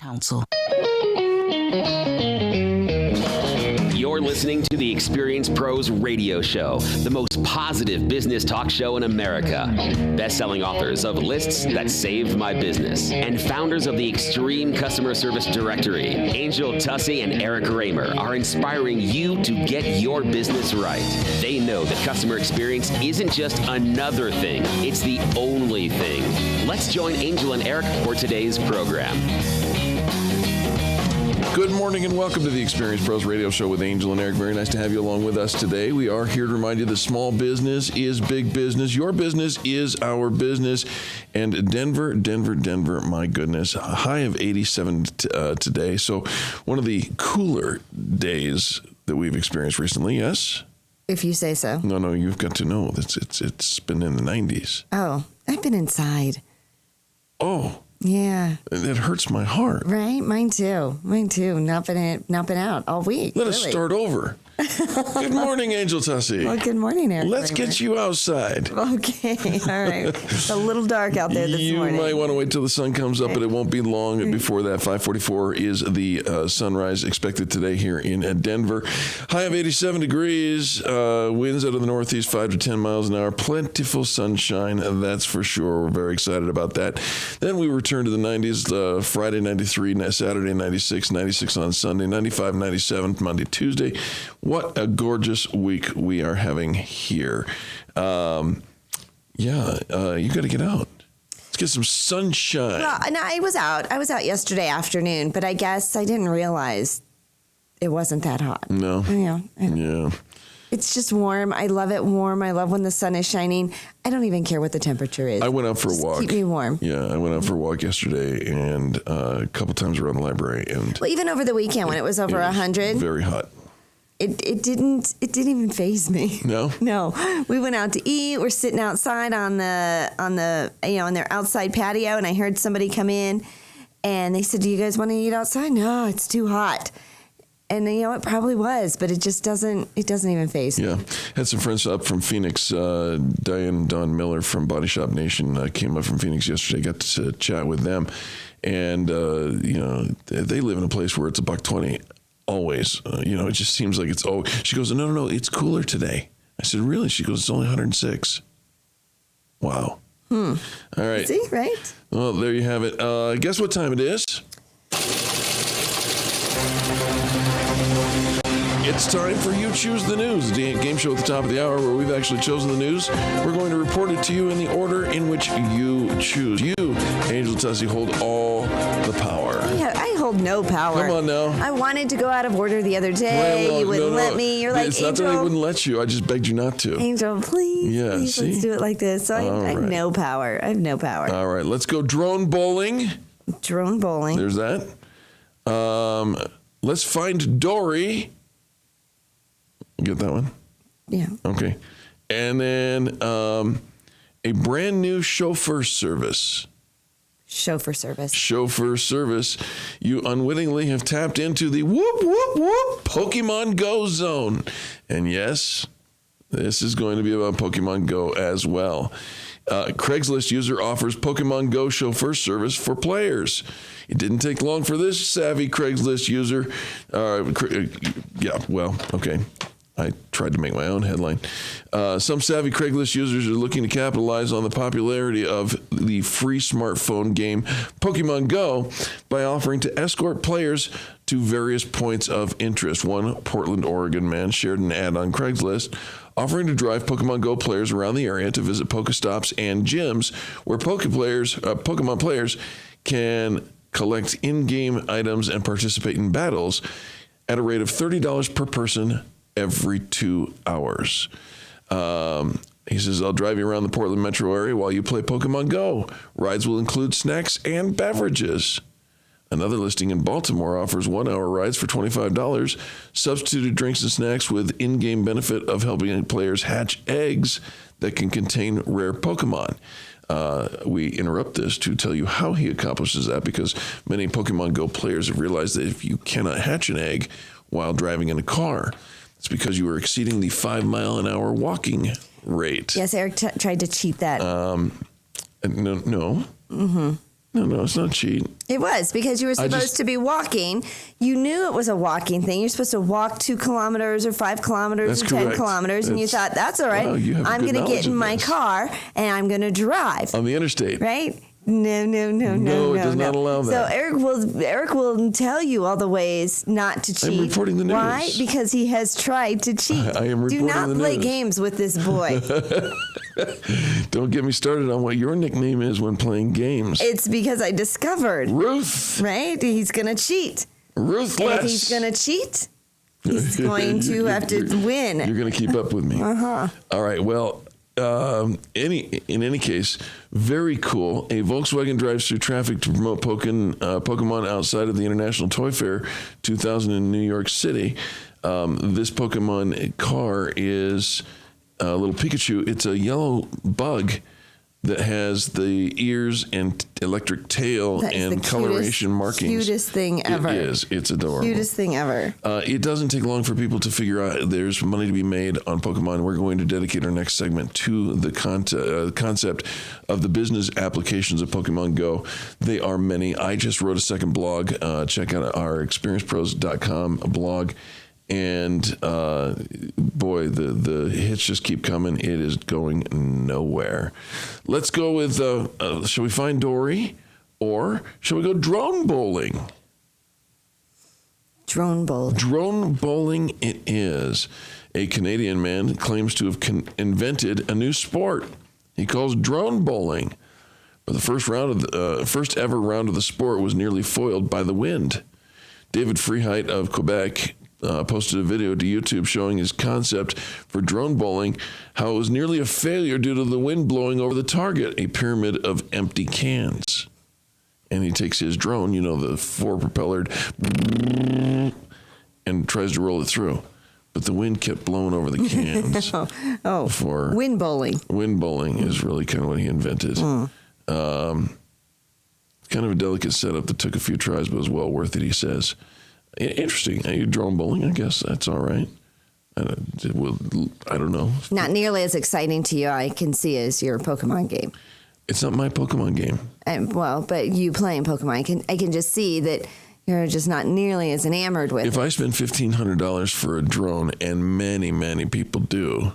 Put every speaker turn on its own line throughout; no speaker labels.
counsel.
You're listening to the Experience Pros Radio Show, the most positive business talk show in America. Best-selling authors of Lists That Saved My Business and founders of the Extreme Customer Service Directory, Angel Tussey and Eric Raymer, are inspiring you to get your business right. They know that customer experience isn't just another thing, it's the only thing. Let's join Angel and Eric for today's program.
Good morning and welcome to the Experience Pros Radio Show with Angel and Eric. Very nice to have you along with us today. We are here to remind you that small business is big business. Your business is our business. And Denver, my goodness, a high of 87 today. So one of the cooler days that we've experienced recently, yes?
If you say so.
No, you've got to know. It's been in the 90s.
Oh, I've been inside.
Oh.
Yeah.
That hurts my heart.
Right? Mine too. Not been out all week.
Let us start over. Good morning, Angel Tussey.
Well, good morning, Eric.
Let's get you outside.
Okay. All right. It's a little dark out there this morning.
You might want to wait till the sun comes up, but it won't be long before that. 5:44 is the sunrise expected today here in Denver. High of 87 degrees. Winds out of the northeast 5 to 10 miles an hour. Plentiful sunshine, that's for sure. We're very excited about that. Then we return to the 90s. Friday 93, Saturday 96, 96 on Sunday, 95, 97 Monday, Tuesday. What a gorgeous week we are having here. You got to get out. Let's get some sunshine.
Well, and I was out yesterday afternoon, but I guess I didn't realize it wasn't that hot.
No.
Yeah. It's just warm. I love it warm. I love when the sun is shining. I don't even care what the temperature is.
I went out for a walk.
Keep me warm.
Yeah, I went out for a walk yesterday and a couple times around the library. And
well, even over the weekend when it was over 100.
Very hot.
It didn't even faze me.
No?
No. We went out to eat. We're sitting outside on their outside patio, and I heard somebody come in, and they said, "Do you guys want to eat outside?" "No, it's too hot." And it probably was, but it just doesn't even faze me.
Yeah. Had some friends up from Phoenix. Don Miller from Body Shop Nation came up from Phoenix yesterday. Got to chat with them. And, they live in a place where it's $1.20 always. It just seems like it's always. She goes, no, it's cooler today. I said, really? She goes, it's only 106. Wow. All right.
See, right?
Well, there you have it. Guess what time it is? It's time for You Choose the News, the game show at the top of the hour where we've actually chosen the news. We're going to report it to you in the order in which you choose. You, Angel Tussey, hold all the power.
Yeah, I hold no power.
Come on now.
I wanted to go out of order the other day. You wouldn't let me. You're like,
it's
Angel.
It's not that I wouldn't let you. I just begged you not to.
Angel, please, let's do it like this. So I have no power.
All right, let's go drone bowling.
Drone bowling.
There's that. Let's find Dory. Get that one?
Yeah.
Okay. And then a brand new chauffeur service.
Chauffeur service.
You unwittingly have tapped into the whoop, whoop, whoop Pokemon Go zone. And yes, this is going to be about Pokemon Go as well. Craigslist user offers Pokemon Go chauffeur service for players. It didn't take long for this savvy Craigslist user. Okay. I tried to make my own headline. Some savvy Craigslist users are looking to capitalize on the popularity of the free smartphone game Pokemon Go by offering to escort players to various points of interest. One Portland, Oregon man shared an ad on Craigslist offering to drive Pokemon Go players around the area to visit Pokestops and gyms where Pokemon players can collect in-game items and participate in battles at a rate of $30 per person every 2 hours. He says, I'll drive you around the Portland metro area while you play Pokemon Go. Rides will include snacks and beverages. Another listing in Baltimore offers 1 hour rides for $25, substituted drinks and snacks with in-game benefit of helping players hatch eggs that can contain rare Pokemon. We interrupt this to tell you how he accomplishes that because many Pokemon Go players have realized that if you cannot hatch an egg while driving in a car, it's because you are exceeding the 5 mile an hour walking rate.
Yes, Eric tried to cheat that.
No.
Mm-hmm.
No, it's not cheat.
It was, because you were supposed to be walking. You knew it was a walking thing. You're supposed to walk 2 kilometers or 5 kilometers or 10 kilometers. And you thought, that's all right.
Wow,
I'm going to get in my car and I'm going to drive.
On the interstate.
Right? No.
No, it does not allow that.
So Eric will tell you all the ways not to cheat.
I'm reporting the news.
Why? Because he has tried to cheat.
I am reporting the news.
Do not play games with this boy.
Don't get me started on what your nickname is when playing games.
It's because I discovered.
Ruth.
Right? He's going to cheat.
Ruthless.
And if he's going to cheat, he's going to have to win.
You're going to keep up with me.
Uh-huh.
All right. Well, in any case, very cool. A Volkswagen drives through traffic to promote Pokemon outside of the International Toy Fair 2000 in New York City. This Pokemon car is a little Pikachu. It's a yellow bug that has the ears and electric tail and coloration markings.
Cutest thing ever.
It is. It's adorable.
Cutest thing ever.
It doesn't take long for people to figure out there's money to be made on Pokemon. We're going to dedicate our next segment to the concept of the business applications of Pokemon Go. They are many. I just wrote a second blog. Check out our experiencepros.com blog. And boy, the hits just keep coming. It is going nowhere. Let's go with, shall we find Dory? Or shall we go drone bowling?
Drone bowling. Drone
bowling it is. A Canadian man claims to have invented a new sport he calls drone bowling. But the first ever round of the sport was nearly foiled by the wind. David Freehite of Quebec posted a video to YouTube showing his concept for drone bowling, how it was nearly a failure due to the wind blowing over the target, a pyramid of empty cans. And he takes his drone, the 4-propellered, and tries to roll it through. But the wind kept blowing over the cans.
Wind bowling.
Wind bowling is really kind of what he invented. Kind of a delicate setup that took a few tries, but was well worth it, he says. Interesting. You drone bowling, I guess that's all right. I don't know.
Not nearly as exciting to you, I can see, as your Pokemon game.
It's not my Pokemon game.
But you playing Pokemon, I can just see that you're just not nearly as enamored with it.
If I spend $1,500 for a drone, and many, many people do,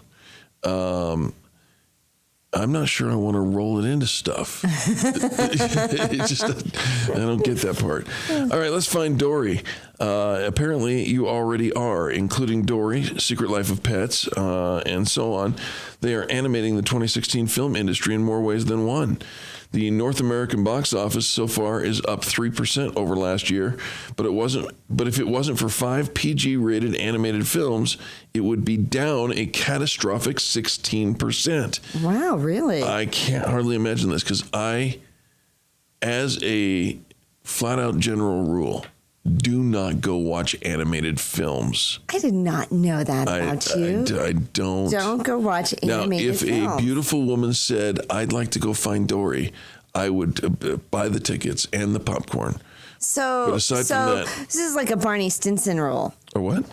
I'm not sure I want to roll it into stuff. It just, I don't get that part. All right, let's find Dory. Apparently, you already are, including Dory, Secret Life of Pets, and so on. They are animating the 2016 film industry in more ways than one. The North American box office so far is up 3% over last year, but if it wasn't for 5 PG-rated animated films, it would be down a catastrophic 16%.
Wow, really?
I can't hardly imagine this because as a flat-out general rule, do not go watch animated films.
I did not know that about you.
I don't.
Don't go watch animated films.
Now, if a beautiful woman said, I'd like to go find Dory, I would buy the tickets and the popcorn. But aside from that,
this is like a Barney Stinson rule.
Or what?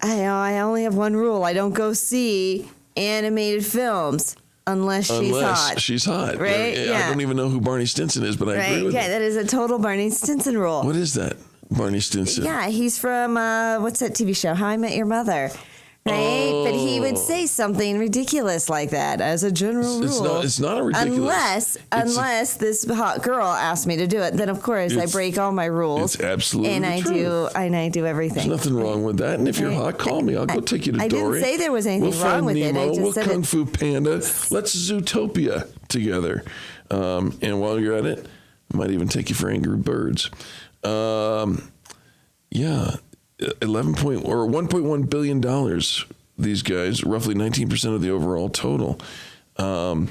I only have one rule. I don't go see animated films unless she's hot. Right?
Yeah. I don't even know who Barney Stinson is, but I agree with you.
Yeah, that is a total Barney Stinson rule.
What is that, Barney Stinson?
Yeah, he's from, what's that TV show? How I Met Your Mother. Right?
Oh.
But he would say something ridiculous like that as a general rule.
It's not a ridiculous.
Unless this hot girl asked me to do it, then of course I break all my rules.
It's absolutely true.
I do everything.
There's nothing wrong with that. And if you're hot, call me. I'll go take you to Dory.
I didn't say there was anything wrong with
Nemo,
it. I just said
Kung Fu Panda. Let's Zootopia together. And while you're at it, I might even take you for Angry Birds. Yeah. $1.1 billion, these guys, roughly 19% of the overall total. Wow.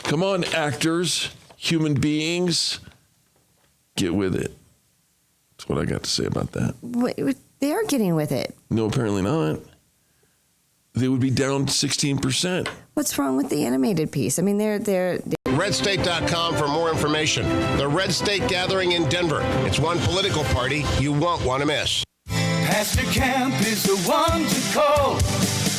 Come on, actors, human beings, get with it. That's what I got to say about that.
Wait, they are getting with it.
No, apparently not. They would be down 16%.
What's wrong with the animated piece? I mean, they're
RedState.com for more information. The Red State Gathering in Denver. It's one political party you won't want to miss.
Pastor Camp is the one to call.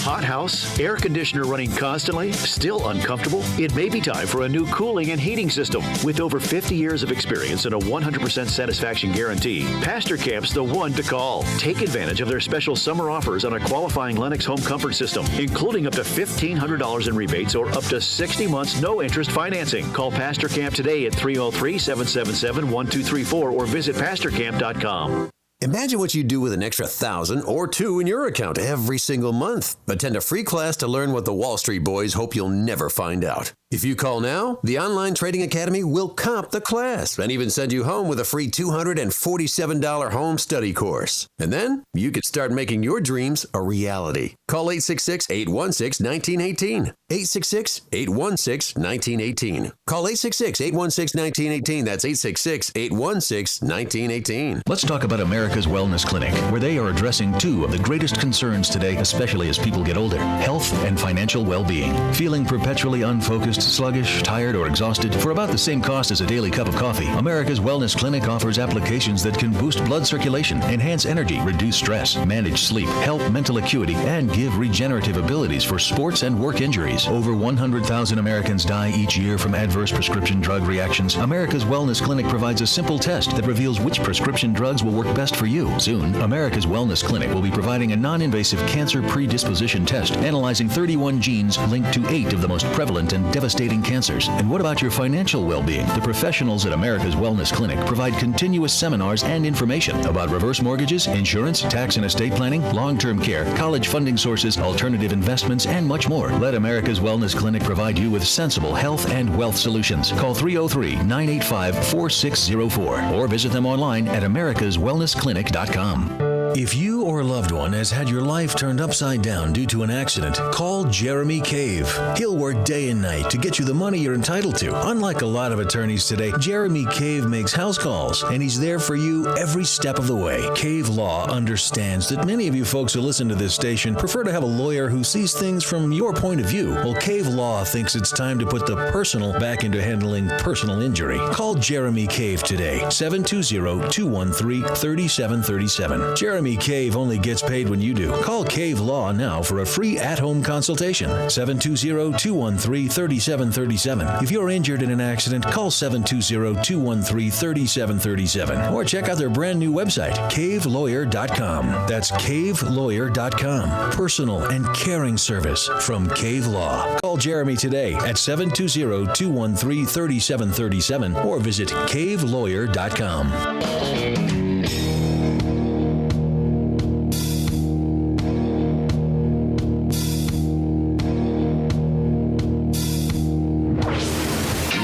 Hot house, air conditioner running constantly, still uncomfortable? It may be time for a new cooling and heating system. With over 50 years of experience and a 100% satisfaction guarantee, Pastor Camp's the one to call. Take advantage of their special summer offers on a qualifying Lennox home comfort system, including up to $1,500 in rebates or up to 60 months no interest financing. Call Pastor Camp today at 303-777-1234 or visit pastorcamp.com.
Imagine what you'd do with an extra $1,000 or $2,000 in your account every single month. Attend a free class to learn what the Wall Street boys hope you'll never find out. If you call now, the Online Trading Academy will comp the class and even send you home with a free $247 home study course. And then you could start making your dreams a reality. Call 866-816-1918. 866-816-1918. Call 866-816-1918. That's 866-816-1918.
Let's talk about America's Wellness Clinic, where they are addressing two of the greatest concerns today, especially as people get older: health and financial well-being. Feeling perpetually unfocused, sluggish, tired, or exhausted? For about the same cost as a daily cup of coffee, America's Wellness Clinic offers applications that can boost blood circulation, enhance energy, reduce stress, manage sleep, help mental acuity, and give regenerative abilities for sports and work injuries. Over 100,000 Americans die each year from adverse prescription drug reactions. America's Wellness Clinic provides a simple test that reveals which prescription drugs will work best for you. Soon, America's Wellness Clinic will be providing a non-invasive cancer predisposition test, analyzing 31 genes linked to 8 of the most prevalent and devastating cancers. And what about your financial well-being? The professionals at America's Wellness Clinic provide continuous seminars and information about reverse mortgages, insurance, tax and estate planning, long-term care, college funding sources, alternative investments, and much more. Let America's Wellness Clinic provide you with sensible health and wealth solutions. Call 303-985-4604 or visit them online at americaswellnessclinic.com. If you or a loved one has had your life turned upside down due to an accident, call Jeremy Cave. He'll work day and night to get you the money you're entitled to. Unlike a lot of attorneys today, Jeremy Cave makes house calls, and he's there for you every step of the way. Cave Law understands that many of you folks who listen to this station prefer to have a lawyer who sees things from your point of view. Well, Cave Law thinks it's time to put the personal back into handling personal injury. Call Jeremy Cave today, 720-213-3737. Jeremy Cave only gets paid when you do. Call Cave Law now for a free at-home consultation. 720-213-3737. If you're injured in an accident, call 720-213-3737. Or check out their brand new website, cavelawyer.com. That's cavelawyer.com. Personal and caring service from Cave Law. Call Jeremy today at 720-213-3737 or visit cavelawyer.com.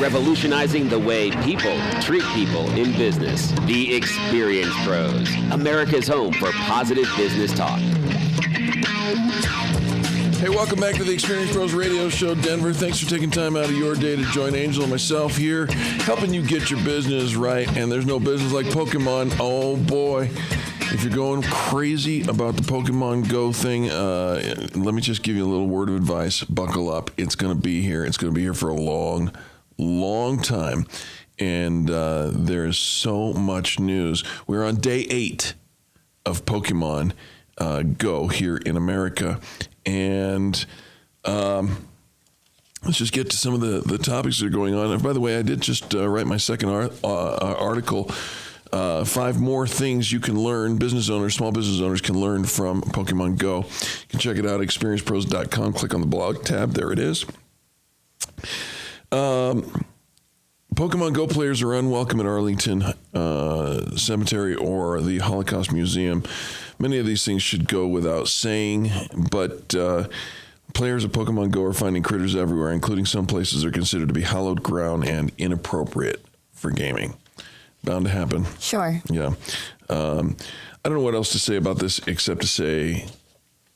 Revolutionizing the way people treat people in business. The Experience Pros, America's home for positive business talk.
Hey, welcome back to the Experience Pros Radio Show, Denver. Thanks for taking time out of your day to join Angel and myself here, helping you get your business right. And there's no business like Pokemon. Oh, boy. If you're going crazy about the Pokemon Go thing, let me just give you a little word of advice. Buckle up. It's going to be here. It's going to be here for a long time. And there's so much news. We're on day 8 of Pokemon Go here in America. And let's just get to some of the topics that are going on. And by the way, I did just write my second article. 5 more things you can learn, small business owners can learn from Pokemon Go. You can check it out at experiencepros.com. Click on the blog tab. There it is. Pokemon Go players are unwelcome at Arlington Cemetery or the Holocaust Museum. Many of these things should go without saying, but players of Pokemon Go are finding critters everywhere, including some places that are considered to be hallowed ground and inappropriate for gaming. Bound to happen. Sure. Yeah. I don't know what else to say about this except to say,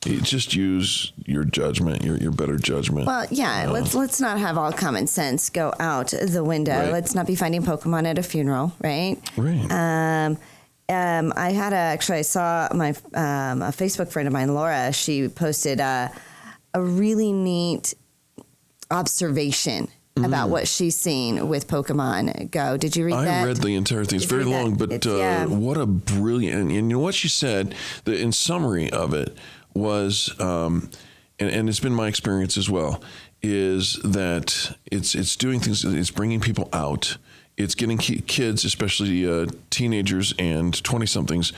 just use your judgment, your better judgment. Well, yeah, let's not have all common sense go out the window. Right. Let's not be finding Pokemon at a funeral, right? Right. I saw my a Facebook friend of mine, Laura. She posted a really neat observation about what she's seen with Pokemon Go. Did you read that? I read the entire thing. It's very long, but what a brilliant... And you know what she said, in summary of it, was and it's been my experience as well, is that it's doing things, it's bringing people out. It's getting kids, especially teenagers and 20-somethings,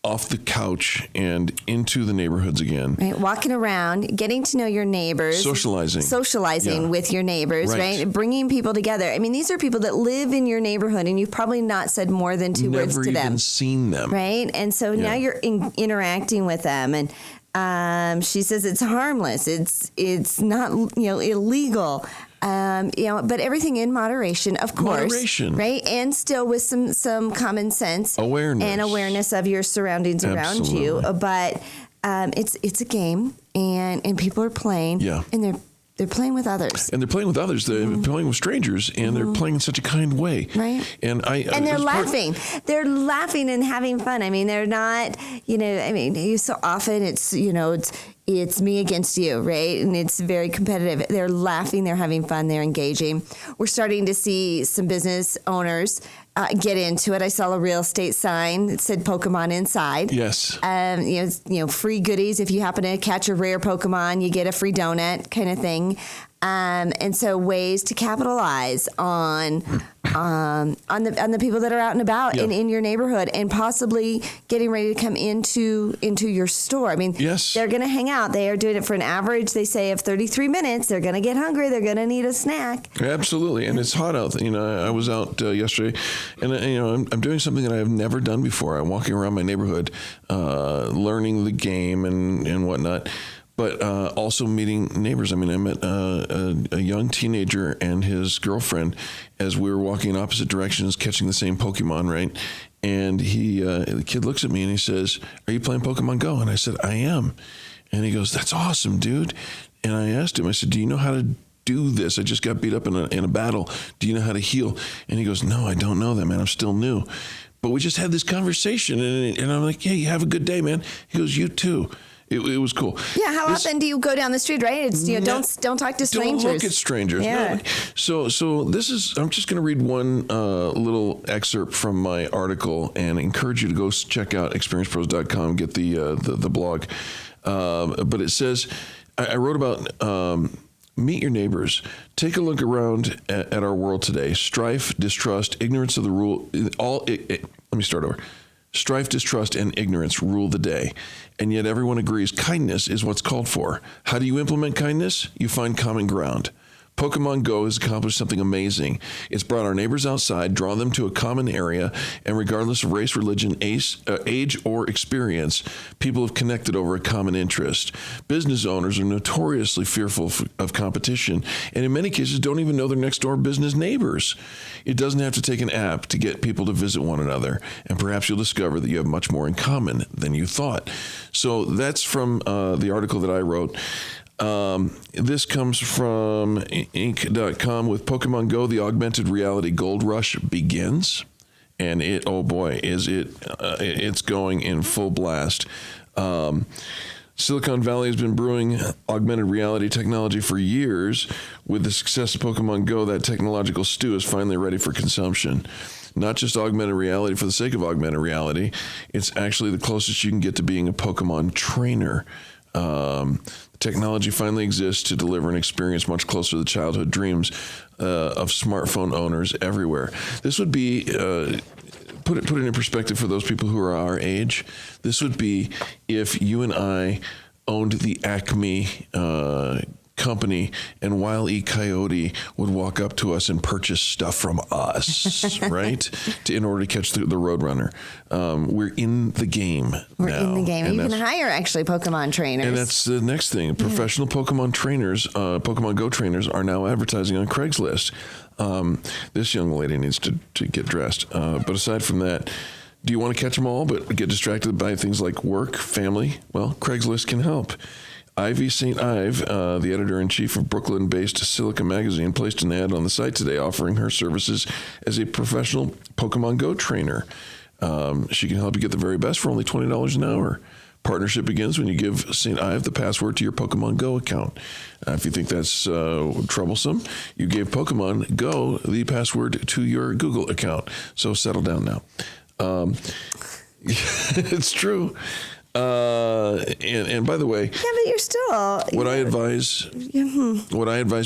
off the couch and into the neighborhoods again.
Right, walking around, getting to know your neighbors. Socializing with your neighbors, right? Bringing people together. I mean, these are people that live in your neighborhood, and you've probably not said more than two words to them.
Never even seen them.
Right? And so now you're interacting with them, and she says it's harmless. It's not, illegal. But everything in moderation, of course, right? And still with some common sense, awareness of your surroundings around you. But it's a game, and people are playing, and they're playing with others.
And they're playing with others. They're playing with strangers, and they're playing in such a kind way.
Right.
And
they're laughing. They're laughing and having fun. I mean, they're not, so often it's me against you, right? And it's very competitive. They're laughing, they're having fun, they're engaging. We're starting to see some business owners get into it. I saw a real estate sign that said Pokemon inside.
Yes.
Free goodies. If you happen to catch a rare Pokemon, you get a free donut kind of thing. And so ways to capitalize on the people that are out and about and in your neighborhood, and possibly getting ready to come into your store. I mean, they're going to hang out. They are doing it for an average, they say, of 33 minutes. They're going to get hungry. They're going to need a snack.
Absolutely. And it's hot out. I was out yesterday, and I'm doing something that I have never done before. I'm walking around my neighborhood, learning the game and whatnot. But also meeting neighbors. I mean, I met a young teenager and his girlfriend as we were walking in opposite directions, catching the same Pokemon, right? And the kid looks at me and he says, "Are you playing Pokemon Go?" And I said, "I am." And he goes, "That's awesome, dude." And I asked him, I said, "Do you know how to do this? I just got beat up in a battle. Do you know how to heal?" And he goes, "No, I don't know that, man. I'm still new." But we just had this conversation, and I'm like, "Yeah, you have a good day, man." He goes, "You too." It was cool.
Yeah, how often do you go down the street, right? It's don't talk to strangers.
Don't look at strangers.
Yeah.
No. So this is, I'm just going to read one little excerpt from my article and encourage you to go check out experiencepros.com, get the blog. But it says, I wrote about meet your neighbors. Take a look around at our world today. Strife, distrust, ignorance of the rule. Let me start over. Strife, distrust, and ignorance rule the day. And yet everyone agrees kindness is what's called for. How do you implement kindness? You find common ground. Pokemon Go has accomplished something amazing. It's brought our neighbors outside, drawn them to a common area, and regardless of race, religion, age, or experience, people have connected over a common interest. Business owners are notoriously fearful of competition, and in many cases don't even know their next door business neighbors. It doesn't have to take an app to get people to visit one another, and perhaps you'll discover that you have much more in common than you thought. So that's from the article that I wrote. This comes from Inc.com. With Pokemon Go, the augmented reality gold rush begins. And it's going in full blast. Silicon Valley has been brewing augmented reality technology for years. With the success of Pokemon Go, that technological stew is finally ready for consumption. Not just augmented reality for the sake of augmented reality. It's actually the closest you can get to being a Pokemon trainer. Technology finally exists to deliver an experience much closer to the childhood dreams of smartphone owners everywhere. This would be, put it in perspective for those people who are our age, this would be if you and I owned the Acme company and Wile E. Coyote would walk up to us and purchase stuff from us, right? In order to catch the Roadrunner. We're in the game now.
We're in the game. And you can hire actually Pokemon trainers.
And that's the next thing. Professional Pokemon trainers, Pokemon Go trainers are now advertising on Craigslist. This young lady needs to get dressed. But aside from that, do you want to catch them all but get distracted by things like work, family? Well, Craigslist can help. Ivy St. Ive, the editor-in-chief of Brooklyn-based Silica Magazine, placed an ad on the site today offering her services as a professional Pokemon Go trainer. She can help you get the very best for only $20 an hour. Partnership begins when you give St. Ive the password to your Pokemon Go account. If you think that's troublesome, you gave Pokemon Go the password to your Google account. So settle down now. It's true. And by the way,
Yeah, but you're still.
what I advise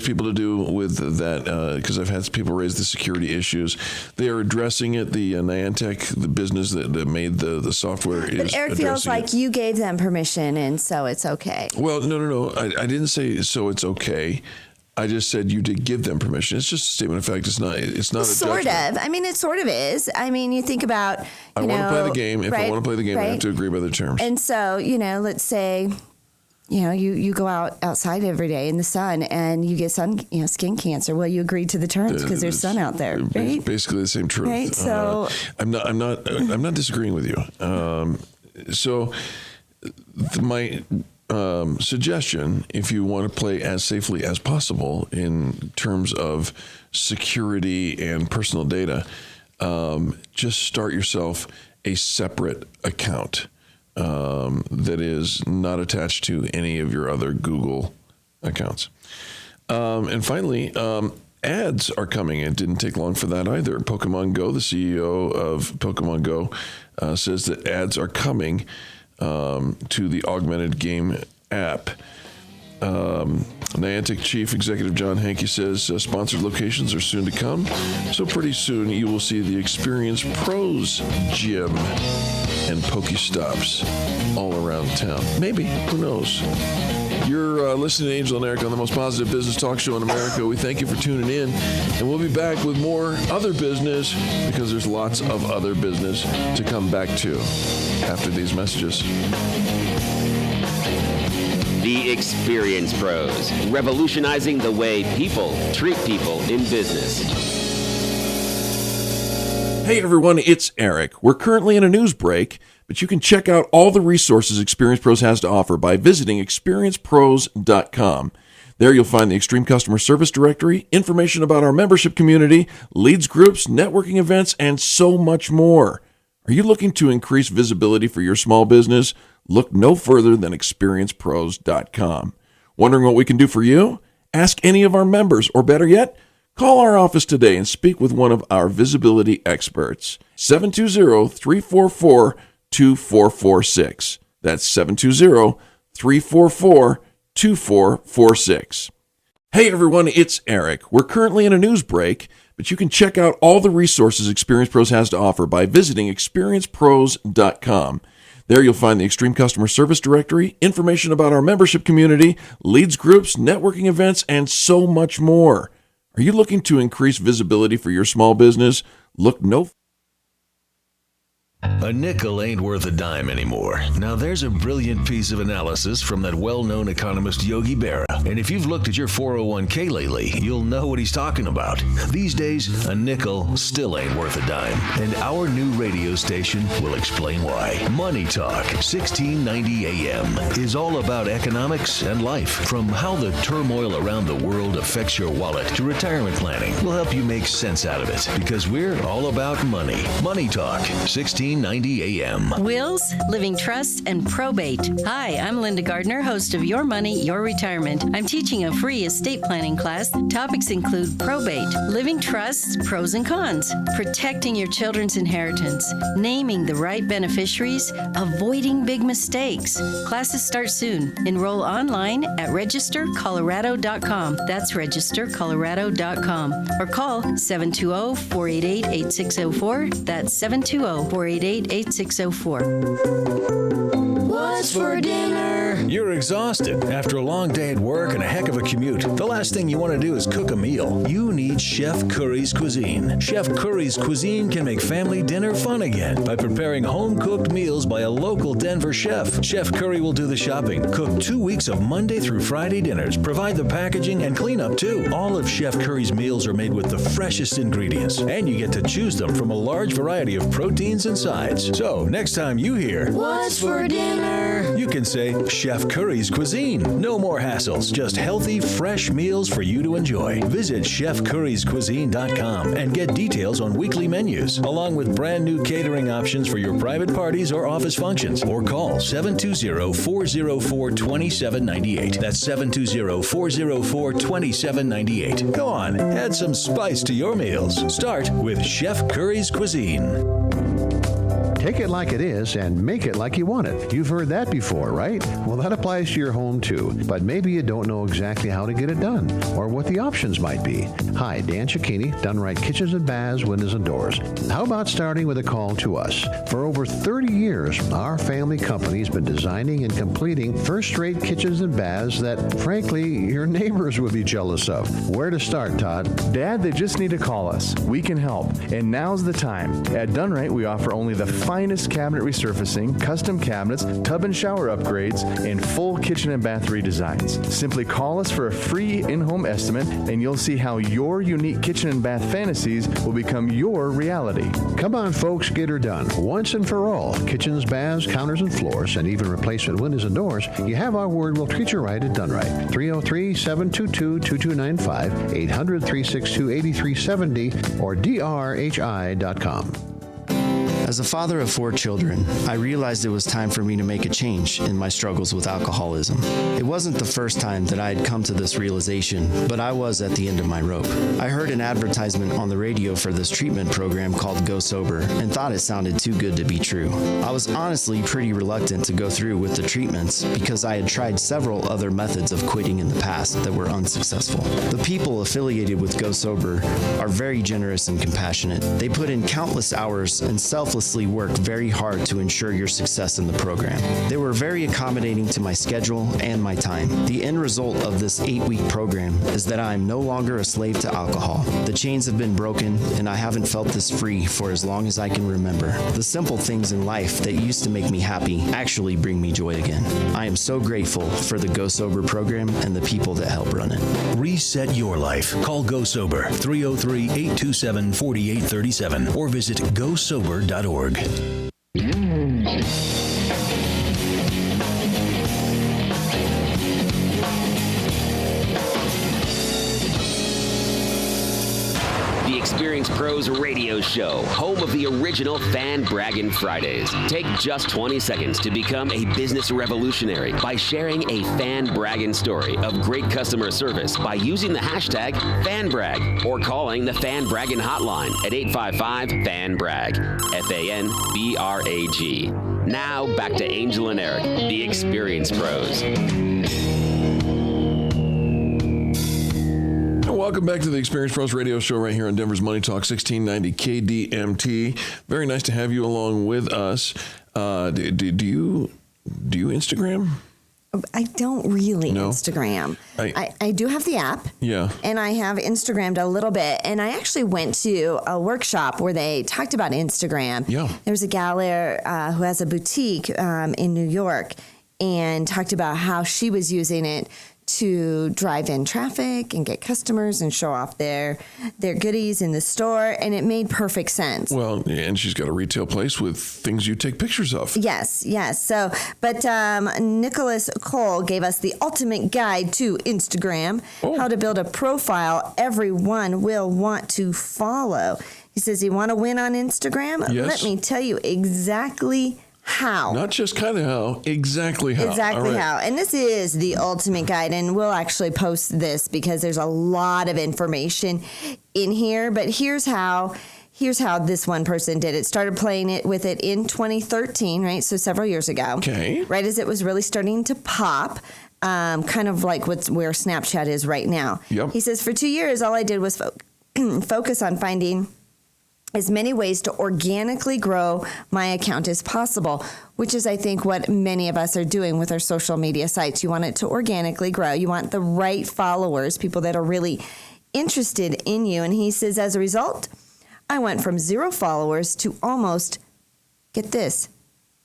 people to do with that, because I've had people raise the security issues, they are addressing it. The Niantic, the business that made the software, is
But Eric feels like you gave them permission, and so it's okay.
Well, no. I didn't say so. It's okay. I just said you did give them permission. It's just a statement of fact. It's not a
Sort
judgment.
of. I mean, it sort of is. I mean, you think about,
I want to play the game. If I want to play the game, I have to agree by the terms.
And so, let's say, you go outside every day in the sun and you get skin cancer. Well, you agreed to the terms because there's sun out there, right?
Basically the same truth.
Right. So
I'm not disagreeing with you. So my suggestion, if you want to play as safely as possible in terms of security and personal data, just start yourself a separate account that is not attached to any of your other Google accounts. And finally, ads are coming. It didn't take long for that either. Pokemon Go, the CEO of Pokemon Go, says that ads are coming to the augmented game app. Niantic Chief Executive John Hankey says sponsored locations are soon to come. So pretty soon you will see the Experience Pros gym and Pokestops all around town. Maybe. Who knows? You're listening to Angel and Eric on the most positive business talk show in America. We thank you for tuning in, and we'll be back with more other business because there's lots of other business to come back to after these messages.
The Experience Pros, revolutionizing the way people treat people in business.
Hey everyone, it's Eric. We're currently in a news break, but you can check out all the resources Experience Pros has to offer by visiting experiencepros.com. There you'll find the Extreme Customer Service Directory, information about our membership community, leads groups, networking events, and so much more. Are you looking to increase visibility for your small business? Look no further than experiencepros.com. Wondering what we can do for you? Ask any of our members, or better yet, call our office today and speak with one of our visibility experts. 720-344-2446. That's 720-344-2446. Hey everyone, it's Eric. We're currently in a news break, but you can check out all the resources Experience Pros has to offer by visiting experiencepros.com. There you'll find the Extreme Customer Service Directory, information about our membership community, leads groups, networking events, and so much more. Are you looking to increase visibility for your small business? Look no
A nickel ain't worth a dime anymore. Now there's a brilliant piece of analysis from that well-known economist Yogi Berra. And if you've looked at your 401k lately, you'll know what he's talking about. These days, a nickel still ain't worth a dime. And our new radio station will explain why. Money Talk, 1690 AM, is all about economics and life. From how the turmoil around the world affects your wallet to retirement planning. We'll help you make sense out of it because we're all about money. Money Talk, 1690 AM.
Wills, living trusts, and probate. Hi, I'm Linda Gardner, host of Your Money, Your Retirement. I'm teaching a free estate planning class. Topics include probate, living trusts, pros and cons, protecting your children's inheritance, naming the right beneficiaries, avoiding big mistakes. Classes start soon. Enroll online at registercolorado.com. That's registercolorado.com. Or call 720-488-8604. That's 720-488-8604. What's for dinner?
You're exhausted after a long day at work and a heck of a commute. The last thing you want to do is cook a meal. You need Chef Curry's Cuisine. Chef Curry's Cuisine can make family dinner fun again by preparing home-cooked meals by a local Denver chef. Chef Curry will do the shopping, cook 2 weeks of Monday through Friday dinners, provide the packaging and cleanup too. All of Chef Curry's meals are made with the freshest ingredients, and you get to choose them from a large variety of proteins and sides. So, next time you hear,
What's for dinner?
you can say Chef Curry's Cuisine. No more hassles, just healthy, fresh meals for you to enjoy. Visit chefcurryscuisine.com and get details on weekly menus, along with brand new catering options for your private parties or office functions. Or call 720-404-2798. That's 720-404-2798. Go on, add some spice to your meals. Start with Chef Curry's Cuisine.
Take it like it is and make it like you want it. You've heard that before, right? Well, that applies to your home too. But maybe you don't know exactly how to get it done or what the options might be. Hi, Dan Cicchini, Done Right Kitchens and Baths, Windows and Doors. How about starting with a call to us? For over 30 years, our family company has been designing and completing first-rate kitchens and baths that, frankly, your neighbors would be jealous of. Where to start, Todd?
Dad, they just need to call us. We can help. And now's the time. At Done Right, we offer only the finest cabinet resurfacing, custom cabinets, tub and shower upgrades, and full kitchen and bath redesigns. Simply call us for a free in-home estimate, and you'll see how your unique kitchen and bath fantasies will become your reality.
Come on, folks, get her done. Once and for all. Kitchens, baths, counters, and floors, and even replacement windows and doors. You have our word, we'll treat you right at Done Right. 303-722-2295, 800-362-8370, or drhi.com.
As a father of 4 children, I realized it was time for me to make a change in my struggles with alcoholism. It wasn't the first time that I had come to this realization, but I was at the end of my rope. I heard an advertisement on the radio for this treatment program called Go Sober and thought it sounded too good to be true. I was honestly pretty reluctant to go through with the treatments because I had tried several other methods of quitting in the past that were unsuccessful. The people affiliated with Go Sober are very generous and compassionate. They put in countless hours and selflessly work very hard to ensure your success in the program. They were very accommodating to my schedule and my time. The end result of this 8-week program is that I am no longer a slave to alcohol. The chains have been broken, and I haven't felt this free for as long as I can remember. The simple things in life that used to make me happy actually bring me joy again. I am so grateful for the Go Sober program and the people that help run it.
Reset your life. Call Go Sober 303-827-4837 or visit gosober.org.
The Experience Pros Radio Show, home of the original Fan Braggin Fridays. Take just 20 seconds to become a business revolutionary by sharing a Fan Braggin story of great customer service by using the hashtag FanBrag or calling the Fan Braggin hotline at 855-FAN-BRAG, FANBRAG. Now back to Angel and Eric, the Experience Pros.
Welcome back to the Experience Pros Radio Show right here on Denver's Money Talk 1690 KDMT. Very nice to have you along with us. Do you Instagram?
I don't really Instagram. I do have the app.
Yeah.
And I have Instagrammed a little bit. And I actually went to a workshop where they talked about Instagram.
Yeah.
There's a gal there who has a boutique in New York and talked about how she was using it to drive in traffic and get customers and show off their goodies in the store, and it made perfect sense.
Well, and she's got a retail place with things you take pictures of.
Yes. So, but Nicholas Cole gave us the ultimate guide to Instagram, how to build a profile everyone will want to follow. He says, you want to win on Instagram?
Yes.
Let me tell you exactly how.
Not just kind of how, exactly how.
Exactly how. And this is the ultimate guide, and we'll actually post this because there's a lot of information in here. But here's how this one person did it. Started playing it with it in 2013, right? So several years ago.
Okay.
Right as it was really starting to pop. Kind of like where Snapchat is right now.
Yep.
He says, for 2 years, all I did was focus on finding as many ways to organically grow my account as possible, which is, I think, what many of us are doing with our social media sites. You want it to organically grow. You want the right followers, people that are really interested in you. And he says, as a result, I went from 0 followers to almost, get this,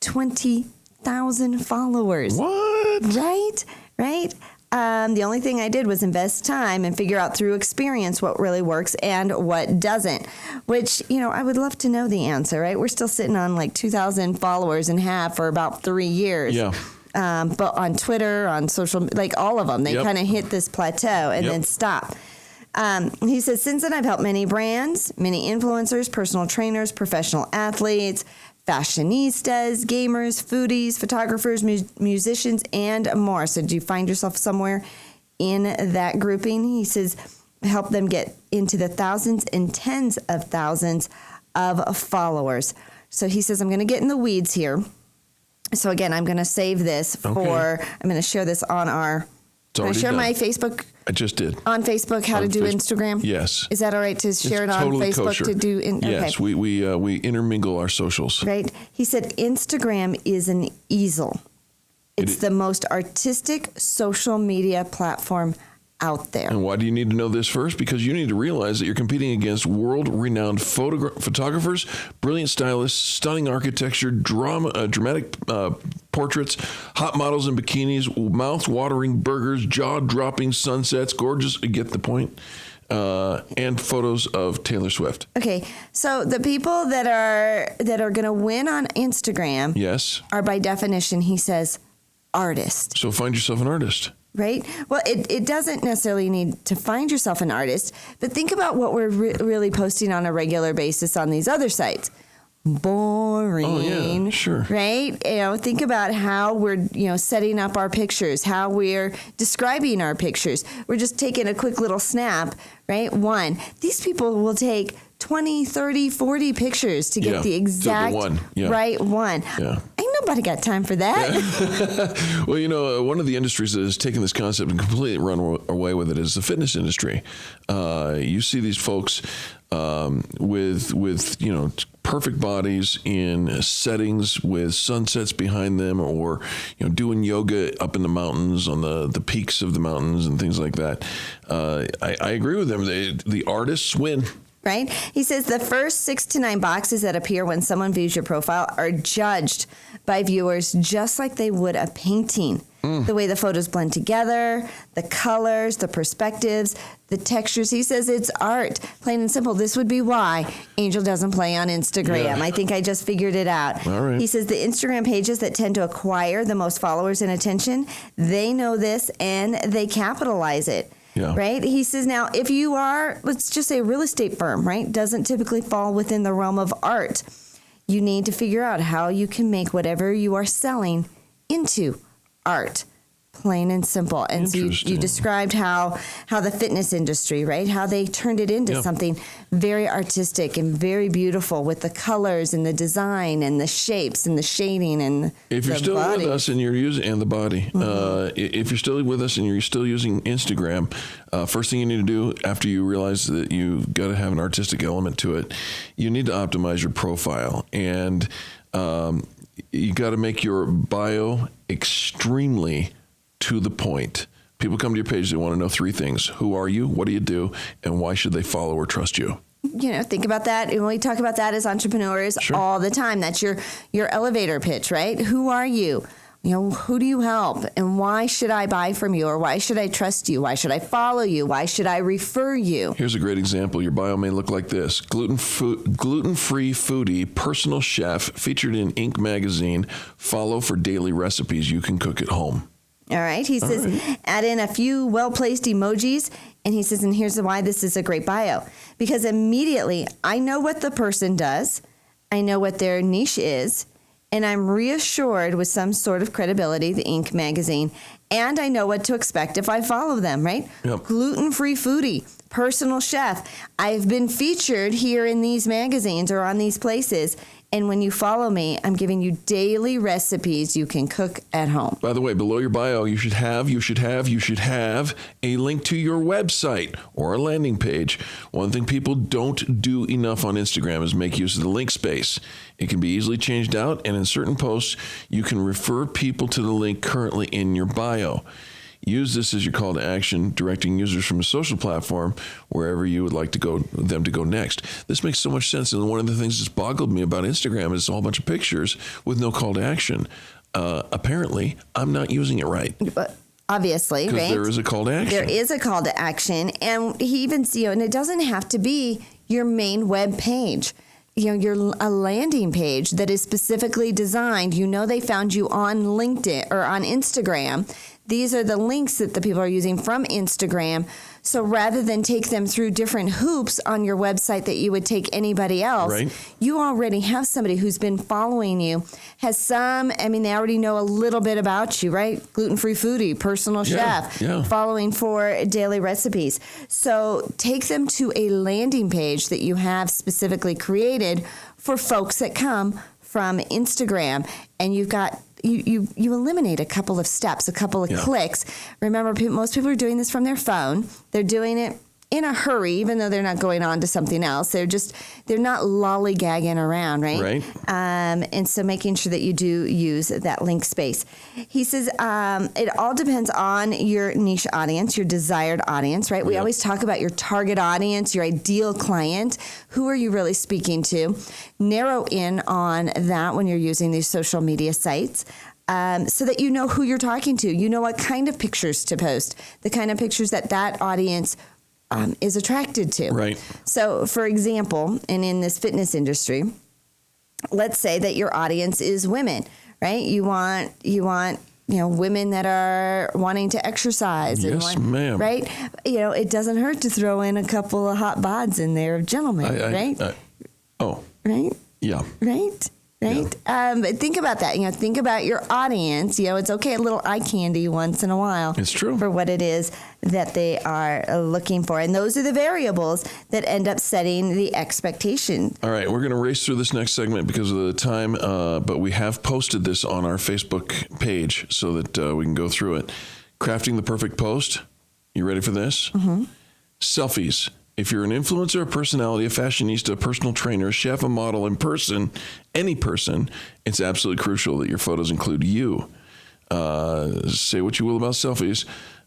20,000 followers.
What?
Right? The only thing I did was invest time and figure out through experience what really works and what doesn't, which, I would love to know the answer, right? We're still sitting on like 2,000 followers and have for about 3 years.
Yeah.
But on Twitter, on social, like all of them, they kind of hit this plateau and then stop. He says, since then I've helped many brands, many influencers, personal trainers, professional athletes, fashionistas, gamers, foodies, photographers, musicians, and more. So do you find yourself somewhere in that grouping? He says, help them get into the thousands and tens of thousands of followers. So he says, I'm going to get in the weeds here. So again, I'm going to save this I'm going to share this on our, can I share my Facebook?
I just did.
On Facebook, how to do Instagram?
Yes.
Is that all right to share it on
totally
Facebook
kosher.
to do?
Yes, we intermingle our socials.
Right. He said Instagram is an easel. It's the most artistic social media platform out there.
And why do you need to know this first? Because you need to realize that you're competing against world-renowned photographers, brilliant stylists, stunning architecture, dramatic portraits, hot models in bikinis, mouth-watering burgers, jaw-dropping sunsets, gorgeous, you get the point, and photos of Taylor Swift.
Okay, so the people that are going to win on Instagram are by definition, he says, artists.
So find yourself an artist.
Right? Well, it doesn't necessarily need to find yourself an artist, but think about what we're really posting on a regular basis on these other sites. Boring.
Oh, yeah, sure.
Right? Think about how we're, setting up our pictures, how we're describing our pictures. We're just taking a quick little snap, right? These people will take 20, 30, 40 pictures to get the exact right one.
Yeah.
Ain't nobody got time for that.
Yeah. Well, one of the industries that has taken this concept and completely run away with it is the fitness industry. You see these folks with perfect bodies in settings with sunsets behind them, or doing yoga up in the mountains on the peaks of the mountains and things like that. I agree with them. The artists win.
Right? He says the first 6 to 9 boxes that appear when someone views your profile are judged by viewers just like they would a painting. The way the photos blend together, the colors, the perspectives, the textures. He says it's art, plain and simple. This would be why Angel doesn't play on Instagram. Yeah. I think I just figured it out.
All right.
He says the Instagram pages that tend to acquire the most followers and attention, they know this and they capitalize it.
Yeah.
Right? He says, now, if you are, let's just say a real estate firm, right, doesn't typically fall within the realm of art. You need to figure out how you can make whatever you are selling into art. Plain and simple. And so you described how the fitness industry, right, how they turned it into something very artistic and very beautiful with the colors and the design and the shapes and the shading and
if you're still with us and you're using the body, if you're still with us and you're still using Instagram, first thing you need to do after you realize that you got to have an artistic element to it, you need to optimize your profile, and you got to make your bio extremely to the point. People come to your page, they want to know 3 things. Who are you? What do you do? And why should they follow or trust you?
Think about that. And we talk about that as entrepreneurs all the time. That's your elevator pitch, right? Who are you? Who do you help? And why should I buy from you? Or why should I trust you? Why should I follow you? Why should I refer you?
Here's a great example. Your bio may look like this. Gluten-free foodie, personal chef, featured in Inc. magazine. Follow for daily recipes you can cook at home.
All right. He says, add in a few well-placed emojis. And he says, and here's why this is a great bio. Because immediately, I know what the person does. I know what their niche is. And I'm reassured with some sort of credibility, the Inc. magazine. And I know what to expect if I follow them, right?
Yep.
Gluten-free foodie, personal chef. I've been featured here in these magazines or on these places. And when you follow me, I'm giving you daily recipes you can cook at home.
By the way, below your bio, you should have a link to your website or a landing page. One thing people don't do enough on Instagram is make use of the link space. It can be easily changed out, and in certain posts, you can refer people to the link currently in your bio. Use this as your call to action, directing users from a social platform wherever you would like them to go next. This makes so much sense. And one of the things that's boggled me about Instagram is a whole bunch of pictures with no call to action. Apparently, I'm not using it right.
Obviously, right?
Because there is a call to action.
There is a call to action. And he even, and it doesn't have to be your main web page. You're a landing page that is specifically designed. They found you on LinkedIn or on Instagram. These are the links that the people are using from Instagram. So rather than take them through different hoops on your website that you would take anybody else, you already have somebody who's been following you, they already know a little bit about you, right? Gluten-free foodie, personal chef, following for daily recipes. So take them to a landing page that you have specifically created for folks that come from Instagram, and you've got you eliminate a couple of steps, a couple of clicks. Remember, most people are doing this from their phone. They're doing it in a hurry, even though they're not going on to something else. They're not lollygagging around, right?
Right.
And so making sure that you do use that link space. He says it all depends on your niche audience, your desired audience, right? We always talk about your target audience, your ideal client. Who are you really speaking to? Narrow in on that when you're using these social media sites. So that you know who you're talking to. You know what kind of pictures to post, the kind of pictures that audience is attracted to.
Right.
So, for example, and in this fitness industry, let's say that your audience is women, right? You want women that are wanting to exercise.
Yes, ma'am.
Right? It doesn't hurt to throw in a couple of hot bods in there of gentlemen, right? Right?
Yeah.
Right? Right?
Yeah.
But think about that. Think about your audience. It's okay, a little eye candy once in a while.
It's true.
For what it is that they are looking for. And those are the variables that end up setting the expectation.
All right, we're going to race through this next segment because of the time, but we have posted this on our Facebook page so that we can go through it. Crafting the perfect post. You ready for this?
Mm-hmm.
Selfies. If you're an influencer, a personality, a fashionista, a personal trainer, a chef, a model, in person, any person, it's absolutely crucial that your photos include you. Say what you will about selfies,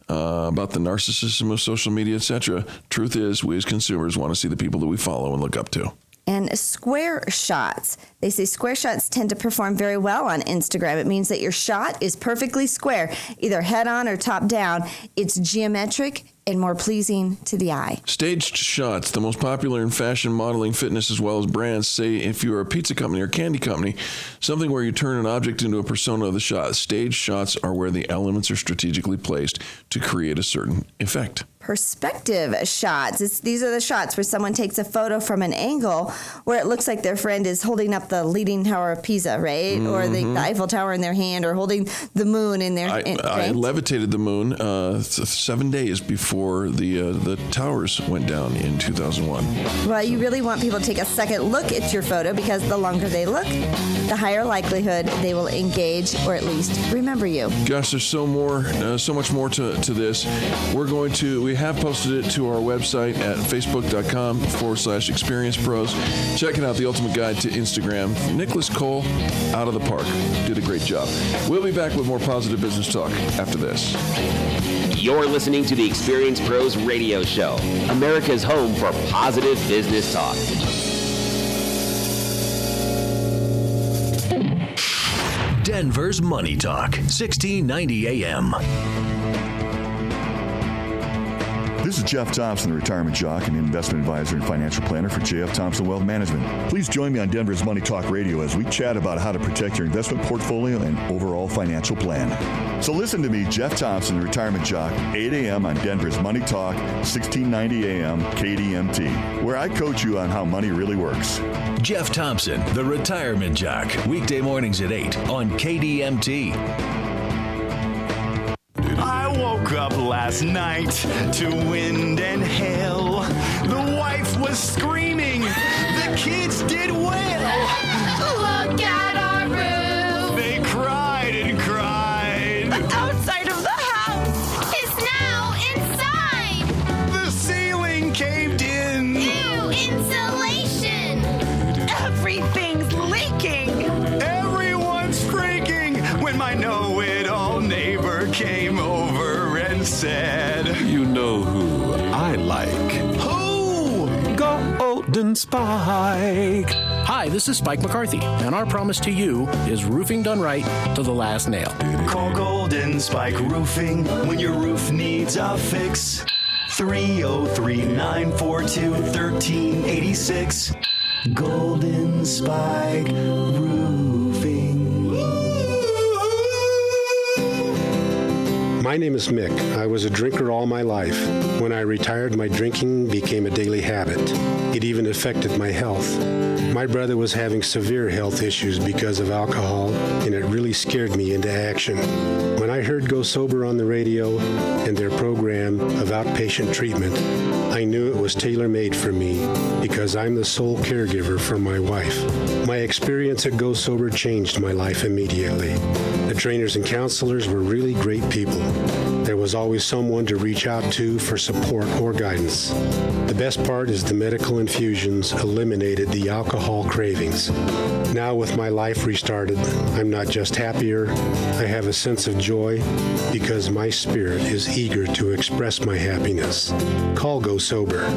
about the narcissism of social media, etc. Truth is, we as consumers want to see the people that we follow and look up to.
And square shots. They say square shots tend to perform very well on Instagram. It means that your shot is perfectly square, either head on or top down. It's geometric and more pleasing to the eye.
Staged shots, the most popular in fashion, modeling, fitness, as well as brands. Say if you're a pizza company or candy company, something where you turn an object into a persona of the shot. Staged shots are where the elements are strategically placed to create a certain effect.
Perspective shots. These are the shots where someone takes a photo from an angle where it looks like their friend is holding up the Leaning Tower of Pisa, right? Mm-hmm. Or the Eiffel Tower in their hand, or holding the moon in their hand.
I levitated the moon 7 days before the towers went down in 2001.
Well, you really want people to take a second look at your photo, because the longer they look, the higher likelihood they will engage or at least remember you.
Gosh, there's so much more to this. We have posted it to our website at facebook.com/Experience Pros. Check it out, the ultimate guide to Instagram. Nicholas Cole, out of the park. Did a great job. We'll be back with more positive business talk after this.
You're listening to the Experience Pros Radio Show, America's home for positive business talk.
Denver's Money Talk, 1690 AM.
This is Jeff Thompson, the retirement jock and investment advisor and financial planner for J.F. Thompson Wealth Management. Please join me on Denver's Money Talk Radio as we chat about how to protect your investment portfolio and overall financial plan. So listen to me, Jeff Thompson, the retirement jock, 8 a.m. on Denver's Money Talk, 1690 a.m. KDMT, where I coach you on how money really works.
Jeff Thompson, the retirement jock, weekday mornings at 8 on KDMT.
I woke up last night to wind and hail. The wife was screaming. The kids did well.
Look at our roof.
They cried and cried.
The outside of the house is now inside.
The ceiling caved in.
New insulation. Everything's leaking.
Everyone's freaking when my know-it-all neighbor came over and said,
"You know who I like."
Who?
Golden Spike.
Hi, this is Spike McCarthy, and our promise to you is roofing done right to the last nail.
Call Golden Spike Roofing when your roof needs a fix. 303-942-1386. Golden Spike Roofing.
My name is Mick. I was a drinker all my life. When I retired, my drinking became a daily habit. It even affected my health. My brother was having severe health issues because of alcohol, and it really scared me into action. When I heard Go Sober on the radio and their program of outpatient treatment, I knew it was tailor-made for me because I'm the sole caregiver for my wife. My experience at Go Sober changed my life immediately. The trainers and counselors were really great people. There was always someone to reach out to for support or guidance. The best part is the medical infusions eliminated the alcohol cravings. Now with my life restarted, I'm not just happier, I have a sense of joy because my spirit is eager to express my happiness. Call Go Sober.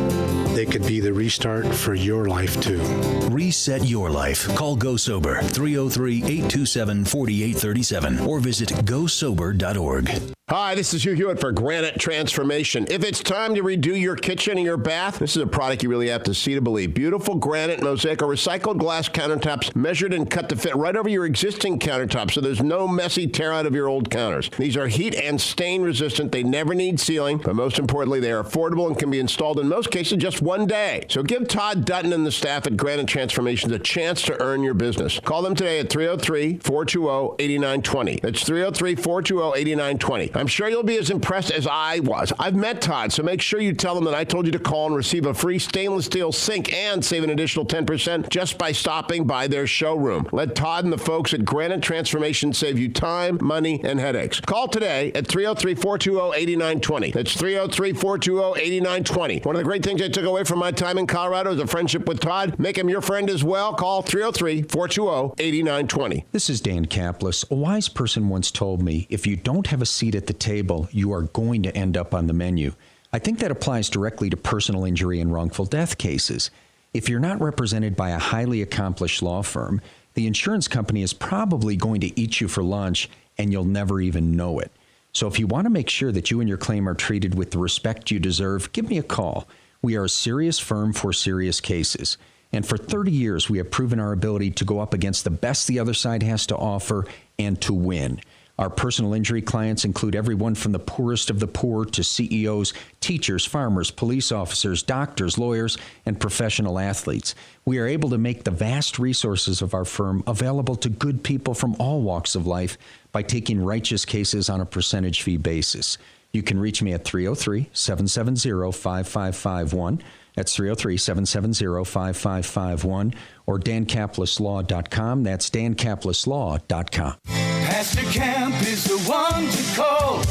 They could be the restart for your life too.
Reset your life. Call Go Sober 303-827-4837 or visit gosober.org.
Hi, this is Hugh Hewitt for Granite Transformation. If it's time to redo your kitchen and your bath, this is a product you really have to see to believe. Beautiful granite, mosaic, or recycled glass countertops measured and cut to fit right over your existing countertops, so there's no messy tear out of your old counters. These are heat and stain resistant. They never need sealing, but most importantly, they are affordable and can be installed in most cases just one day. So give Todd Dutton and the staff at Granite Transformations a chance to earn your business. Call them today at 303-420-8920. That's 303-420-8920. I'm sure you'll be as impressed as I was. I've met Todd, so make sure you tell him that I told you to call and receive a free stainless steel sink and save an additional 10% just by stopping by their showroom. Let Todd and the folks at Granite Transformation save you time, money, and headaches. Call today at 303-420-8920. That's 303-420-8920. One of the great things I took away from my time in Colorado is a friendship with Todd. Make him your friend as well. Call 303-420-8920.
This is Dan Kaplis. A wise person once told me, if you don't have a seat at the table, you are going to end up on the menu. I think that applies directly to personal injury and wrongful death cases. If you're not represented by a highly accomplished law firm, the insurance company is probably going to eat you for lunch and you'll never even know it. So if you want to make sure that you and your claim are treated with the respect you deserve, give me a call. We are a serious firm for serious cases. And for 30 years, we have proven our ability to go up against the best the other side has to offer and to win. Our personal injury clients include everyone from the poorest of the poor to CEOs, teachers, farmers, police officers, doctors, lawyers, and professional athletes. We are able to make the vast resources of our firm available to good people from all walks of life by taking righteous cases on a percentage fee basis. You can reach me at 303-770-5551. That's 303-770-5551 or dankapleslaw.com. That's dankapleslaw.com.
Pastor Camp is the one to call.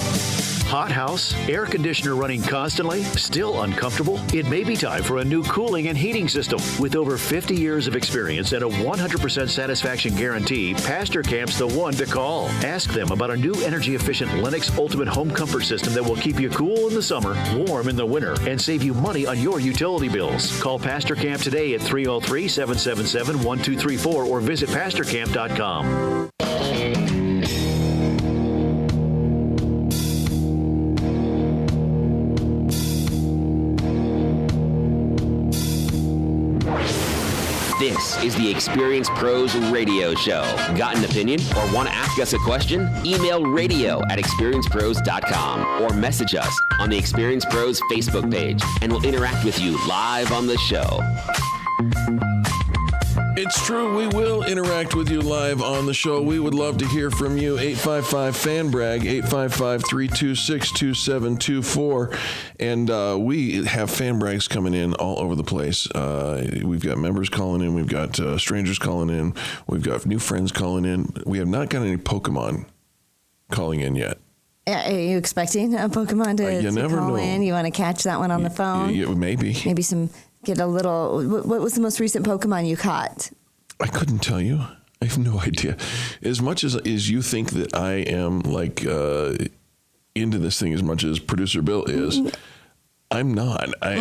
Hot house, air conditioner running constantly, still uncomfortable? It may be time for a new cooling and heating system. With over 50 years of experience and a 100% satisfaction guarantee, Pastor Camp's the one to call. Ask them about a new energy-efficient Lennox Ultimate Home Comfort System that will keep you cool in the summer, warm in the winter, and save you money on your utility bills. Call Pastor Camp today at 303-777-1234 or visit pastorcamp.com.
This is the Experience Pros Radio Show. Got an opinion or want to ask us a question? Email radio@experiencepros.com or message us on the Experience Pros Facebook page, and we'll interact with you live on the show.
It's true. We will interact with you live on the show. We would love to hear from you. 855-FAN-BRAG, 855-326-2724. And we have fan brags coming in all over the place. We've got members calling in. We've got strangers calling in. We've got new friends calling in. We have not got any Pokemon calling in yet.
Are you expecting a Pokemon to call in? You want to catch that one on the phone?
Yeah, maybe.
Maybe get a little. What was the most recent Pokemon you caught?
I couldn't tell you. I have no idea. As much as you think that I am like into this thing as much as producer Bill is, I'm not. I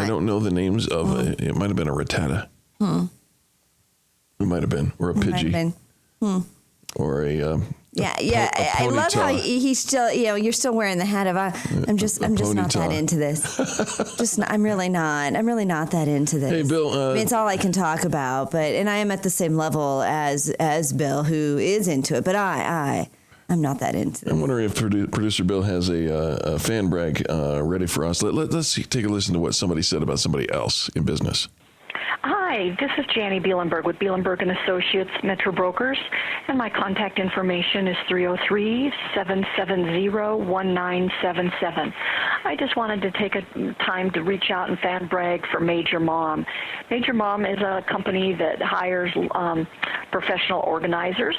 don't know the names of it. Might have been a Rattata. It might have been, or a Pidgey, or a.
I love how he's still. You're still wearing the hat of. I'm just not that into this. I'm really not that into this.
Hey, Bill.
It's all I can talk about, and I am at the same level as Bill, who is into it. But I'm not that into them.
I'm wondering if Producer Bill has a fan brag ready for us. Let's take a listen to what somebody said about somebody else in business.
Hi, this is Janie Bielenberg with Bielenberg & Associates Metro Brokers, and my contact information is 303-770-1977. I just wanted to take a time to reach out and fan brag for Major Mom. Major Mom is a company that hires professional organizers.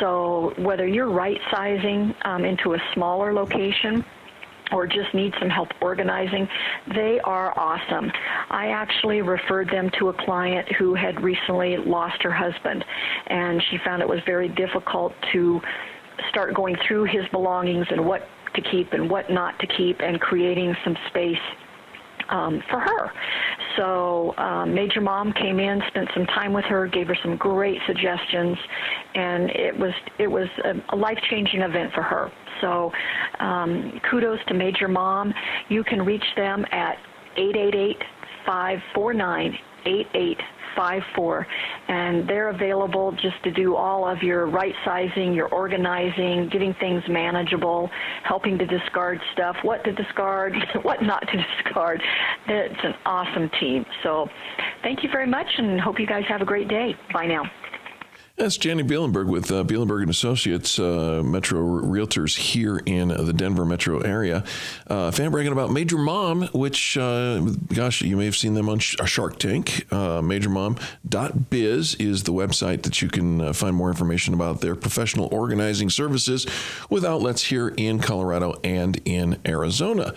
So whether you're right-sizing into a smaller location or just need some help organizing, they are awesome. I actually referred them to a client who had recently lost her husband, and she found it was very difficult to start going through his belongings and what to keep and what not to keep and creating some space for her. So Major Mom came in, spent some time with her, gave her some great suggestions, and it was a life-changing event for her. So kudos to Major Mom. You can reach them at 888-549-8854, and they're available just to do all of your right-sizing, your organizing, getting things manageable, helping to discard stuff, what to discard, what not to discard. It's an awesome team. So thank you very much, and hope you guys have a great day. Bye now.
That's Janie Bielenberg with Bielenberg & Associates, Metro Realtors here in the Denver metro area. Fan bragging about Major Mom, which, gosh, you may have seen them on Shark Tank. MajorMom.biz is the website that you can find more information about their professional organizing services with outlets here in Colorado and in Arizona.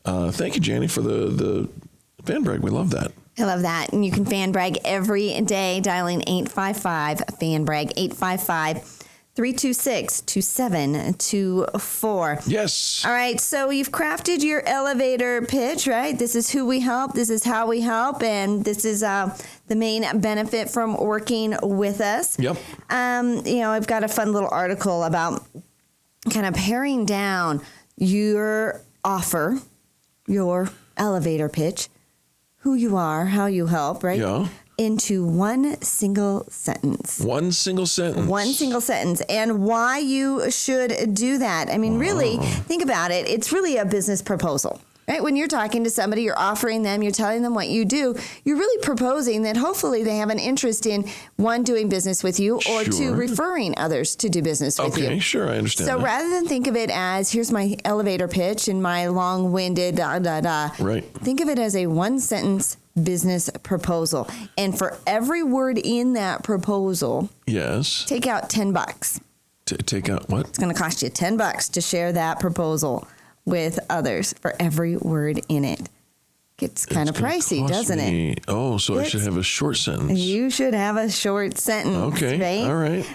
Thank you, Janie, for the fan brag. We love that.
I love that. And you can fan brag every day dialing 855-FAN-BRAG, 855-326-2724.
Yes.
All right. So you've crafted your elevator pitch, right? This is who we help. This is how we help. And this is the main benefit from working with us.
Yep.
I've got a fun little article about kind of paring down your offer, your elevator pitch, who you are, how you help, right?
Yeah.
Into one single sentence.
One single sentence.
One single sentence. And why you should do that. I mean, really, think about it. It's really a business proposal, right? When you're talking to somebody, you're offering them, you're telling them what you do, you're really proposing that hopefully they have an interest in, one, doing business with you, or two, referring others to do business with you.
Okay, sure, I understand
So
that.
rather than think of it as, here's my elevator pitch and my long-winded
right.
Think of it as a one-sentence business proposal. And for every word in that proposal,
yes,
take out $10.
Take out what?
It's going to cost you $10 to share that proposal with others for every word in it. It's kind of pricey, doesn't it?
Oh, so I should have a short sentence.
You should have a short sentence.
Okay,
right?
all right.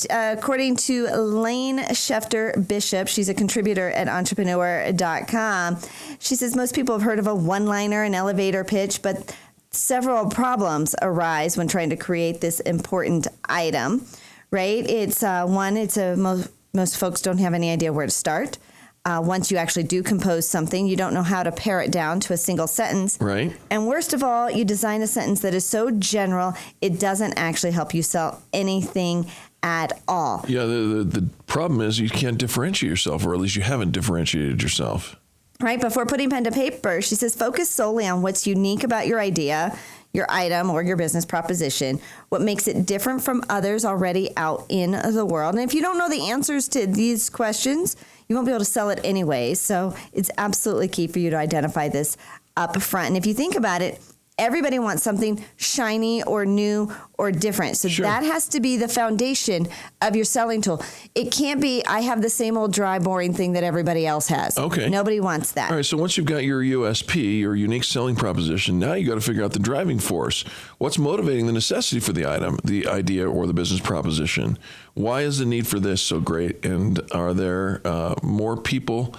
According to Lane Schefter Bishop, she's a contributor at entrepreneur.com. She says most people have heard of a one-liner, an elevator pitch, but several problems arise when trying to create this important item, right? It's most folks don't have any idea where to start. Once you actually do compose something, you don't know how to pare it down to a single sentence.
Right.
And worst of all, you design a sentence that is so general, it doesn't actually help you sell anything at all.
Yeah, the problem is you can't differentiate yourself, or at least you haven't differentiated yourself.
Right. Before putting pen to paper, she says, focus solely on what's unique about your idea, your item, or your business proposition, what makes it different from others already out in the world. And if you don't know the answers to these questions, you won't be able to sell it anyway. So it's absolutely key for you to identify this up front. And if you think about it, everybody wants something shiny or new or different. So that has to be the foundation of your selling tool. It can't be, I have the same old dry, boring thing that everybody else has.
Okay.
Nobody wants that.
All right, so once you've got your USP, your unique selling proposition, now you got to figure out the driving force. What's motivating the necessity for the item, the idea, or the business proposition? Why is the need for this so great? And are there more people,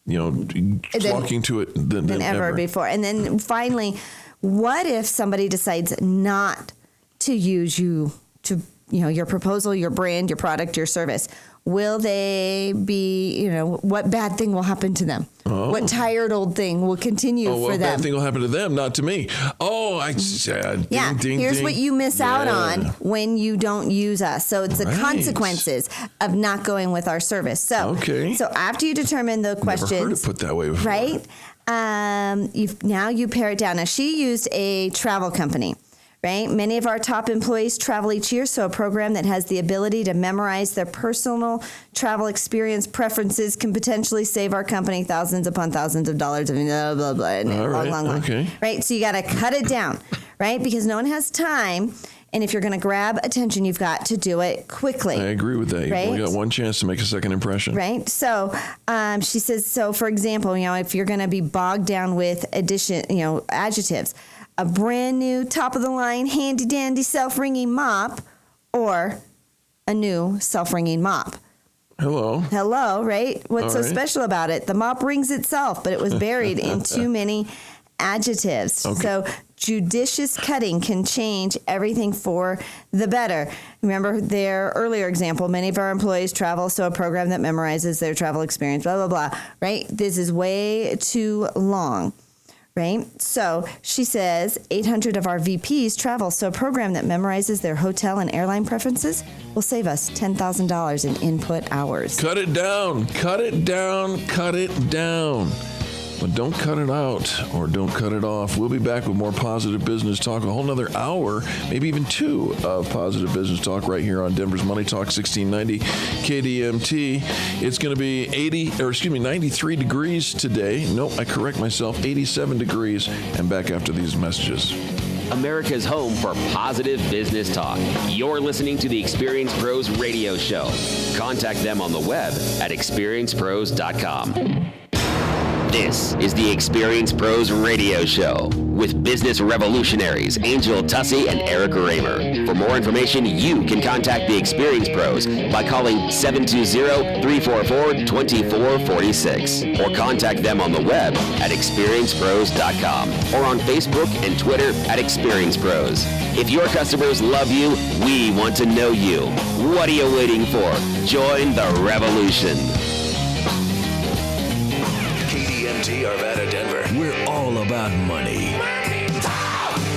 flocking to it than ever
before? And then finally, what if somebody decides not to use you to, your proposal, your brand, your product, your service? Will they be, what bad thing will happen to them? What tired old thing will continue for
what
them?
bad thing will happen to them, not to me? Oh,
Here's what you miss out on when you don't use us. So it's the consequences of not going with our service. So after you determine the questions,
never heard it put that way before.
Right? You pare it down. Now she used a travel company. Right? Many of our top employees travel each year, so a program that has the ability to memorize their personal travel experience preferences can potentially save our company thousands upon thousands of dollars. Blah, blah, blah, and long.
Okay.
Right? So you got to cut it down, right? Because no one has time. And if you're going to grab attention, you've got to do it quickly.
I agree with that. You've only got one chance to make a second impression.
Right. So she says, so for example, if you're going to be bogged down with adjectives, a brand new top of the line handy dandy self-wringing mop or a new self-wringing mop. Hello, right? What's so special about it? The mop rings itself, but it was buried in too many adjectives. Okay. So judicious cutting can change everything for the better. Remember their earlier example, many of our employees travel, so a program that memorizes their travel experience, blah, blah, blah, right? This is way too long. Right? So she says 800 of our VPs travel, so a program that memorizes their hotel and airline preferences will save us $10,000 in input hours.
Cut it down. Cut it down. Cut it down. But don't cut it out or don't cut it off. We'll be back with more positive business talk, a whole nother hour, maybe even 2 of positive business talk right here on Denver's Money Talk 1690 KDMT. It's going to be 93 degrees today. No, I correct myself, 87 degrees. And back after these messages.
America's home for positive business talk. You're listening to the Experience Pros radio show. Contact them on the web at experiencepros.com. This is the Experience Pros radio show with business revolutionaries Angel Tussey and Eric Raymer. For more information, you can contact the Experience Pros by calling 720-344-2446 or contact them on the web at experiencepros.com or on Facebook and Twitter at Experience Pros. If your customers love you, we want to know you. What are you waiting for? Join the revolution.
Arvada, Denver. We're all about money.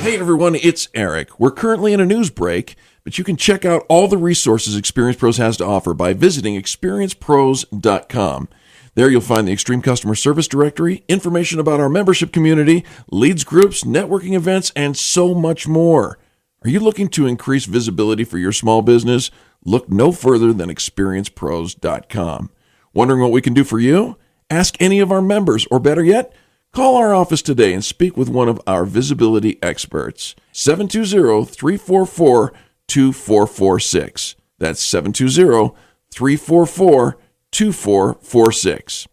Hey everyone, it's Eric. We're currently in a news break, but you can check out all the resources Experience Pros has to offer by visiting experiencepros.com. There you'll find the Extreme Customer Service Directory, information about our membership community, leads groups, networking events, and so much more. Are you looking to increase visibility for your small business? Look no further than experiencepros.com. Wondering what we can do for you? Ask any of our members, or better yet, call our office today and speak with one of our visibility experts. 720-344-2446. That's 720-344-2446.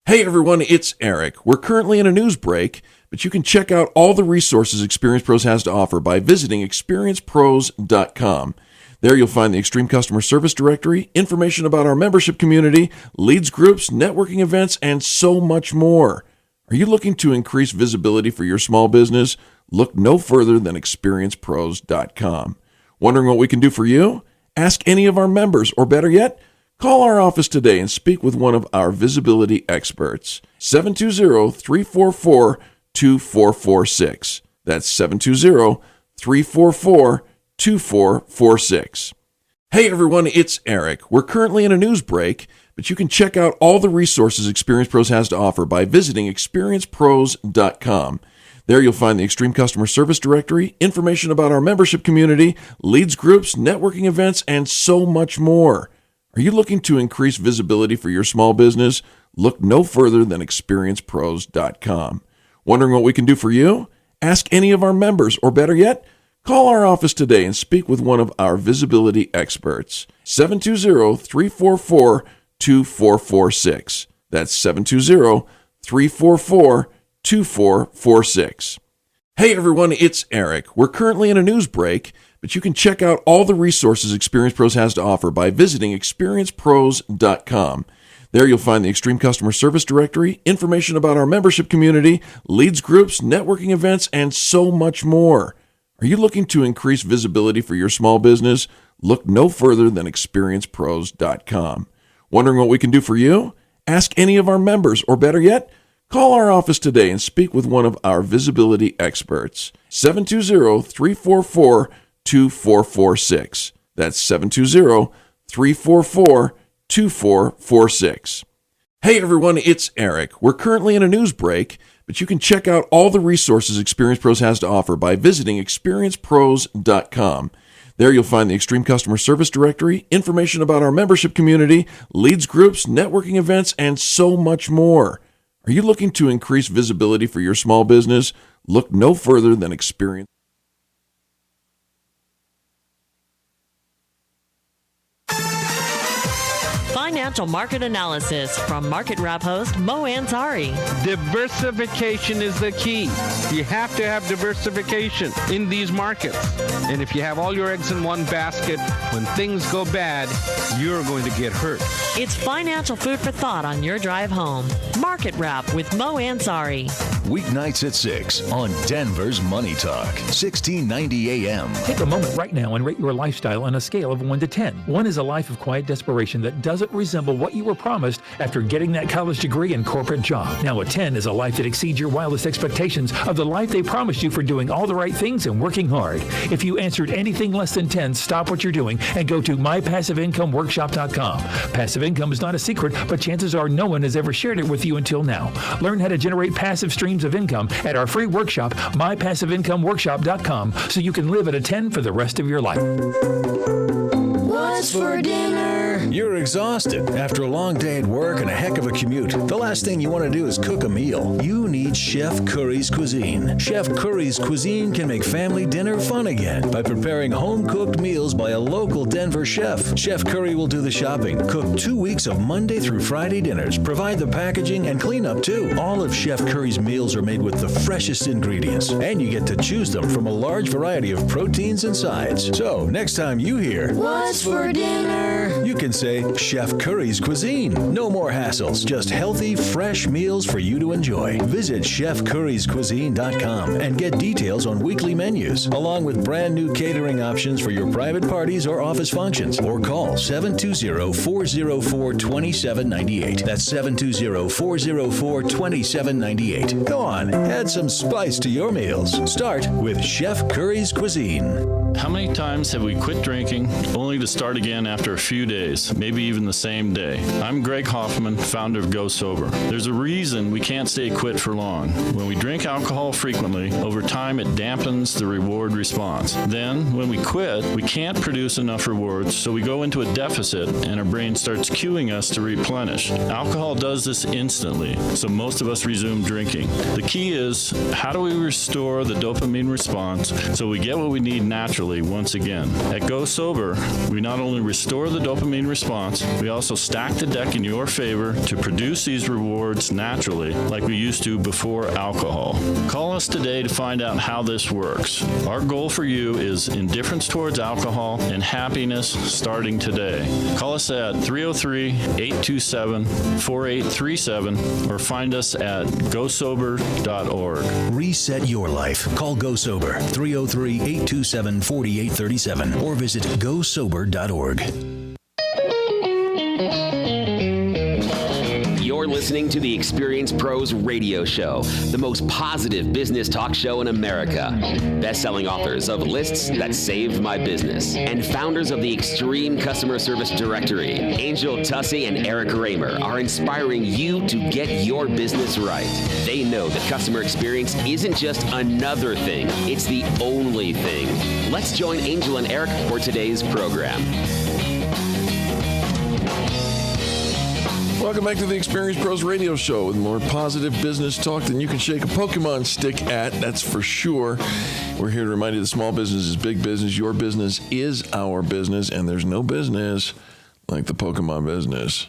Hey everyone, it's Eric. We're currently in a news break, but you can check out all the resources Experience Pros has to offer by visiting experiencepros.com. There you'll find the Extreme Customer Service Directory, information about our membership community, leads groups, networking events, and so much more. Are you looking to increase visibility for your small business? Look no further than experiencepros.com. Wondering what we can do for you? Ask any of our members, or better yet, call our office today and speak with one of our visibility experts. 720-344-2446. That's 720-344-2446. Hey everyone, it's Eric. We're currently in a news break, but you can check out all the resources Experience Pros has to offer by visiting experiencepros.com. There you'll find the Extreme Customer Service Directory, information about our membership community, leads groups, networking events, and so much more. Are you looking to increase visibility for your small business? Look no further than experiencepros.com. Wondering what we can do for you? Ask any of our members, or better yet, call our office today and speak with one of our visibility experts. 720-344-2446. That's 720-344-2446. Hey everyone, it's Eric. We're currently in a news break, but you can check out all the resources Experience Pros has to offer by visiting experiencepros.com. There you'll find the Extreme Customer Service Directory, information about our membership community, leads groups, networking events, and so much more. Are you looking to increase visibility for your small business? Look no further than experiencepros.com. Wondering what we can do for you? Ask any of our members, or better yet, Call our office today and speak with one of our visibility experts. 720-344-2446. That's 720-344-2446. Hey everyone, it's Eric. We're currently in a news break, but you can check out all the resources Experience Pros has to offer by visiting experiencepros.com. There you'll find the Extreme Customer Service Directory, information about our membership community, leads groups, networking events, and so much more. Are you looking to increase visibility for your small business? Look no further than Experience.
Financial market analysis from Market Wrap host Mo Ansari.
Diversification is the key. You have to have diversification in these markets. And if you have all your eggs in one basket, when things go bad, you're going to get hurt.
It's financial food for thought on your drive home. Market Wrap with Mo Ansari.
Weeknights at 6 on Denver's Money Talk, 1690 AM.
Take a moment right now and rate your lifestyle on a scale of 1 to 10. 1 is a life of quiet desperation that doesn't resemble what you were promised after getting that college degree and corporate job. Now a 10 is a life that exceeds your wildest expectations of the life they promised you for doing all the right things and working hard. If you answered anything less than 10, stop what you're doing and go to mypassiveincomeworkshop.com. Passive income is not a secret, but chances are no one has ever shared it with you until now. Learn how to generate passive streams of income at our free workshop, mypassiveincomeworkshop.com, so you can live at a 10 for the rest of your life.
What's for dinner? You're exhausted after a long day at work and a heck of a commute. The last thing you want to do is cook a meal. You need Chef Curry's Cuisine. Chef Curry's Cuisine can make family dinner fun again by preparing home-cooked meals by a local Denver chef. Chef Curry will do the shopping, cook 2 weeks of Monday through Friday dinners, provide the packaging and cleanup too. All of Chef Curry's meals are made with the freshest ingredients, and you get to choose them from a large variety of proteins and sides. So, next time you hear, "What's for dinner?" you can say, Chef Curry's Cuisine. No more hassles, just healthy, fresh meals for you to enjoy. Visit chefcurryscuisine.com and get details on weekly menus, along with brand new catering options for your private parties or office functions. Or call 720-404-2798. That's 720-404-2798. Go on, add some spice to your meals. Start with Chef Curry's Cuisine.
How many times have we quit drinking only to start again after a few days, maybe even the same day? I'm Greg Hoffman, founder of Go Sober. There's a reason we can't stay quit for long. When we drink alcohol frequently, over time it dampens the reward response. Then, when we quit, we can't produce enough rewards, so we go into a deficit and our brain starts cueing us to replenish. Alcohol does this instantly, so most of us resume drinking. The key is, how do we restore the dopamine response so we get what we need naturally once again? At Go Sober, we not only restore the dopamine response, we also stack the deck in your favor to produce these rewards naturally like we used to before alcohol. Call us today to find out how this works. Our goal for you is indifference towards alcohol and happiness starting today. Call us at 303-827-4837 or find us at gosober.org.
Reset your life. Call Go Sober, 303-827-4837 or visit gosober.org.
You're listening to the Experience Pros radio show, the most positive business talk show in America. Best-selling authors of Lists That Saved My Business and founders of the Extreme Customer Service Directory, Angel Tussey and Eric Raymer, are inspiring you to get your business right. They know the customer experience isn't just another thing, it's the only thing. Let's join Angel and Eric for today's program.
Welcome back to the Experience Pros radio show with more positive business talk than you can shake a Pokemon stick at, that's for sure. We're here to remind you that small business is big business. Your business is our business, and there's no business like the Pokemon business.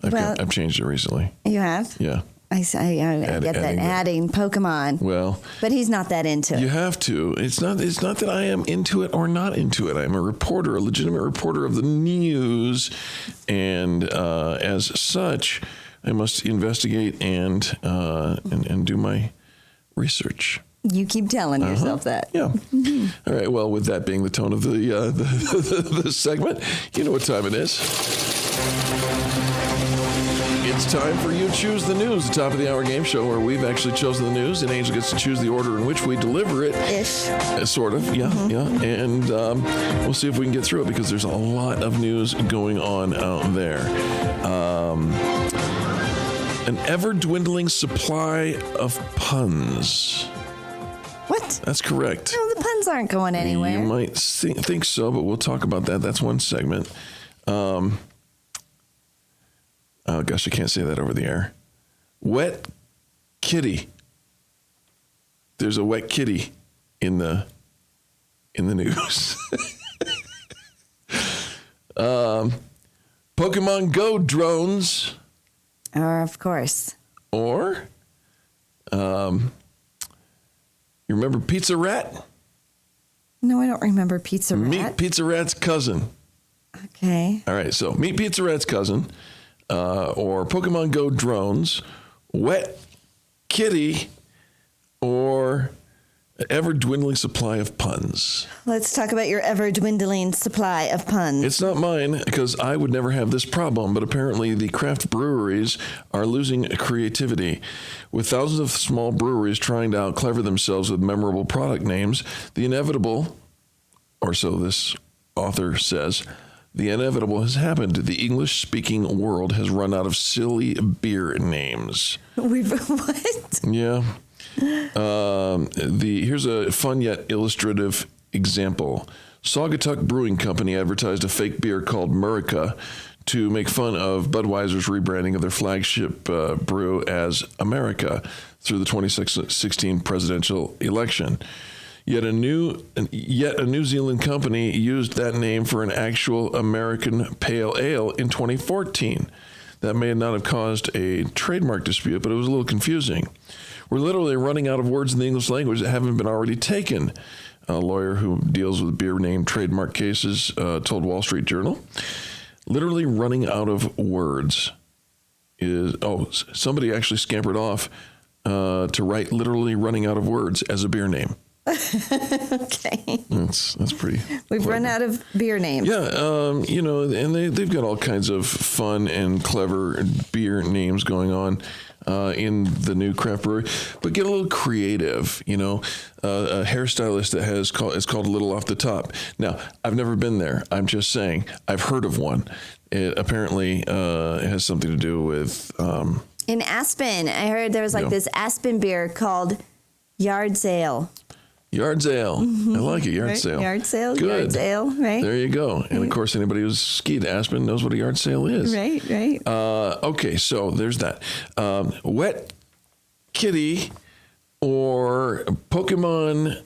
I've changed it recently.
You have?
Yeah.
I get that adding Pokemon.
Well,
but he's not that into it.
You have to. It's not that I am into it or not into it. I'm a reporter, a legitimate reporter of the news, and as such, I must investigate and do my research.
You keep telling yourself that.
Yeah. Mm-hmm. All right. Well, with that being the tone of the segment, you know what time it is. It's time for You Choose the News, the top of the hour game show where we've actually chosen the news, and Angel gets to choose the order in which we deliver it.
Ish.
Sort of, yeah. And we'll see if we can get through it because there's a lot of news going on out there. An ever-dwindling supply of puns.
What?
That's correct.
No, the puns aren't going anywhere.
You might think so, but we'll talk about that. That's one segment. Oh, gosh, I can't say that over the air. Wet kitty. There's a wet kitty in the news. Pokemon Go drones.
Of course.
Or, you remember Pizza Rat?
No, I don't remember Pizza Rat.
Meet Pizza Rat's cousin.
Okay.
All right, so Meet Pizza Rat's cousin, or Pokemon Go drones, wet kitty, or ever-dwindling supply of puns.
Let's talk about your ever-dwindling supply of puns.
It's not mine, because I would never have this problem, but apparently the craft breweries are losing creativity. With thousands of small breweries trying to out-clever themselves with memorable product names, the inevitable, or so this author says, the inevitable has happened. The English-speaking world has run out of silly beer names.
What?
Yeah. Here's a fun yet illustrative example. Saugatuck Brewing Company advertised a fake beer called Murica to make fun of Budweiser's rebranding of their flagship brew as America through the 2016 presidential election. Yet a New Zealand company used that name for an actual American pale ale in 2014. That may not have caused a trademark dispute, but it was a little confusing. We're literally running out of words in the English language that haven't been already taken. A lawyer who deals with beer name trademark cases told Wall Street Journal. Literally running out of words is... Oh, somebody actually scampered off to write literally running out of words as a beer name.
Okay.
That's pretty...
We've run out of beer names.
Yeah, and they've got all kinds of fun and clever beer names going on in the new craft brewery, but get a little creative. A hairstylist that it's called a Little Off the Top. Now, I've never been there. I'm just saying I've heard of one. It apparently has something to do with
in Aspen. I heard there was this Aspen beer called Yard Sale.
Yard sale. I like it. Yard
right?
sale.
Yard sale.
Good.
Yard sale. Right.
There you go. And of course, anybody who's skied Aspen knows what a yard sale is.
Right.
Okay, so there's that. Wet kitty or Pokemon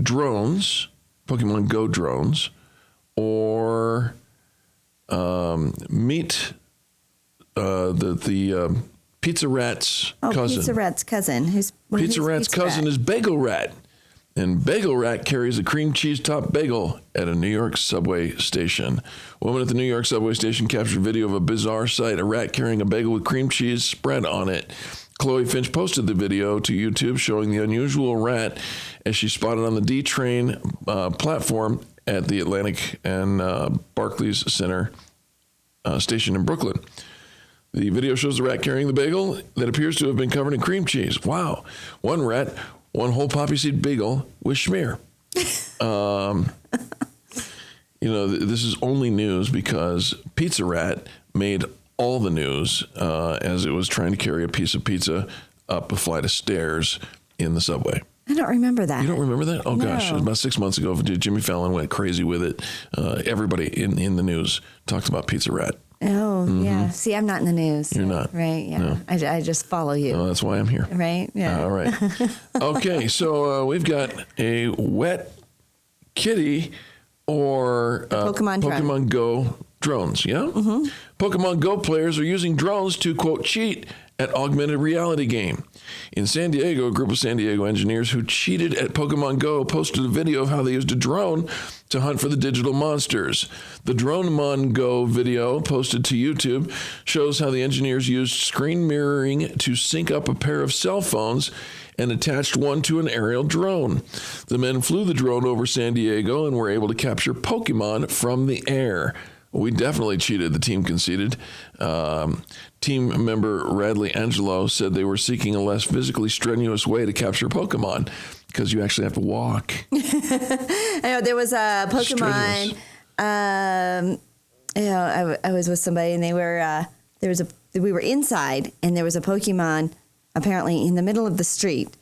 drones, Pokemon Go drones, or meet the Pizza Rat's cousin.
Pizza Rat's cousin.
Pizza Rat's cousin is Bagel Rat. And Bagel Rat carries a cream cheese topped bagel at a New York subway station. A woman at the New York subway station captured video of a bizarre sight, a rat carrying a bagel with cream cheese spread on it. Chloe Finch posted the video to YouTube showing the unusual rat as she spotted on the D train platform at the Atlantic and Barclays Center station in Brooklyn. The video shows the rat carrying the bagel that appears to have been covered in cream cheese. Wow. One rat, one whole poppy seed bagel with schmear. This is only news because Pizza Rat made all the news as it was trying to carry a piece of pizza up a flight of stairs in the subway.
I don't remember that.
You don't remember that? Oh, gosh. It was about 6 months ago. Jimmy Fallon went crazy with it. Everybody in the news talked about Pizza Rat.
Oh, yeah. See, I'm not in the news.
You're not.
Right, yeah.
No.
I just follow you.
Oh, that's why I'm here.
Right, yeah.
All right. Okay, so we've got a wet kitty or Pokemon Go drones, yeah? Mm-hmm. Pokemon Go players are using drones to, quote, cheat at augmented reality game. In San Diego, a group of San Diego engineers who cheated at Pokemon Go posted a video of how they used a drone to hunt for the digital monsters. The Drone Go video posted to YouTube shows how the engineers used screen mirroring to sync up a pair of cell phones and attached one to an aerial drone. The men flew the drone over San Diego and were able to capture Pokemon from the air. We definitely cheated, the team conceded. Team member Radley Angelo said they were seeking a less physically strenuous way to capture Pokemon because you actually have to walk.
I know there was a Pokemon. I was with somebody and they were we were inside and there was a Pokemon apparently in the middle of the street.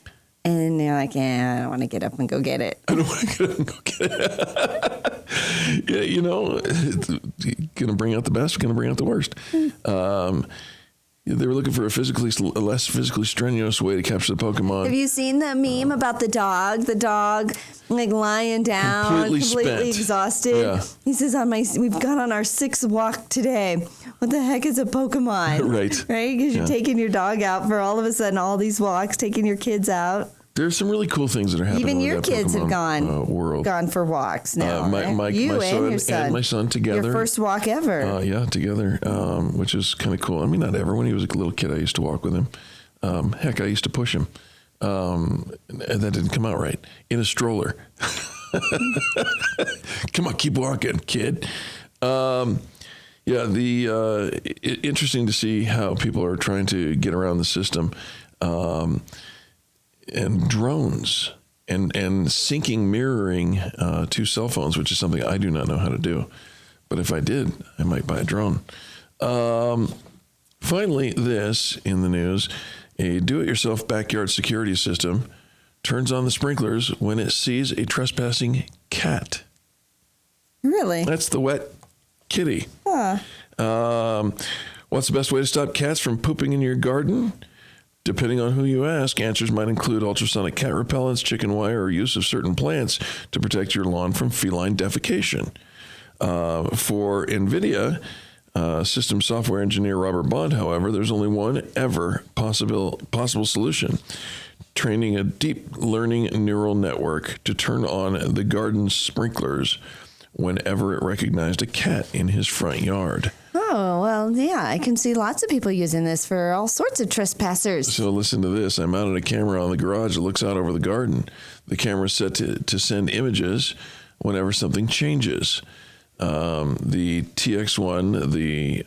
And they're like, I don't want to get up and go get it.
I don't want to get up and go get it. Yeah, you know, it's going to bring out the best, going to bring out the worst. They were looking for a less physically strenuous way to capture the Pokemon.
Have you seen the meme about the dog? The dog like lying down, completely exhausted.
Yeah.
He says, we've gone on our 6th walk today. What the heck is a Pokemon?
Right.
Right? Because you're taking your dog out for all of a sudden all these walks, taking your kids out.
There's some really cool things that are happening.
Even
with
your
that
kids
Pokemon,
have gone for walks now.
My son and my son together.
Your first walk ever.
Yeah, together, which is kind of cool. I mean, not ever. When he was a little kid, I used to walk with him. Heck, I used to push him. And that didn't come out right. In a stroller. Come on, keep walking, kid. Interesting to see how people are trying to get around the system. And drones and syncing mirroring to cell phones, which is something I do not know how to do. But if I did, I might buy a drone. Finally, this in the news, a do-it-yourself backyard security system turns on the sprinklers when it sees a trespassing cat.
Really?
That's the wet kitty.
Huh.
What's the best way to stop cats from pooping in your garden? Depending on who you ask, answers might include ultrasonic cat repellents, chicken wire, or use of certain plants to protect your lawn from feline defecation. For NVIDIA, system software engineer Robert Bond, however, there's only one ever possible solution: training a deep learning neural network to turn on the garden sprinklers whenever it recognized a cat in his front yard.
Oh, well, yeah, I can see lots of people using this for all sorts of trespassers.
So listen to this. I mounted a camera on the garage that looks out over the garden. The camera is set to send images whenever something changes. The TX1, the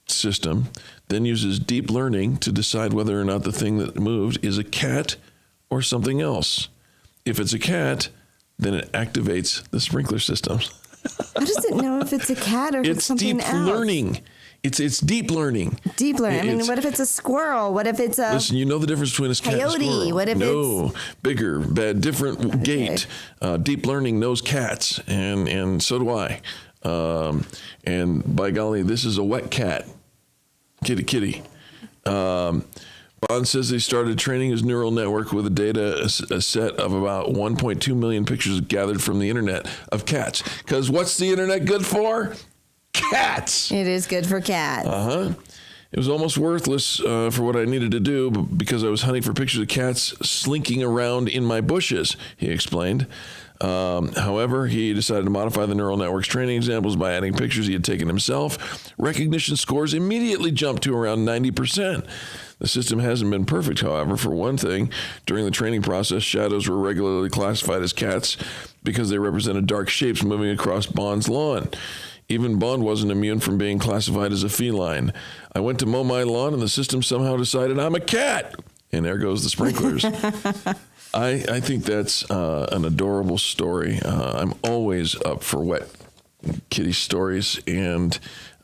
system, then uses deep learning to decide whether or not the thing that moved is a cat or something else. If it's a cat, then it activates the sprinkler systems.
How does it know if it's a cat or if it's something else?
It's deep learning. It's deep learning.
Deep learning. I mean, what if it's a squirrel? What if it's a...
Listen, you know the difference between a cat and a squirrel.
What if
it's... bigger, bad, different gait. Deep learning knows cats, and so do I. And by golly, this is a wet cat. Kitty. Bond says he started training his neural network with a set of about 1.2 million pictures gathered from the internet of cats. Because what's the internet good for? Cats.
It is good for cats.
It was almost worthless for what I needed to do because I was hunting for pictures of cats slinking around in my bushes, he explained. However, he decided to modify the neural network's training examples by adding pictures he had taken himself. Recognition scores immediately jumped to around 90%. The system hasn't been perfect, however. For one thing, during the training process, shadows were regularly classified as cats because they represented dark shapes moving across Bond's lawn. Even Bond wasn't immune from being classified as a feline. I went to mow my lawn, and the system somehow decided I'm a cat. And there goes the sprinklers. I think that's an adorable story. I'm always up for wet kitty stories, and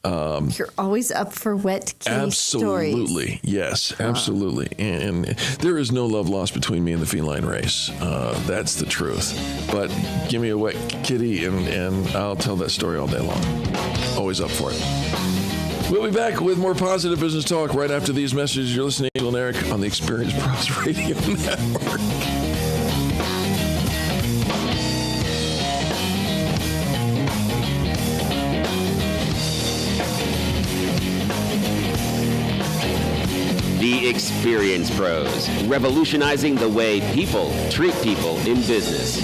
you're always up for wet kitty stories.
Absolutely, yes, absolutely. And there is no love lost between me and the feline race. That's the truth. But give me a wet kitty, and I'll tell that story all day long. Always up for it. We'll be back with more positive business talk right after these messages. You're listening to Eagle and Eric on the Experience Pros Radio Network.
The Experience Pros, revolutionizing the way people treat people in business.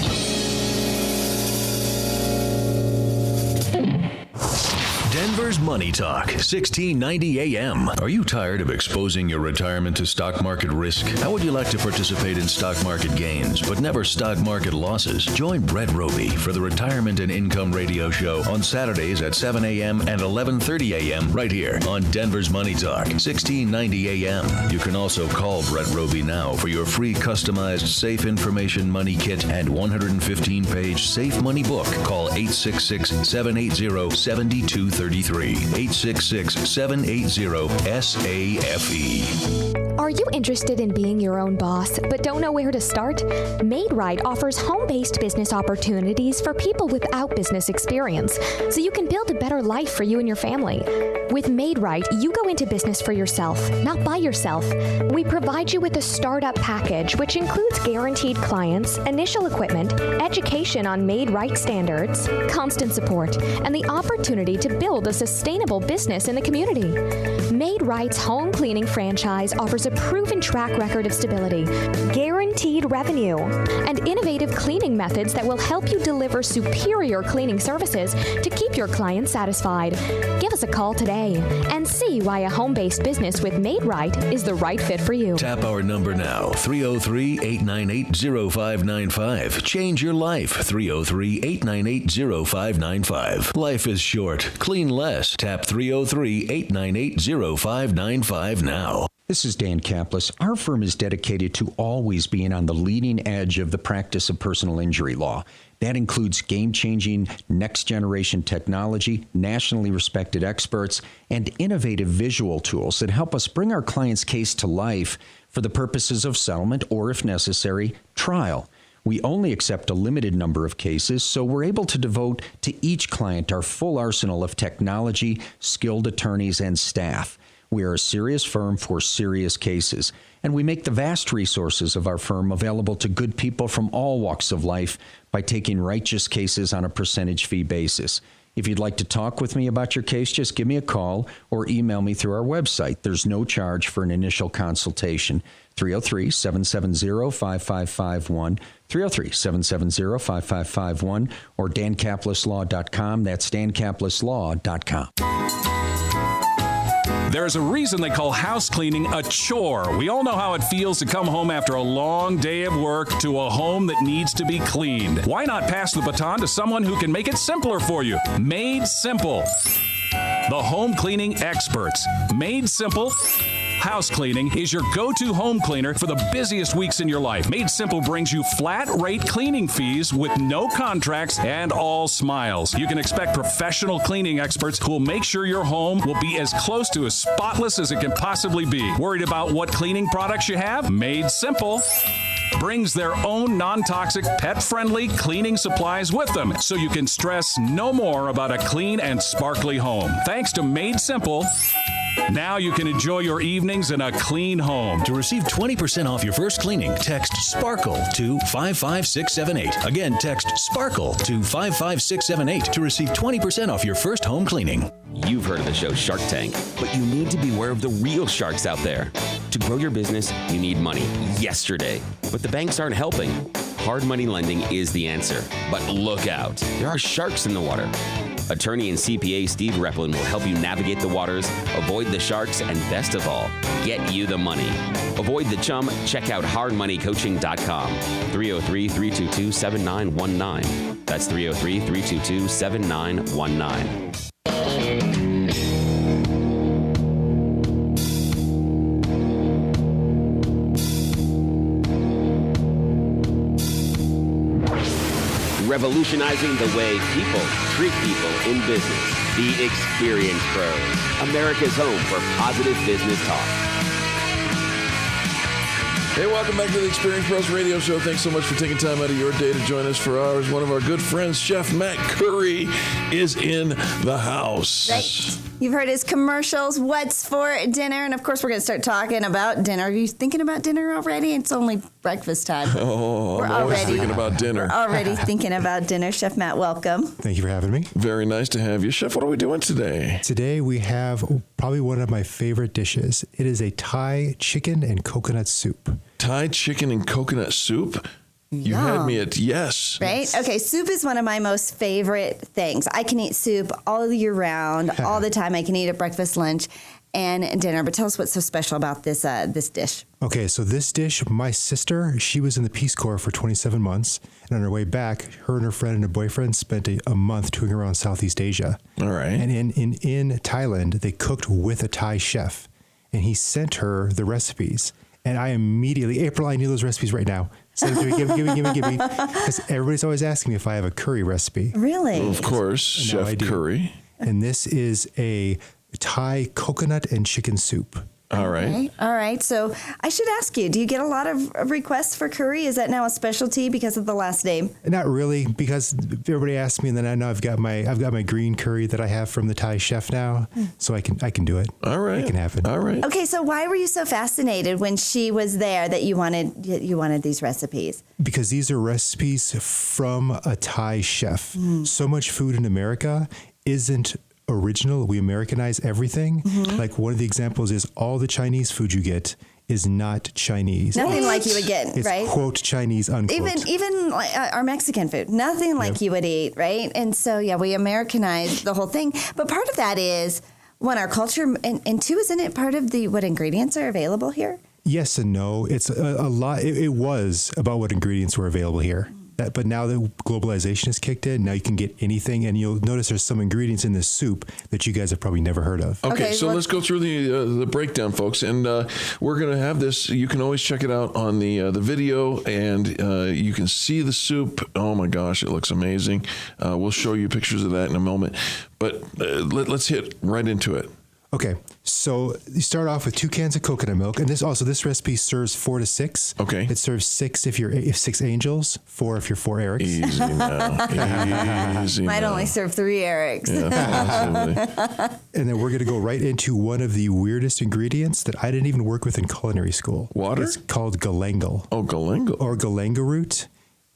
Denver's Money Talk, 1690 AM. Are you tired of exposing your retirement to stock market risk? How would you like to participate in stock market gains, but never stock market losses? Join Brett Roby for the Retirement and Income Radio Show on Saturdays at 7 a.m. and 11:30 a.m. right here on Denver's Money Talk, 1690 AM. You can also call Brett Roby now for your free customized Safe Information Money Kit and 115-page Safe Money book. Call 866-780-7233. 866-780-SAFE.
Are you interested in being your own boss but don't know where to start? MadeRight offers home-based business opportunities for people without business experience, so you can build a better life for you and your family. With MadeRight, you go into business for yourself, not by yourself. We provide you with a startup package, which includes guaranteed clients, initial equipment, education on MadeRight standards, constant support, and the opportunity to build a sustainable business in the community. MadeRight's home cleaning franchise offers a proven track record of stability, guaranteed revenue, and innovative cleaning methods that will help you deliver superior cleaning services to keep your clients satisfied. Give us a call today and see why a home-based business with MadeRight is the right fit for you.
Tap our number now, 303-898-0595. Change your life, 303-898-0595. Life is short. Clean less. Tap 303-898-0595 now.
This is Dan Kaplis. Our firm is dedicated to always being on the leading edge of the practice of personal injury law. That includes game-changing, next-generation technology, nationally respected experts, and innovative visual tools that help us bring our client's case to life for the purposes of settlement or, if necessary, trial. We only accept a limited number of cases, so we're able to devote to each client our full arsenal of technology, skilled attorneys, and staff. We are a serious firm for serious cases, and we make the vast resources of our firm available to good people from all walks of life by taking righteous cases on a percentage fee basis. If you'd like to talk with me about your case, just give me a call or email me through our website. There's no charge for an initial consultation. 303-770-5551, 303-770-5551, or dankapleslaw.com. That's dankapleslaw.com.
There's a reason they call house cleaning a chore. We all know how it feels to come home after a long day of work to a home that needs to be cleaned. Why not pass the baton to someone who can make it simpler for you? Made Simple. The home cleaning experts. Made Simple House Cleaning is your go-to home cleaner for the busiest weeks in your life. Made Simple brings you flat-rate cleaning fees with no contracts and all smiles. You can expect professional cleaning experts who will make sure your home will be as close to as spotless as it can possibly be. Worried about what cleaning products you have? Made Simple brings their own non-toxic, pet-friendly cleaning supplies with them, so you can stress no more about a clean and sparkly home. Thanks to Made Simple, now you can enjoy your evenings in a clean home.
To receive 20% off your first cleaning, text SPARKLE to 55678. Again, text SPARKLE to 55678 to receive 20% off your first home cleaning.
You've heard of the show Shark Tank, but you need to be aware of the real sharks out there. To grow your business, you need money yesterday, but the banks aren't helping. Hard money lending is the answer, but look out. There are sharks in the water. Attorney and CPA Steve Replin will help you navigate the waters, avoid the sharks, and best of all, get you the money. Avoid the chum. Check out hardmoneycoaching.com. 303-322-7919. That's 303-322-7919. Revolutionizing the way people treat people in business. The Experience Pros, America's home for positive business talk.
Hey, welcome back to the Experience Pros Radio Show. Thanks so much for taking time out of your day to join us for ours. One of our good friends, Chef Matt Curry, is in the house.
Right. You've heard his commercials, what's for dinner, and of course we're going to start talking about dinner. Are you thinking about dinner already? It's only breakfast time.
Oh, I'm always thinking about dinner.
We're already thinking about dinner. Chef Matt, welcome.
Thank you for having me.
Very nice to have you. Chef, what are we doing today?
Today we have probably one of my favorite dishes. It is a Thai chicken and coconut soup.
Thai chicken and coconut soup? You had me at yes.
Right? Okay, soup is one of my most favorite things. I can eat soup all year round, all the time. I can eat it breakfast, lunch, and dinner. But tell us what's so special about this this dish.
Okay, so this dish, my sister, she was in the Peace Corps for 27 months. And on her way back, her and her friend and her boyfriend spent a month touring around Southeast Asia.
All right.
And in Thailand, they cooked with a Thai chef. And he sent her the recipes. And I immediately, April, I knew those recipes right now. Send them to me, give me. Because everybody's always asking me if I have a curry recipe.
Really?
Of course, Chef Curry.
And this is a Thai coconut and chicken soup.
All right.
All right. So I should ask you, do you get a lot of requests for curry? Is that now a specialty because of the last name?
Not really, because everybody asks me, and then I know I've got my green curry that I have from the Thai chef now, so I can do it.
All right.
It can happen.
All right.
Okay, so why were you so fascinated when she was there that you wanted these recipes?
Because these are recipes from a Thai chef. So much food in America isn't original. We Americanize everything. Like one of the examples is all the Chinese food you get is not Chinese.
Nothing like you would get,
it's
right?
quote Chinese, unquote.
Even like our Mexican food, nothing like you would eat, right? And so we Americanize the whole thing. But part of that is one, our culture, and two, isn't it part of what ingredients are available here?
Yes and no. It's a lot. It was about what ingredients were available here. But now that globalization has kicked in, now you can get anything, and you'll notice there's some ingredients in this soup that you guys have probably never heard of.
Okay, so let's go through the breakdown, folks, and we're going to have this. You can always check it out on the video, and you can see the soup. Oh my gosh, it looks amazing. We'll show you pictures of that in a moment, but let's hit right into it.
Okay, so you start off with 2 cans of coconut milk, and this recipe serves 4 to 6.
Okay,
it serves 6 if 6 angels, 4 if you're 4 Erics.
Easy now. Easy
Might
now.
only serve 3 Erics.
Yeah,
and then we're going to go right into one of the weirdest ingredients that I didn't even work with in culinary school.
Water?
It's called galangal.
Oh, galangal.
Or galanga root.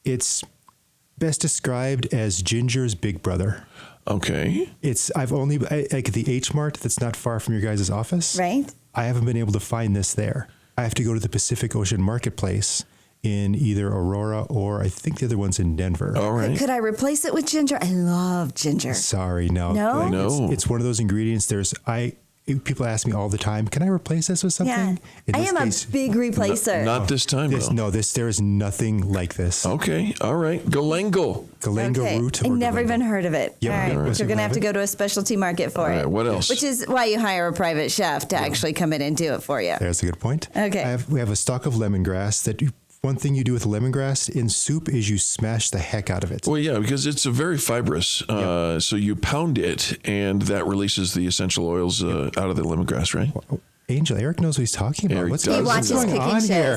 It's best described as ginger's big brother.
Okay.
I've only like the H Mart that's not far from your guys' office.
Right.
I haven't been able to find this there. I have to go to the Pacific Ocean Marketplace in either Aurora or I think the other one's in Denver.
All right.
Could I replace it with ginger? I love ginger.
Sorry, no.
No?
No. It's one of those ingredients. People ask me all the time, can I replace this with something?
Yeah. I am a big replacer.
Not this time, though.
There is nothing like this.
Okay, all right. Galangal
root.
I never even heard of it.
Yep.
All right.
All right.
So you're going to have to go to a specialty market for
All
it.
right, what else?
Which is why you hire a private chef to actually come in and do it for you.
There's a good point.
Okay.
We have a stalk of lemongrass one thing you do with lemongrass in soup is you smash the heck out of it.
Well, yeah, because it's a very fibrous. So you pound it, and that releases the essential oils out of the lemongrass, right?
Angel, Eric knows what he's talking about.
He watches cooking shows. Yeah.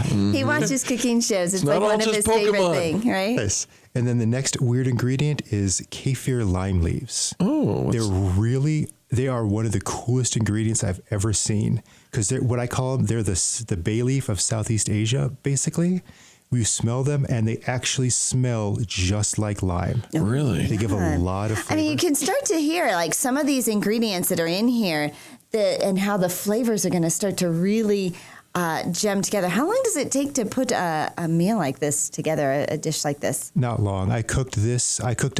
He watches cooking shows. It's like one of his favorite things, right?
Yes. And then the next weird ingredient is kefir lime leaves.
Oh.
They are one of the coolest ingredients I've ever seen. Because what I call them, they're the bay leaf of Southeast Asia, basically. You smell them, and they actually smell just like lime.
Really?
They give a lot of flavor.
I mean, you can start to hear, like, some of these ingredients that are in here and how the flavors are going to start to really gem together. How long does it take to put a meal like this together, a dish like this?
Not long. I cooked a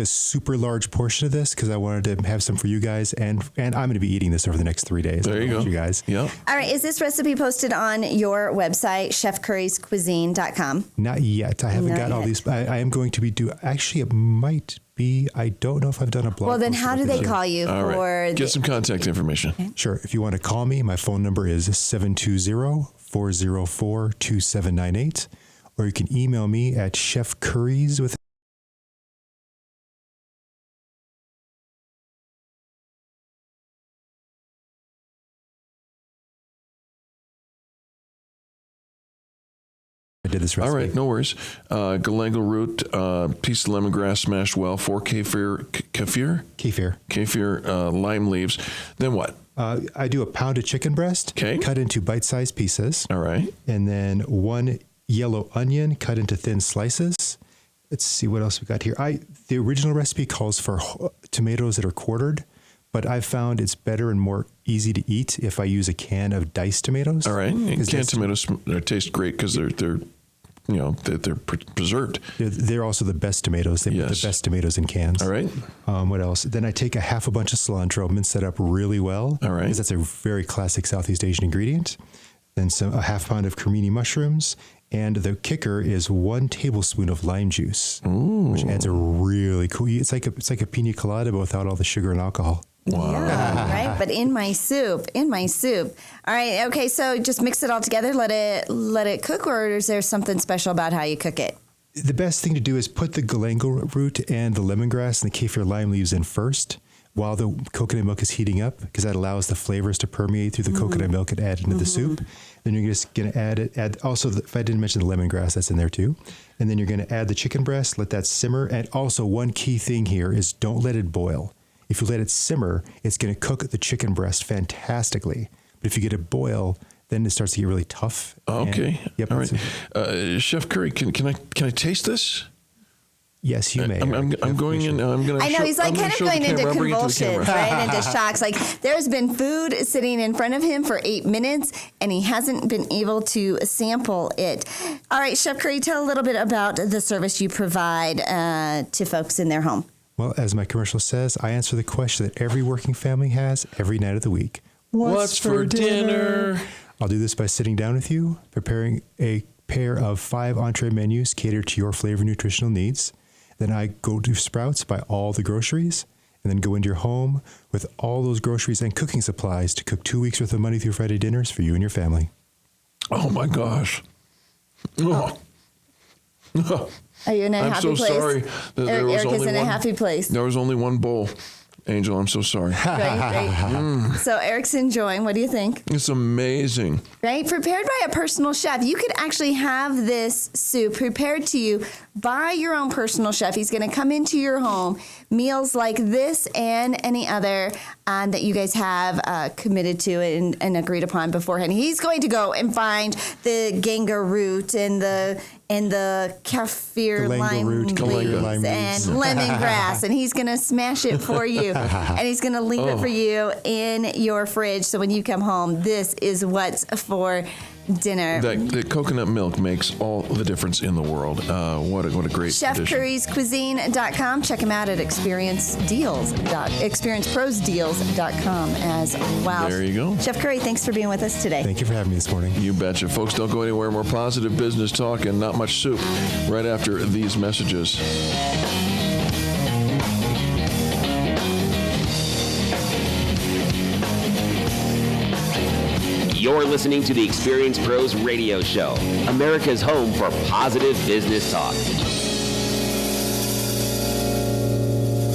super large portion of this because I wanted to have some for you guys, and I'm going to be eating this over the next 3 days.
There you go.
You guys.
Yep.
All right. Is this recipe posted on your website, chefcurriescuisine.com?
Not yet. I haven't got all these. I am going to be actually, it might be. I don't know if I've done a blog.
Well, then
post
how do they call you
All
for
right. Get some contact information.
Okay.
Sure. If you want to call me, my phone number is 720-404-2798, or you can email me at chefcurries with I did this recipe.
All right, no worries. Galangal root, piece of lemongrass smashed well, 4 kefir lime leaves. Then what?
I do a pound of chicken breast, cut into bite-sized pieces.
All right.
And then 1 yellow onion cut into thin slices. Let's see what else we got here. The original recipe calls for tomatoes that are quartered, but I've found it's better and more easy to eat if I use a can of diced tomatoes.
All right. And canned tomatoes taste great because they're that they're preserved.
They're also the best tomatoes. They put the best tomatoes in cans.
All right.
What else? Then I take a half a bunch of cilantro, mince that up really well.
All right.
Because that's a very classic Southeast Asian ingredient. Then a half pound of cremini mushrooms. And the kicker is 1 tablespoon of lime juice, which adds a really cool. It's like a pina colada, but without all the sugar and alcohol.
Wow.
Yeah, right. But in my soup. All right. Okay. So just mix it all together. Let it cook, or is there something special about how you cook it?
The best thing to do is put the galangal root and the lemongrass and the kaffir lime leaves in first, while the coconut milk is heating up, because that allows the flavors to permeate through the coconut milk and add into the soup. Then you're just going to add also, if I didn't mention the lemongrass, that's in there too. And then you're going to add the chicken breast, let that simmer. And also one key thing here is don't let it boil. If you let it simmer, it's going to cook the chicken breast fantastically. But if you get it boil, then it starts to get really tough.
Okay.
Yep.
All right. Chef Curry, can I taste this?
Yes, you may.
I'm going in. I'm going to.
I know he's like kind of going into convulsions, right? Into shocks. Like there's been food sitting in front of him for 8 minutes, and he hasn't been able to sample it. All right, Chef Curry, tell a little bit about the service you provide to folks in their home.
Well, as my commercial says, I answer the question that every working family has every night of the week.
What's for dinner?
I'll do this by sitting down with you, preparing a pair of 5 entree menus catered to your flavor and nutritional needs. Then I go to Sprouts, buy all the groceries, and then go into your home with all those groceries and cooking supplies to cook 2 weeks worth of Monday through Friday dinners for you and your family.
Oh my gosh. Oh.
Are you in a happy place?
I'm so sorry that there was
Eric
only
is in
one,
a happy place.
There was only one bowl. Angel, I'm so sorry.
Right. So Eric's enjoying. What do you think?
It's amazing.
Right? Prepared by a personal chef. You could actually have this soup prepared to you by your own personal chef. He's going to come into your home. Meals like this and any other that you guys have committed to and agreed upon beforehand. He's going to go and find the ganga root and the kaffir lime leaves and lemongrass, and he's going to smash it for you, and he's going to leave it for you in your fridge. So when you come home, this is what's for dinner.
The coconut milk makes all the difference in the world. What a great addition.
ChefCurry'sCuisine.com. Check him out at experienceprosdeals.com as well.
There you go.
Chef Curry, thanks for being with us today.
Thank you for having me this morning.
You betcha. Folks, don't go anywhere. More positive business talk and not much soup right after these messages.
You're listening to the Experience Pros Radio Show, America's home for positive business talk.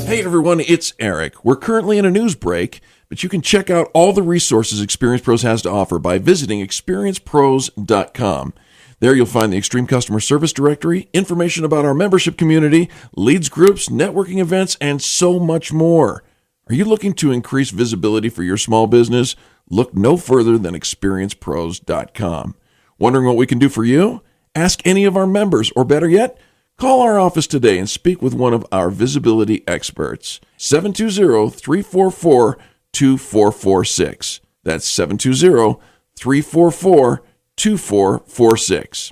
Hey everyone, it's Eric. We're currently in a news break, but you can check out all the resources Experience Pros has to offer by visiting experiencepros.com. There you'll find the Extreme Customer Service Directory, information about our membership community, leads groups, networking events, and so much more. Are you looking to increase visibility for your small business? Look no further than experiencepros.com. Wondering what we can do for you? Ask any of our members, or better yet, call our office today and speak with one of our visibility experts. 720-344-2446. That's 720-344-2446.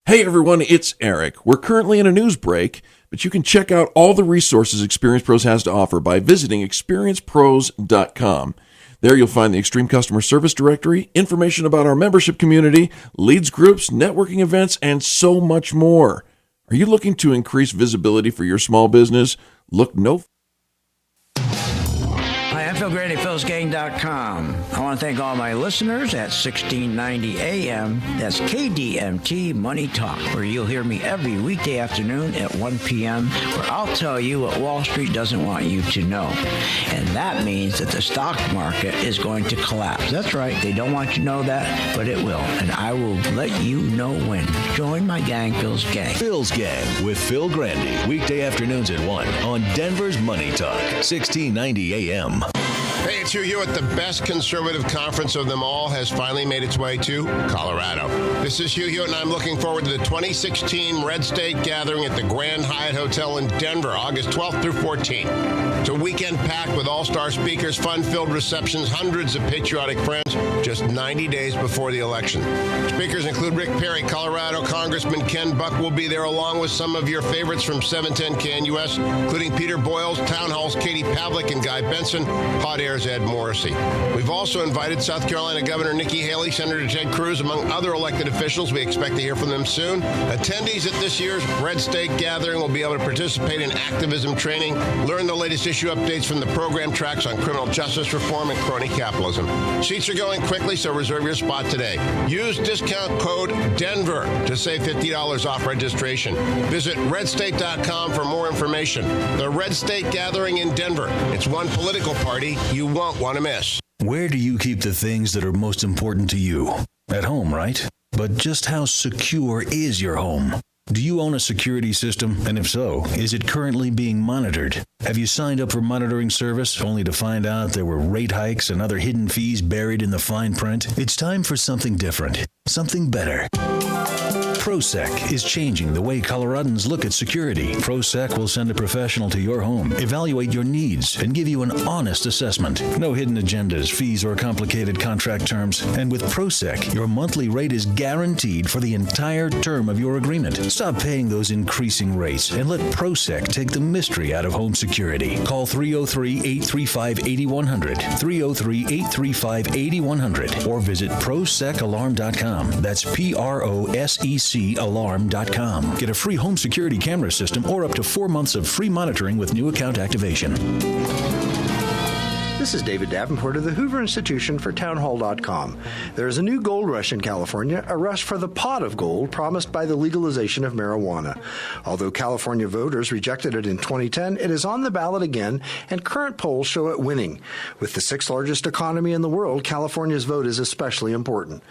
Hey everyone, it's Eric. We're currently in a news break, but you can check out all the resources Experience Pros has to offer by visiting experiencepros.com. There you'll find the Extreme Customer Service Directory, information about our membership community, leads groups, networking events, and so much more. Are you looking to increase visibility for your small business? Look no.
Hi, I'm Phil Grady, philsgang.com. I want to thank all my listeners at 1690 AM. That's KDMT Money Talk, where you'll hear me every weekday afternoon at 1 p.m., where I'll tell you what Wall Street doesn't want you to know. And that means that the stock market is going to collapse. That's right. They don't want you to know that, but it will. And I will let you know when. Join my gang, Phil's Gang.
Phil's Gang with Phil Grandy. Weekday afternoons at 1 on Denver's Money Talk, 1690 AM.
Hey, it's Hugh Hewitt. The best conservative conference of them all has finally made its way to Colorado. This is Hugh Hewitt, and I'm looking forward to the 2016 Red State Gathering at the Grand Hyatt Hotel in Denver, August 12th through 14th. It's a weekend packed with all-star speakers, fun-filled receptions, hundreds of patriotic friends, just 90 days before the election. Speakers include Rick Perry, Colorado Congressman Ken Buck will be there, along with some of your favorites from 710 KNUS, including Peter Boyles, Town Hall's Katie Pavlik, and Guy Benson, Hot Air's Ed Morrissey. We've also invited South Carolina Governor Nikki Haley, Senator Ted Cruz, among other elected officials. We expect to hear from them soon. Attendees at this year's Red State Gathering will be able to participate in activism training, learn the latest issue updates from the program tracks on criminal justice reform and crony capitalism. Seats are going quickly, so reserve your spot today. Use discount code DENVER to save $50 off registration. Visit redstate.com for more information. The Red State Gathering in Denver. It's one political party you won't want to miss.
Where do you keep the things that are most important to you? At home, right? But just how secure is your home? Do you own a security system? And if so, is it currently being monitored? Have you signed up for monitoring service only to find out there were rate hikes and other hidden fees buried in the fine print? It's time for something different, something better. ProSec is changing the way Coloradans look at security. ProSec will send a professional to your home, evaluate your needs, and give you an honest assessment. No hidden agendas, fees, or complicated contract terms. And with ProSec, your monthly rate is guaranteed for the entire term of your agreement. Stop paying those increasing rates and let ProSec take the mystery out of home security. Call 303-835-8100, 303-835-8100, or visit ProSecAlarm.com. That's PROSEC alarm.com. Get a free home security camera system or up to 4 months of free monitoring with new account activation.
This is David Davenport of the Hoover Institution for townhall.com. There is a new gold rush in California, a rush for the pot of gold promised by the legalization of marijuana. Although California voters rejected it in 2010, it is on the ballot again, and current polls show it winning. With the sixth largest economy in the world, California's vote is especially important.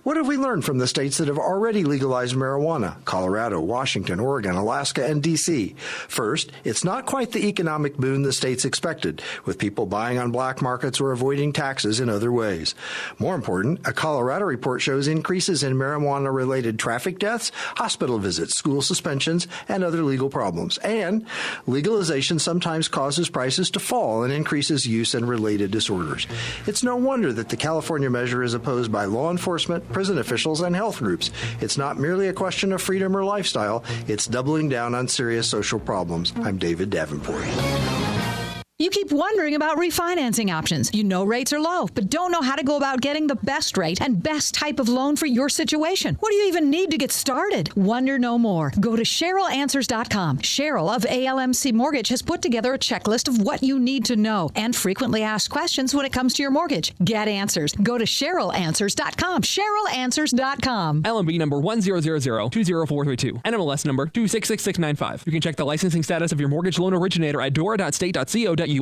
What have we learned from the states that have already legalized marijuana? Colorado, Washington, Oregon, Alaska, and D.C. First, it's not quite the economic boon the states expected, with people buying on black markets or avoiding taxes in other ways. More important, a Colorado report shows increases in marijuana-related traffic deaths, hospital visits, school suspensions, and other legal problems. And legalization sometimes causes prices to fall and increases use and related disorders. It's no wonder that the California measure is opposed by law enforcement, prison officials, and health groups. It's not merely a question of freedom or lifestyle. It's doubling down on serious social problems. I'm David Davenport.
You keep wondering about refinancing options. You know rates are low, but don't know how to go about getting the best rate and best type of loan for your situation. What do you even need to get started? Wonder no more. Go to CherylAnswers.com. Cheryl of ALMC Mortgage has put together a checklist of what you need to know and frequently asked questions when it comes to your mortgage. Get answers. Go to CherylAnswers.com. CherylAnswers.com.
LMB number 100020432. NMLS number 266695. You can check the licensing status of your mortgage loan originator at dora.state.co.us.
The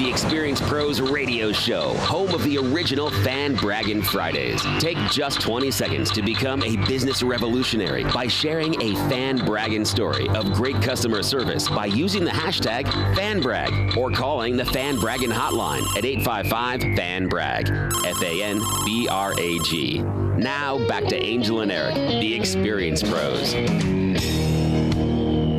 Experience Pros Radio Show, home of the original Fan Braggin Fridays. Take just 20 seconds to become a business revolutionary by sharing a Fan Braggin story of great customer service by using the hashtag FanBrag or calling the Fan Braggin hotline at 855-FAN-BRAG, FANBRAG. Now back to Angel and Eric, the Experience Pros.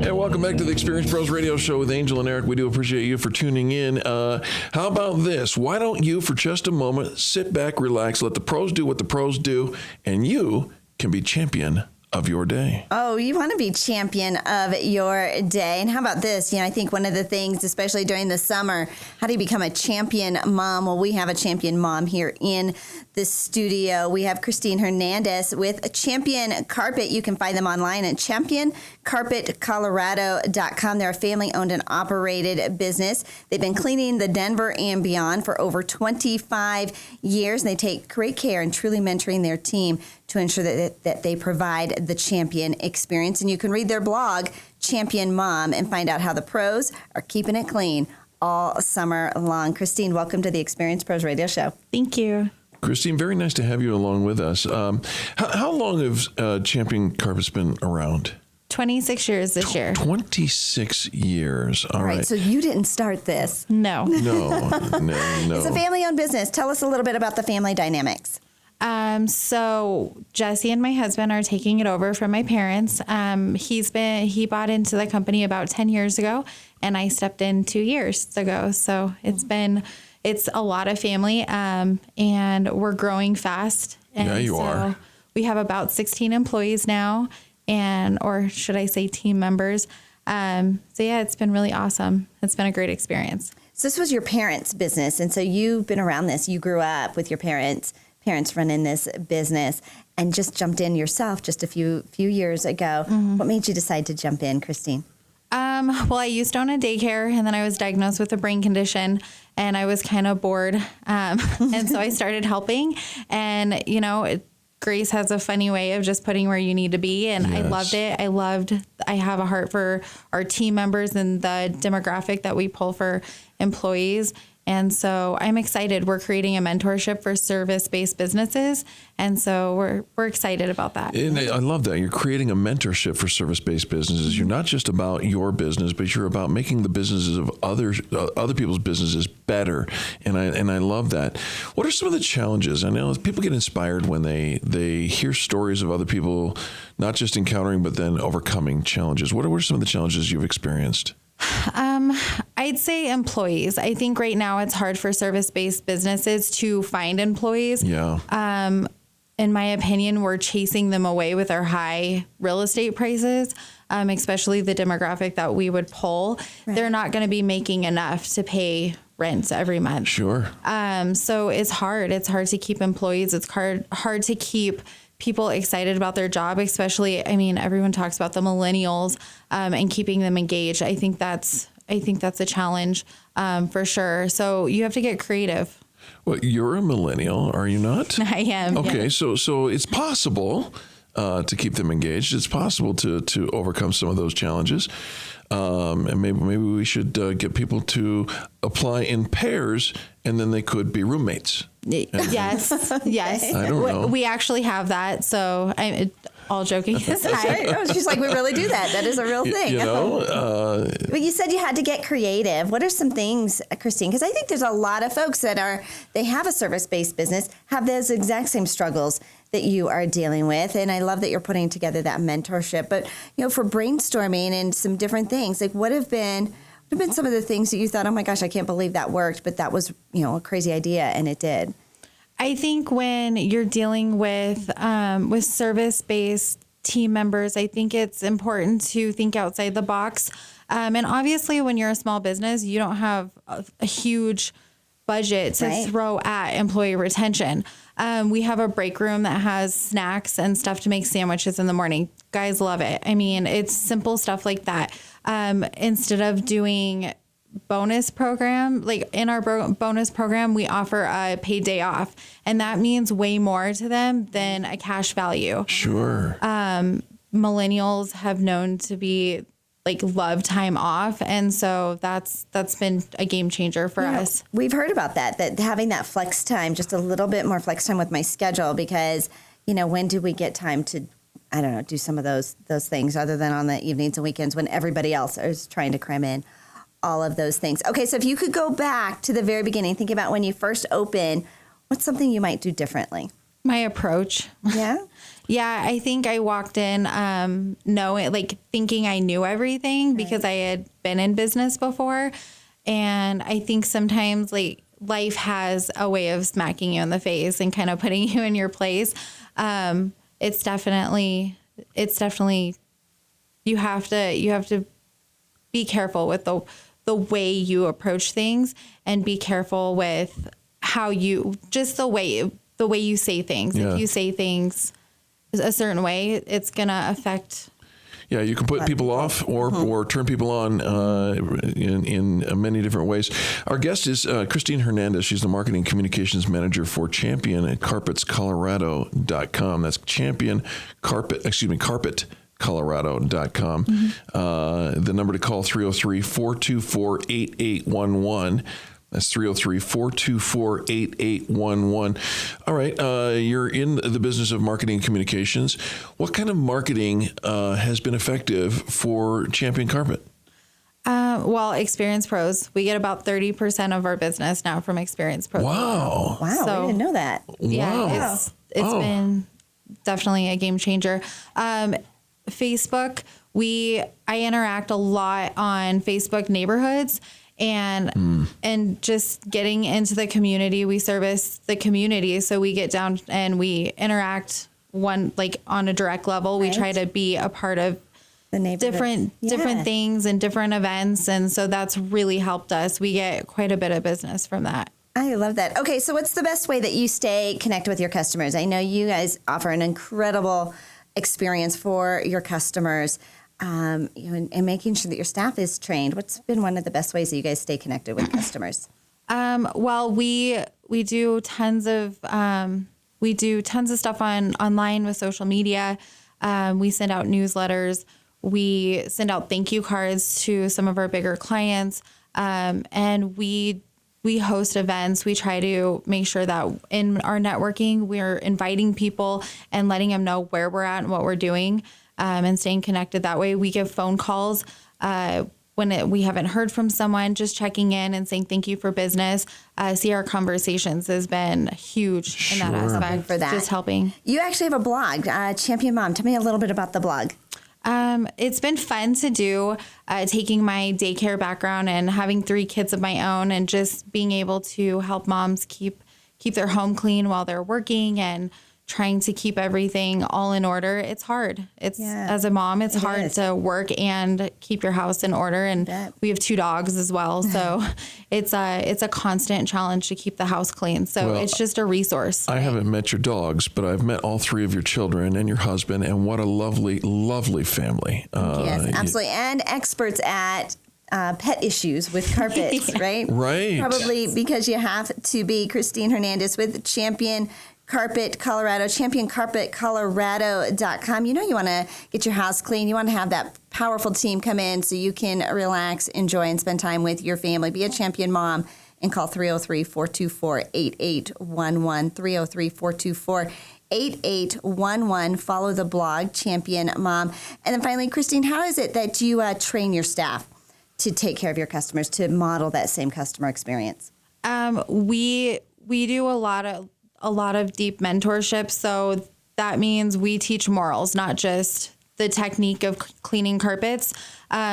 And welcome back to the Experience Pros Radio Show with Angel and Eric. We do appreciate you for tuning in. How about this? Why don't you, for just a moment, sit back, relax, let the pros do what the pros do, and you can be champion of your day.
Oh, you want to be champion of your day. And how about this? I think one of the things, especially during the summer, how do you become a champion mom? Well, we have a champion mom here in the studio. We have Christine Hernandez with Champion Carpet. You can find them online at championcarpetcolorado.com. They're a family-owned and operated business. They've been cleaning the Denver and beyond for over 25 years. And they take great care and truly mentoring their team to ensure that they provide the champion experience. And you can read their blog, Champion Mom, and find out how the pros are keeping it clean all summer long. Christine, welcome to the Experience Pros Radio Show.
Thank you.
Christine, very nice to have you along with us. How long have Champion Carpets been around?
26 years this year.
26 years. All right.
So you didn't start this.
No.
No.
It's a family-owned business. Tell us a little bit about the family dynamics.
So Jesse and my husband are taking it over from my parents. He bought into the company about 10 years ago, and I stepped in 2 years ago. So it's a lot of family, and we're growing fast. And
yeah, you are.
We have about 16 employees now, or should I say team members. It's been really awesome. It's been a great experience.
So this was your parents' business, and so you've been around this. You grew up with your parents running this business, and just jumped in yourself just a few years ago. Mm-hmm. What made you decide to jump in, Christine?
Well, I used to own a daycare, and then I was diagnosed with a brain condition, and I was kind of bored. And so I started helping, and, Grace has a funny way of just putting where you need to be. And yes. I loved it. I have a heart for our team members and the demographic that we pull for employees. And so I'm excited. We're creating a mentorship for service-based businesses. And so we're excited about that.
And I love that. You're creating a mentorship for service-based businesses. You're not just about your business, but you're about making the businesses of other people's businesses better. And I love that. What are some of the challenges? I know people get inspired when they hear stories of other people, not just encountering, but then overcoming challenges. What are some of the challenges you've experienced?
I'd say employees. I think right now it's hard for service-based businesses to find employees.
Yeah.
In my opinion, we're chasing them away with our high real estate prices, especially the demographic that we would pull. Right. They're not going to be making enough to pay rent every month.
Sure.
So it's hard. It's hard to keep employees. It's hard to keep people excited about their job, especially, everyone talks about the millennials, and keeping them engaged. I think that's a challenge, for sure. So you have to get creative.
Well, you're a millennial, are you not?
I am.
Okay.
Yeah.
So it's possible, to keep them engaged. It's possible to overcome some of those challenges. And maybe we should get people to apply in pairs, and then they could be roommates.
Yes.
I don't know.
We actually have that. So all joking aside.
Right. She's like, we really do that. That is a real thing. But you said you had to get creative. What are some things, Christine? Because I think there's a lot of folks that they have a service-based business, have those exact same struggles that you are dealing with. And I love that you're putting together that mentorship. But, for brainstorming and some different things, like what have been some of the things that you thought, oh my gosh, I can't believe that worked, but that was, a crazy idea, and it did?
I think when you're dealing with service-based team members, I think it's important to think outside the box. And obviously, when you're a small business, you don't have a huge budget to throw at employee retention. We have a break room that has snacks and stuff to make sandwiches in the morning. Guys love it. It's simple stuff like that. Instead of doing bonus program, like in our bonus program, we offer a paid day off, and that means way more to them than a cash value.
Sure.
Millennials have known to be love time off, and so that's been a game changer for us.
We've heard about that having that flex time, just a little bit more flex time with my schedule, because when do we get time to do some of those things other than on the evenings and weekends when everybody else is trying to cram in all of those things. Okay, so if you could go back to the very beginning, think about when you first opened, what's something you might do differently?
My approach.
Yeah?
Yeah, I think I walked in thinking I knew everything because I had been in business before. And I think sometimes life has a way of smacking you in the face and kind of putting you in your place. It's definitely you have to be careful with the way you approach things, and be careful with how the way you say things. Yeah. If you say things a certain way, it's gonna affect.
Yeah, you can put people off or turn people on in many different ways. Our guest is Christine Hernandez. She's the Marketing Communications Manager for Champion at carpetscolorado.com. That's carpetcolorado.com. The number to call, 303-424-8811. That's 303-424-8811. All right, you're in the business of marketing and communications. What kind of marketing has been effective for Champion Carpet?
Well, Experience Pros. We get about 30% of our business now from Experience Pros.
Wow.
Wow,
So,
we didn't know that.
Yeah, it's been definitely a game changer. Facebook, I interact a lot on Facebook neighborhoods and just getting into the community. We service the community, so we get down and we interact on a direct level.
Right.
We try to be a part of
the neighborhood.
different things and different events, and so that's really helped us. We get quite a bit of business from that.
I love that. Okay, so what's the best way that you stay connected with your customers? I know you guys offer an incredible experience for your customers, and making sure that your staff is trained. What's been one of the best ways that you guys stay connected with customers?
Well, we do tons of stuff online with social media. We send out newsletters. We send out thank you cards to some of our bigger clients, and we host events. We try to make sure that in our networking, we're inviting people and letting them know where we're at and what we're doing, and staying connected that way. We give phone calls when we haven't heard from someone, just checking in and saying thank you for business. CR Conversations has been huge in that aspect.
For that.
Just helping.
You actually have a blog, Champion Mom. Tell me a little bit about the blog.
It's been fun to do, taking my daycare background and having 3 kids of my own and just being able to help moms keep their home clean while they're working and trying to keep everything all in order. It's hard. As a mom, it's hard to work and keep your house in order. And we have 2 dogs as well. So it's a constant challenge to keep the house clean. So it's just a resource.
I haven't met your dogs, but I've met all 3 of your children and your husband, and what a lovely, lovely family.
Yes, absolutely. And experts at pet issues with carpets, right?
Right.
Probably because you have to be. Christine Hernandez with Champion Carpet Colorado, championcarpetcolorado.com. You know you want to get your house clean. You want to have that powerful team come in so you can relax, enjoy, and spend time with your family. Be a champion mom and call 303-424-8811, 303-424-8811. Follow the blog, Champion Mom. And then finally, Christine, how is it that you train your staff to take care of your customers, to model that same customer experience?
We do a lot of deep mentorship. So that means we teach morals, not just the technique of cleaning carpets.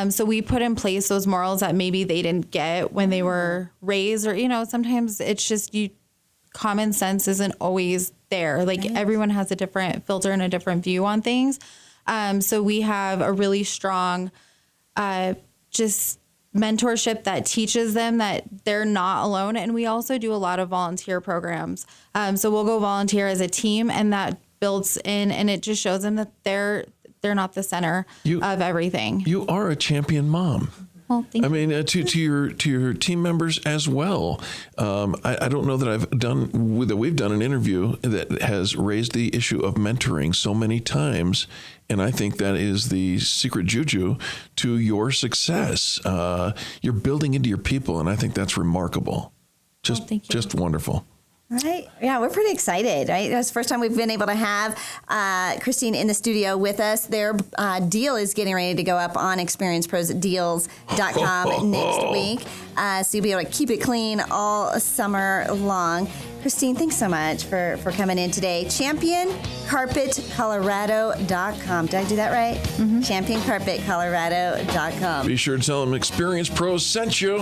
So we put in place those morals that maybe they didn't get when they were raised, or, sometimes it's just common sense isn't always there. Like everyone has a different filter and a different view on things. So we have a really strong, just mentorship that teaches them that they're not alone. And we also do a lot of volunteer programs. So we'll go volunteer as a team, and that builds in, and it just shows them that they're not the center of everything.
You are a champion mom.
Well, thank you.
I mean, to your team members as well. I don't know that we've done an interview that has raised the issue of mentoring so many times, and I think that is the secret juju to your success. You're building into your people, and I think that's remarkable. Just wonderful.
Right. Yeah, we're pretty excited, right? That's the first time we've been able to have Christine in the studio with us. Their deal is getting ready to go up on experienceprosdeals.com next week. So you'll be able to keep it clean all summer long. Christine, thanks so much for coming in today. ChampionCarpetColorado.com. Did I do that right? Mm-hmm. ChampionCarpetColorado.com.
Be sure to tell them Experience Pros sent you.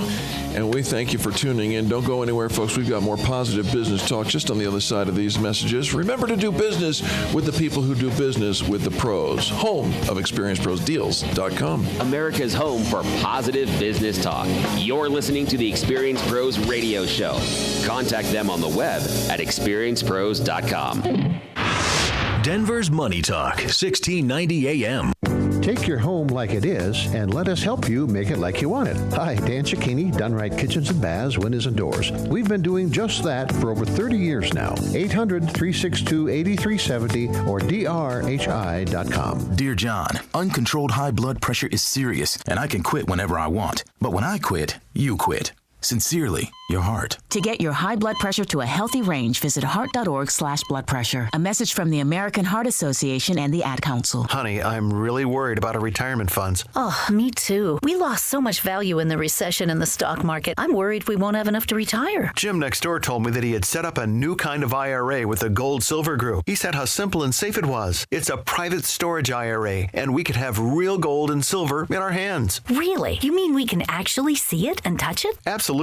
And we thank you for tuning in. Don't go anywhere, folks. We've got more positive business talk just on the other side of these messages. Remember to do business with the people who do business with the pros. Home of ExperienceProsDeals.com.
America's home for positive business talk. You're listening to the Experience Pros radio show. Contact them on the web at experiencepros.com.
Denver's Money Talk, 1690 AM.
Take your home like it is and let us help you make it like you want it. Hi, Dan Cicchini, Done Right Kitchens and Baths, Windows and Doors. We've been doing just that for over 30 years now. 800-362-8370 or drhi.com.
Dear John, uncontrolled high blood pressure is serious, and I can quit whenever I want. But when I quit, you quit.
Sincerely, your heart.
To get your high blood pressure to a healthy range, visit heart.org/blood pressure. A message from the American Heart Association and the Ad Council.
Honey, I'm really worried about our retirement funds.
Oh, me too. We lost so much value in the recession in the stock market. I'm worried we won't have enough to retire.
Jim next door told me that he had set up a new kind of IRA with the Gold Silver Group. He said how simple and safe it was. It's a private storage IRA, and we could have real gold and silver in our hands.
Really? You mean we can actually see it and touch it?
Absolutely.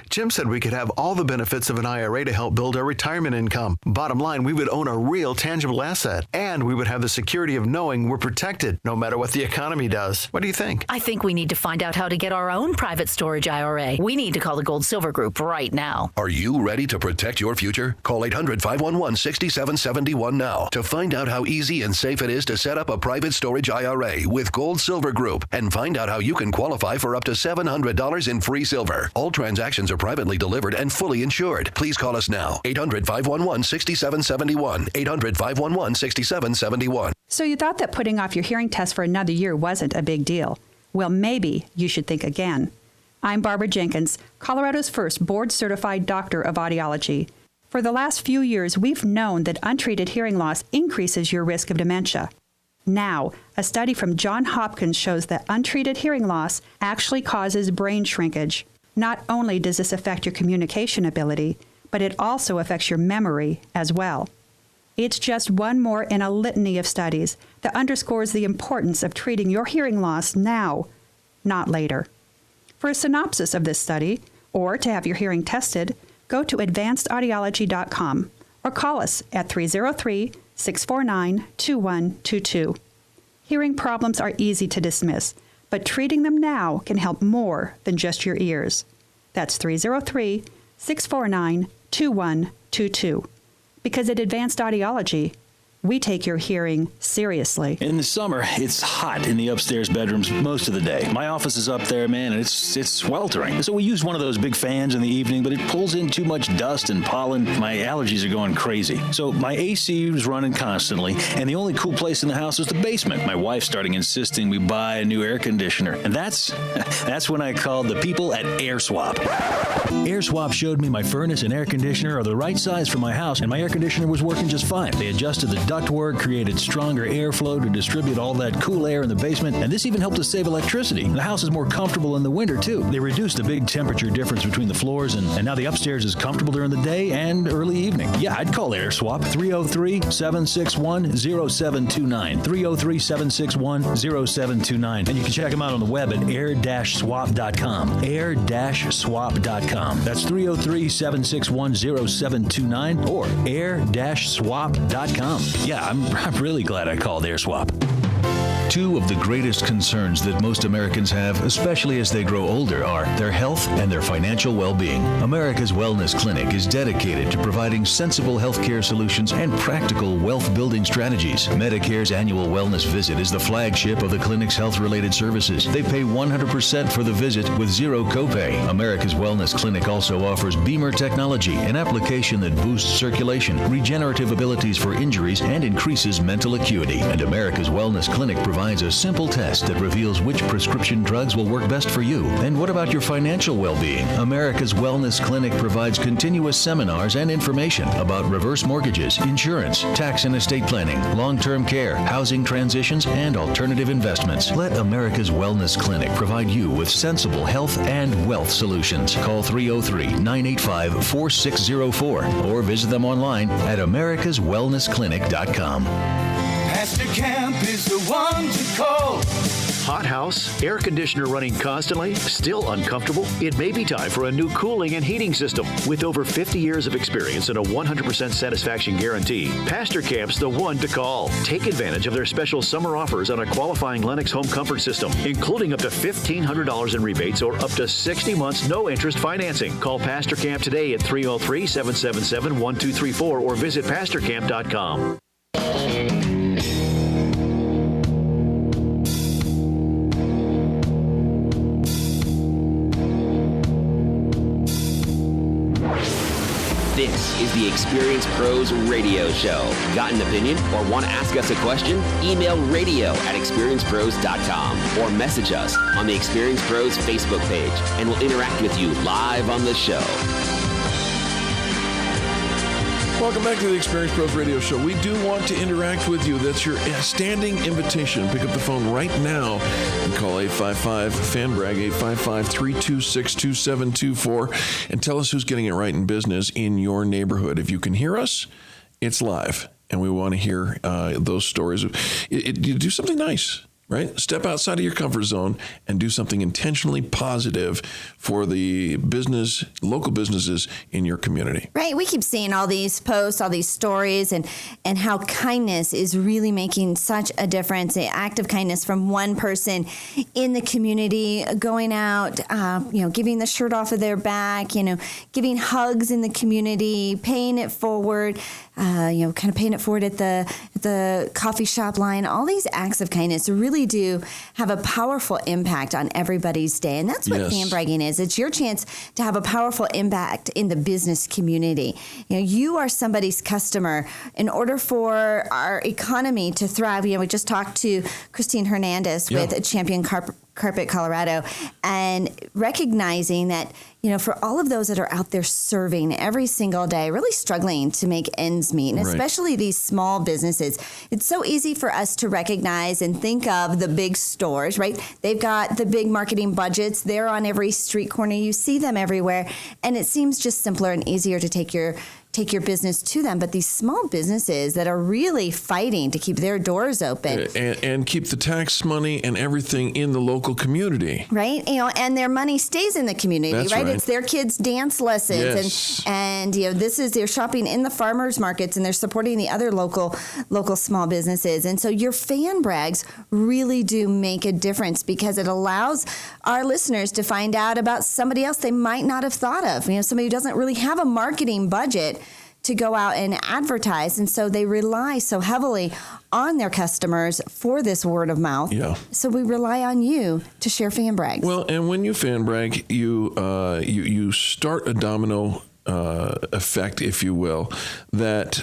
Jim said we could have all the benefits of an IRA to help build our retirement income. Bottom line, we would own a real tangible asset, and we would have the security of knowing we're protected no matter what the economy does. What do you think?
I think we need to find out how to get our own private storage IRA. We need to call the Gold Silver Group right now.
Are you ready to protect your future? Call 800-511-6771 now to find out how easy and safe it is to set up a private storage IRA with Gold Silver Group, and find out how you can qualify for up to $700 in free silver. All transactions are privately delivered and fully insured. Please call us now. 800-511-6771. 800-511-6771.
So you thought that putting off your hearing test for another year wasn't a big deal. Well, maybe you should think again. I'm Barbara Jenkins, Colorado's first board-certified doctor of audiology. For the last few years, we've known that untreated hearing loss increases your risk of dementia. Now, a study from Johns Hopkins shows that untreated hearing loss actually causes brain shrinkage. Not only does this affect your communication ability, but it also affects your memory as well. It's just one more in a litany of studies that underscores the importance of treating your hearing loss now, not later. For a synopsis of this study, or to have your hearing tested, go to advancedaudiology.com or call us at 303-649-2122. Hearing problems are easy to dismiss, but treating them now can help more than just your ears. That's 303-649-2122. Because at Advanced Audiology, we take your hearing seriously.
In the summer, it's hot in the upstairs bedrooms most of the day. My office is up there, man, and it's sweltering. So we use one of those big fans in the evening, but it pulls in too much dust and pollen. My allergies are going crazy. So my AC is running constantly, and the only cool place in the house is the basement. My wife's starting insisting we buy a new air conditioner, and that's when I called the people at Air Swap. Air Swap showed me my furnace and air conditioner are the right size for my house, and my air conditioner was working just fine. They adjusted the ductwork, created stronger airflow to distribute all that cool air in the basement, and this even helped us save electricity. The house is more comfortable in the winter, too. They reduced the big temperature difference between the floors, and now the upstairs is comfortable during the day and early evening. Yeah, I'd call Air Swap. 303-761-0729. 303-761-0729. And you can check them out on the web at air-swap.com. air-swap.com. That's 303-761-0729 or air-swap.com. Yeah, I'm really glad I called Air Swap. Two of the greatest concerns that most Americans have, especially as they grow older, are their health and their financial well-being. America's Wellness Clinic is dedicated to providing sensible health care solutions and practical wealth-building strategies. Medicare's annual wellness visit is the flagship of the clinic's health-related services. They pay 100% for the visit with zero copay. America's Wellness Clinic also offers Beamer technology, an application that boosts circulation, regenerative abilities for injuries, and increases mental acuity. And America's Wellness Clinic provides a simple test that reveals which prescription drugs will work best for you. And what about your financial well-being? America's Wellness Clinic provides continuous seminars and information about reverse mortgages, insurance, tax and estate planning, long-term care, housing transitions, and alternative investments. Let America's Wellness Clinic provide you with sensible health and wealth solutions. Call 303-985-4604 or visit them online at americaswellnessclinic.com.
Pastor Camp is the one to call.
Hot house, air conditioner running constantly, still uncomfortable? It may be time for a new cooling and heating system. With over 50 years of experience and a 100% satisfaction guarantee, Pastor Camp's the one to call. Take advantage of their special summer offers on a qualifying Lennox home comfort system, including up to $1,500 in rebates or up to 60 months no interest financing. Call Pastor Camp today at 303-777-1234 or visit pastorcamp.com.
This is the Experience Pros Radio Show. Got an opinion or want to ask us a question? Email radio@experiencepros.com or message us on the Experience Pros Facebook page, and we'll interact with you live on the show.
Welcome back to the Experience Pros Radio Show. We do want to interact with you. That's your standing invitation. Pick up the phone right now and call 855-FAN-BRAG, 855-326-2724, and tell us who's getting it right in business in your neighborhood. If you can hear us, it's live, and we want to hear those stories. You do something nice. Right? Step outside of your comfort zone and do something intentionally positive for the business, local businesses in your community.
Right. We keep seeing all these posts, all these stories, and how kindness is really making such a difference. The act of kindness from one person in the community, going out, giving the shirt off of their back, giving hugs in the community, paying it forward, kind of paying it forward at the coffee shop line. All these acts of kindness really do have a powerful impact on everybody's day. And that's what fan bragging is. It's your chance to have a powerful impact in the business community. You are somebody's customer. In order for our economy to thrive, we just talked to Christine Hernandez with Champion Carpet Colorado, and recognizing that, for all of those that are out there serving every single day, really struggling to make ends meet, and especially these small businesses, it's so easy for us to recognize and think of the big stores, right? They've got the big marketing budgets. They're on every street corner. You see them everywhere. And it seems just simpler and easier to take your business to them. But these small businesses that are really fighting to keep their doors open.
And keep the tax money and everything in the local community.
Right. And their money stays in the community,
That's
right?
right.
It's their kids' dance lessons. And they're shopping in the farmers markets, and they're supporting the other local small businesses. And so your fan brags really do make a difference, because it allows our listeners to find out about somebody else they might not have thought of. Somebody who doesn't really have a marketing budget to go out and advertise. And so they rely so heavily on their customers for this word of mouth.
Yeah.
So we rely on you to share fan brags.
Well, and when you fan brag, you start a domino effect, if you will, that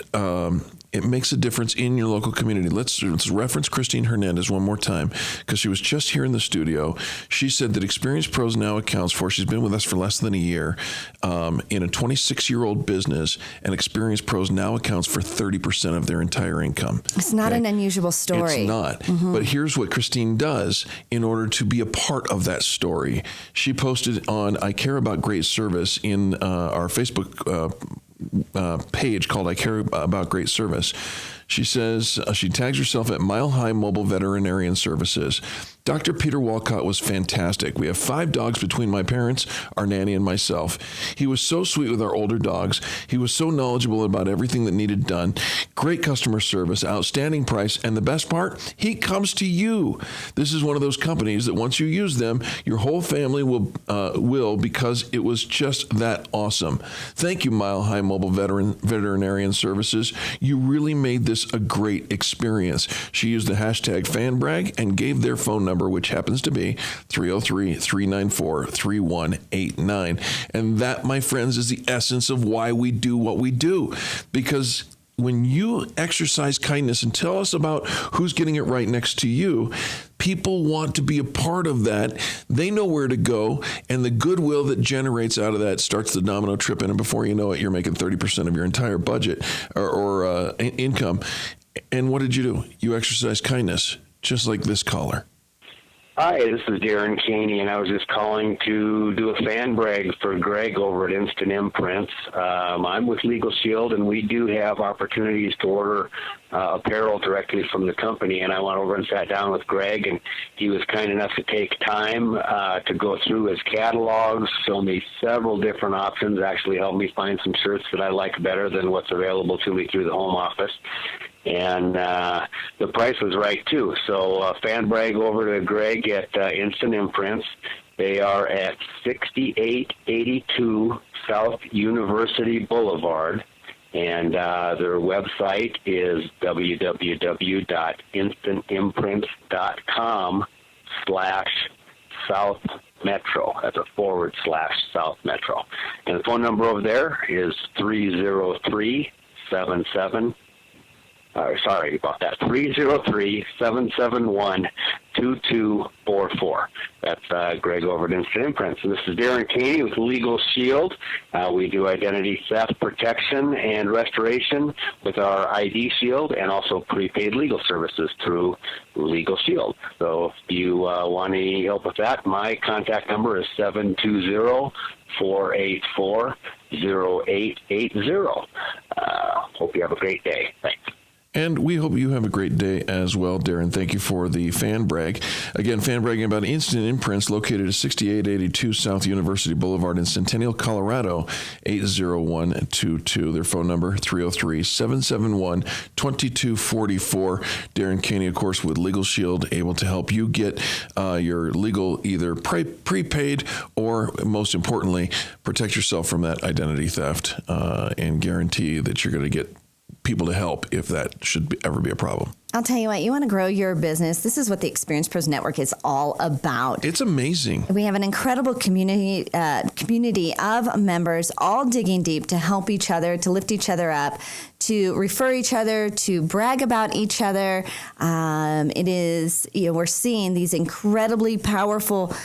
it makes a difference in your local community. Let's reference Christine Hernandez one more time, because she was just here in the studio. She said that Experience Pros now accounts for, she's been with us for less than a year, in a 26-year-old business, and Experience Pros now accounts for 30% of their entire income.
It's not an unusual story.
It's not. Mm-hmm. But here's what Christine does in order to be a part of that story. She posted on I Care About Great Service in our Facebook page called I Care About Great Service. She says, she tags herself at Mile High Mobile Veterinarian Services. Dr. Peter Walcott was fantastic. We have 5 dogs between my parents, our nanny, and myself. He was so sweet with our older dogs. He was so knowledgeable about everything that needed done. Great customer service, outstanding price, and the best part, he comes to you. This is one of those companies that once you use them, your whole family will, because it was just that awesome. Thank you, Mile High Mobile Veterinarian Services. You really made this a great experience. She used the hashtag FanBrag and gave their phone number, which happens to be 303-394-3189. And that, my friends, is the essence of why we do what we do. Because when you exercise kindness and tell us about who's getting it right next to you, people want to be a part of that. They know where to go, and the goodwill that generates out of that starts the domino tripping, and before you know it, you're making 30% of your entire budget or income. And what did you do? You exercise kindness, just like this caller.
Hi, this is Darren Caney, and I was just calling to do a fan brag for Greg over at Instant Imprints. I'm with Legal Shield, and we do have opportunities to order apparel directly from the company, and I went over and sat down with Greg, and he was kind enough to take time to go through his catalogs, show me several different options, actually helped me find some shirts that I like better than what's available to me through the home office. And the price was right, too. So fan brag over to Greg at Instant Imprints. They are at 6882 South University Boulevard. And their website is www.instantimprints.com/South Metro. That's a /South Metro. And the phone number over there is 303-77. Sorry about that. 303-771-2244. That's Greg over at Instant Imprints. And this is Darren Caney with Legal Shield. We do identity theft protection and restoration with our ID Shield, and also prepaid legal services through Legal Shield. So if you want any help with that, my contact number is 720-484-0880. Hope you have a great day. Thanks.
And we hope you have a great day as well, Darren. Thank you for the fan brag. Again, fan bragging about Instant Imprints located at 6882 South University Boulevard in Centennial, Colorado, 80122. Their phone number, 303-771-2244. Darren Caney, of course, with Legal Shield, able to help you get your legal either prepaid or, most importantly, protect yourself from that identity theft and guarantee that you're going to get people to help if that should ever be a problem.
I'll tell you what, you want to grow your business. This is what the Experience Pros Network is all about.
It's amazing.
We have an incredible community of members all digging deep to help each other, to lift each other up, to refer each other, to brag about each other. It is, we're seeing these incredibly powerful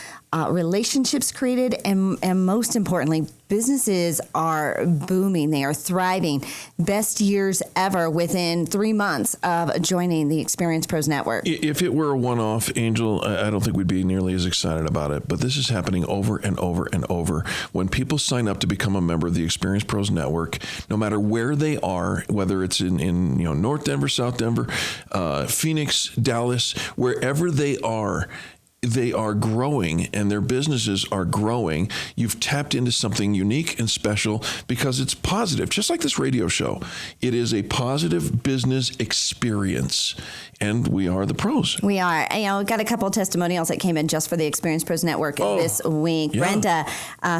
relationships created, and most importantly, businesses are booming. They are thriving. Best years ever within 3 months of joining the Experience Pros Network.
If it were a one-off, Angel, I don't think we'd be nearly as excited about it. But this is happening over and over and over. When people sign up to become a member of the Experience Pros Network, no matter where they are, whether it's in North Denver, South Denver, Phoenix, Dallas, wherever they are growing and their businesses are growing. You've tapped into something unique and special because it's positive, just like this radio show. It is a positive business experience, and we are the pros.
We are. We've got a couple of testimonials that came in just for the Experience Pros Network this week.
Yeah.
Brenda,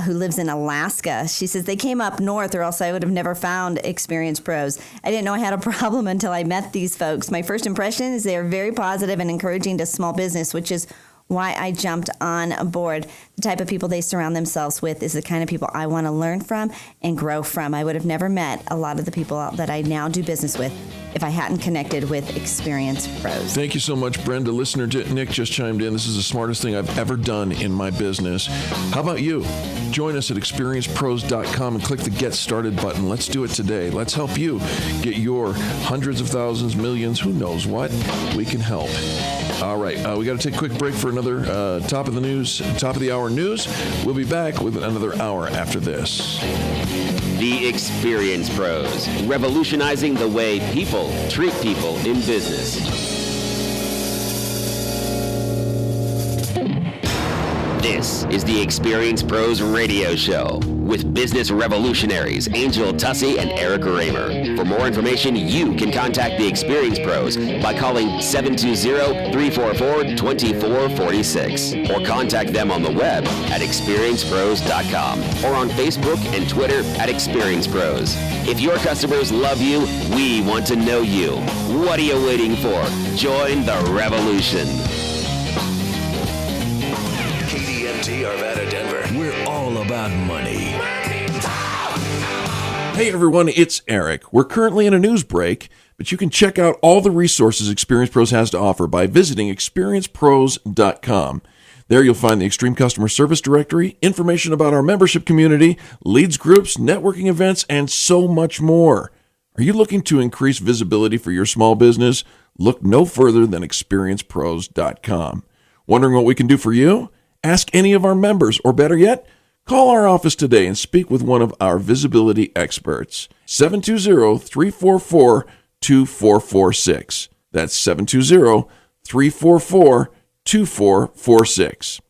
who lives in Alaska, she says, they came up north or else I would have never found Experience Pros. I didn't know I had a problem until I met these folks. My first impression is they are very positive and encouraging to small business, which is why I jumped on board. The type of people they surround themselves with is the kind of people I want to learn from and grow from. I would have never met a lot of the people that I now do business with if I hadn't connected with Experience Pros.
Thank you so much, Brenda. Listener Nick just chimed in. This is the smartest thing I've ever done in my business. How about you? Join us at experiencepros.com and click the Get Started button. Let's do it today. Let's help you get your hundreds of thousands, millions, who knows what. We can help. All right, we got to take a quick break for another top of the hour news. We'll be back with another hour after this.
The Experience Pros, revolutionizing the way people treat people in business. This is the Experience Pros radio show with business revolutionaries Angel Tussey and Eric Raymer. For more information, you can contact the Experience Pros by calling 720-344-2446 or contact them on the web at experiencepros.com or on Facebook and Twitter at Experience Pros. If your customers love you, we want to know you. What are you waiting for? Join the revolution.
Arvada, Denver. We're all about money.
Hey everyone, it's Eric. We're currently in a news break, but you can check out all the resources Experience Pros has to offer by visiting experiencepros.com. There you'll find the Extreme Customer Service Directory, information about our membership community, leads groups, networking events, and so much more. Are you looking to increase visibility for your small business? Look no further than experiencepros.com. Wondering what we can do for you? Ask any of our members, or better yet, call our office today and speak with one of our visibility experts. 720-344-2446. That's 720-344-2446.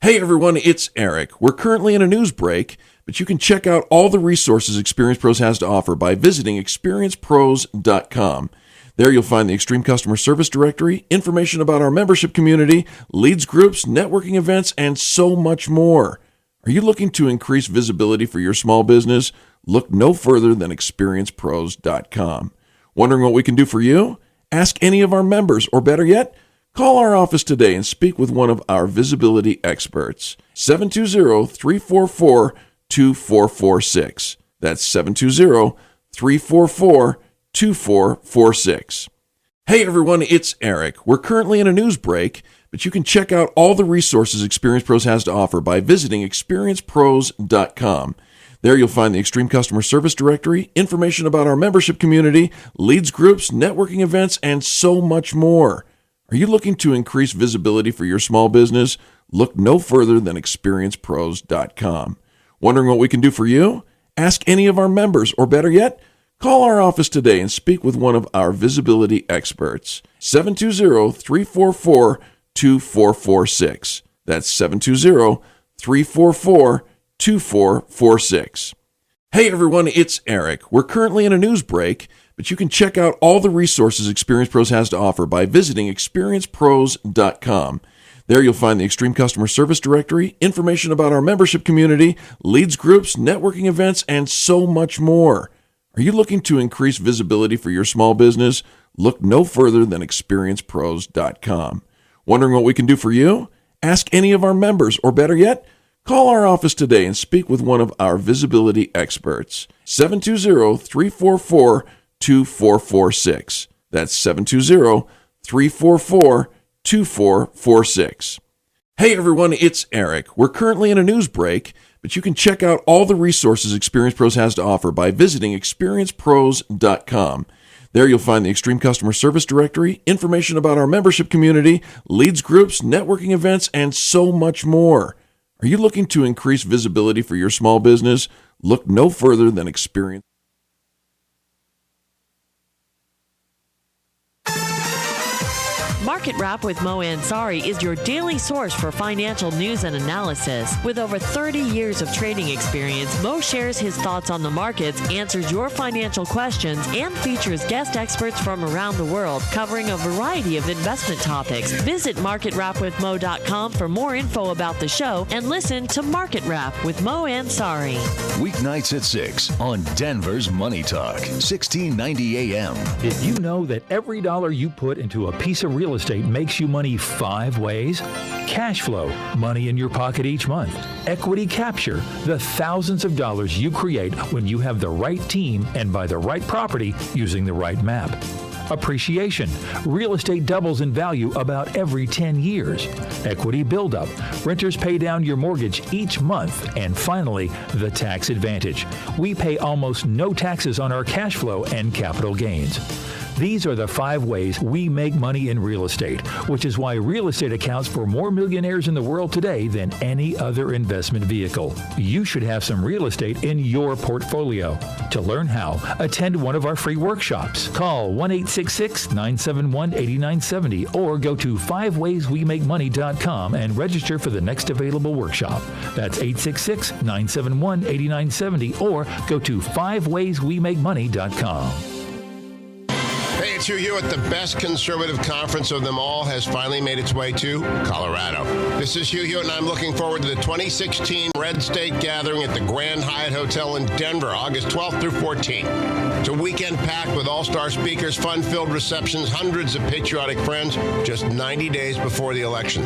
Hey everyone, it's Eric. We're currently in a news break, but you can check out all the resources Experience Pros has to offer by visiting experiencepros.com. There you'll find the Extreme Customer Service Directory, information about our membership community, leads groups, networking events, and so much more. Are you looking to increase visibility for your small business? Look no further than experiencepros.com. Wondering what we can do for you? Ask any of our members, or better yet, call our office today and speak with one of our visibility experts. 720-344-2446. 720-344-2446. That's 720-344-2446. Hey everyone, it's Eric. We're currently in a news break, but you can check out all the resources Experience Pros has to offer by visiting experiencepros.com. There you'll find the Extreme Customer Service Directory, information about our membership community, leads groups, networking events, and so much more. Are you looking to increase visibility for your small business? Look no further than experiencepros.com. Wondering what we can do for you? Ask any of our members, or better yet, call our office today and speak with one of our visibility experts. 720-344-2446. That's 720-344-2446. Hey everyone, it's Eric. We're currently in a news break, but you can check out all the resources Experience Pros has to offer by visiting experiencepros.com. There you'll find the Extreme Customer Service Directory, information about our membership community, leads groups, networking events, and so much more. Are you looking to increase visibility for your small business? Look no further than experiencepros.com. Wondering what we can do for you? Ask any of our members, or better yet, call our office today and speak with one of our visibility experts. 720-344-2446. That's 720-344-2446. Hey everyone, it's Eric. We're currently in a news break, but you can check out all the resources Experience Pros has to offer by visiting experiencepros.com. There you'll find the Extreme Customer Service Directory, information about our membership community, leads groups, networking events, and so much more. Are you looking to increase visibility for your small business? Look no further than Experience.
Market Wrap with Mo Ansari is your daily source for financial news and analysis. With over 30 years of trading experience, Mo shares his thoughts on the markets, answers your financial questions, and features guest experts from around the world covering a variety of investment topics. Visit MarketWrapWithMo.com for more info about the show and listen to Market Wrap with Mo Ansari.
Weeknights at 6 on Denver's Money Talk, 1690 AM.
Did you know that every dollar you put into a piece of real estate makes you money 5 ways? Cash flow, money in your pocket each month. Equity capture, the thousands of dollars you create when you have the right team and buy the right property using the right map. Appreciation, real estate doubles in value about every 10 years. Equity buildup, renters pay down your mortgage each month. And finally, the tax advantage. We pay almost no taxes on our cash flow and capital gains. These are the 5 ways we make money in real estate, which is why real estate accounts for more millionaires in the world today than any other investment vehicle. You should have some real estate in your portfolio. To learn how, attend one of our free workshops. Call 1-866-971-8970 or go to 5wayswemakemoney.com and register for the next available workshop. That's 866-971-8970 or go to 5wayswemakemoney.com.
Hey, it's Hugh Hewitt. The best conservative conference of them all has finally made its way to Colorado. This is Hugh Hewitt, and I'm looking forward to the 2016 Red State Gathering at the Grand Hyatt Hotel in Denver, August 12th through 14th. It's a weekend packed with all-star speakers, fun-filled receptions, hundreds of patriotic friends, just 90 days before the election.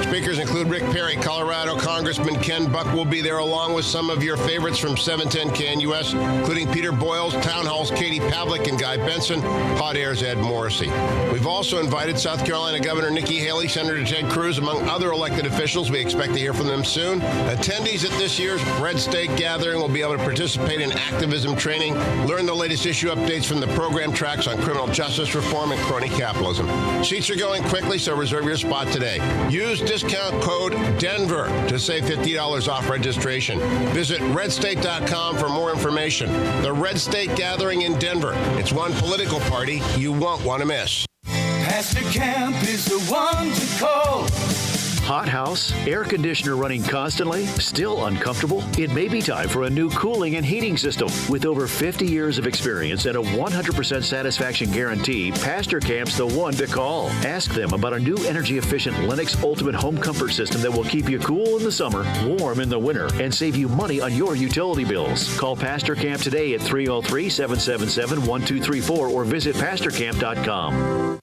Speakers include Rick Perry, Colorado Congressman Ken Buck will be there, along with some of your favorites from 710 KNUS, including Peter Boyles, Town Hall's Katie Pavlik and Guy Benson, Hot Air's Ed Morrissey. We've also invited South Carolina Governor Nikki Haley, Senator Ted Cruz, among other elected officials. We expect to hear from them soon. Attendees at this year's Red State Gathering will be able to participate in activism training, learn the latest issue updates from the program tracks on criminal justice reform and crony capitalism. Seats are going quickly, so reserve your spot today. Use discount code DENVER to save $50 off registration. Visit redstate.com for more information. The Red State Gathering in Denver. It's one political party you won't want to miss.
Pastor Camp is the one to call.
Hot house, air conditioner running constantly, still uncomfortable? It may be time for a new cooling and heating system. With over 50 years of experience and a 100% satisfaction guarantee, Pastor Camp's the one to call. Ask them about a new energy-efficient Lennox Ultimate Home Comfort System that will keep you cool in the summer, warm in the winter, and save you money on your utility bills. Call Pastor Camp today at 303-777-1234 or visit pastorcamp.com.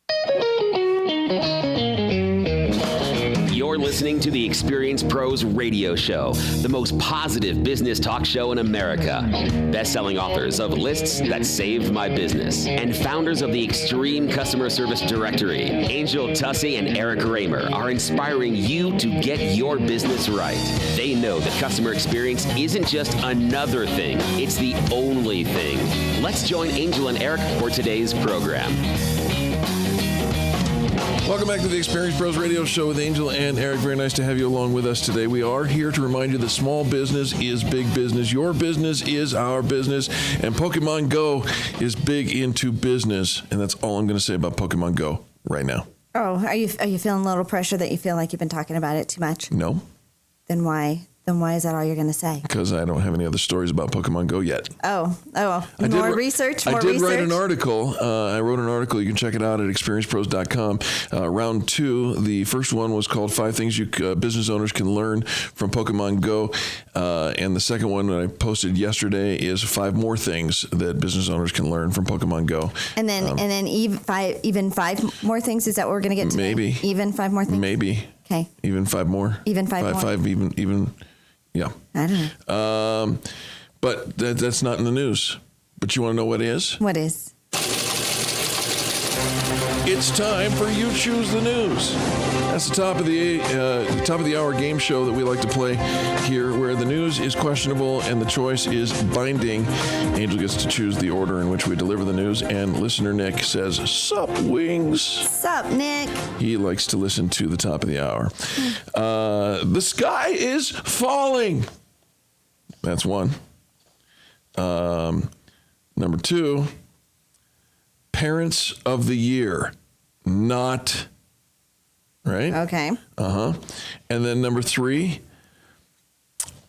You're listening listening to the Experience Pros Radio Show, the most positive business talk show in America. Best-selling authors of Lists That Saved My Business and founders of the Extreme Customer Service Directory, Angel Tussey and Eric Raymer, are inspiring you to get your business right. They know that customer experience isn't just another thing, it's the only thing. Let's join Angel and Eric for today's program.
Welcome back to the Experience Pros Radio Show with Angel and Eric. Very nice to have you along with us today. We are here to remind you that small business is big business. Your business is our business. And Pokemon Go is big into business. And that's all I'm going to say about Pokemon Go right now.
Oh, are you feeling a little pressure that you feel like you've been talking about it too much?
No.
Then why is that all you're going to say?
Because I don't have any other stories about Pokemon Go yet.
More research?
I did write an article. I wrote an article. You can check it out at experiencepros.com. Round 2. The first one was called 5 Things Business Owners Can Learn from Pokemon Go. And the second one that I posted yesterday is 5 more things that business owners can learn from Pokemon Go.
And then even 5 more things? Is that what we're going to get to?
Maybe.
Even 5 more things?
Maybe.
Okay.
Even 5 more.
Even 5 more.
5 even. Yeah.
I don't know.
But that's not in the news. But you want to know what is?
What is?
It's time for You Choose the News. That's the top of the hour game show that we like to play here, where the news is questionable and the choice is binding. Angel gets to choose the order in which we deliver the news, and listener Nick says, "Sup, wings."
Sup, Nick.
He likes to listen to the top of the hour. The sky is falling. That's one. Number 2, Parents of the Year. Not, right?
Okay.
And then number 3,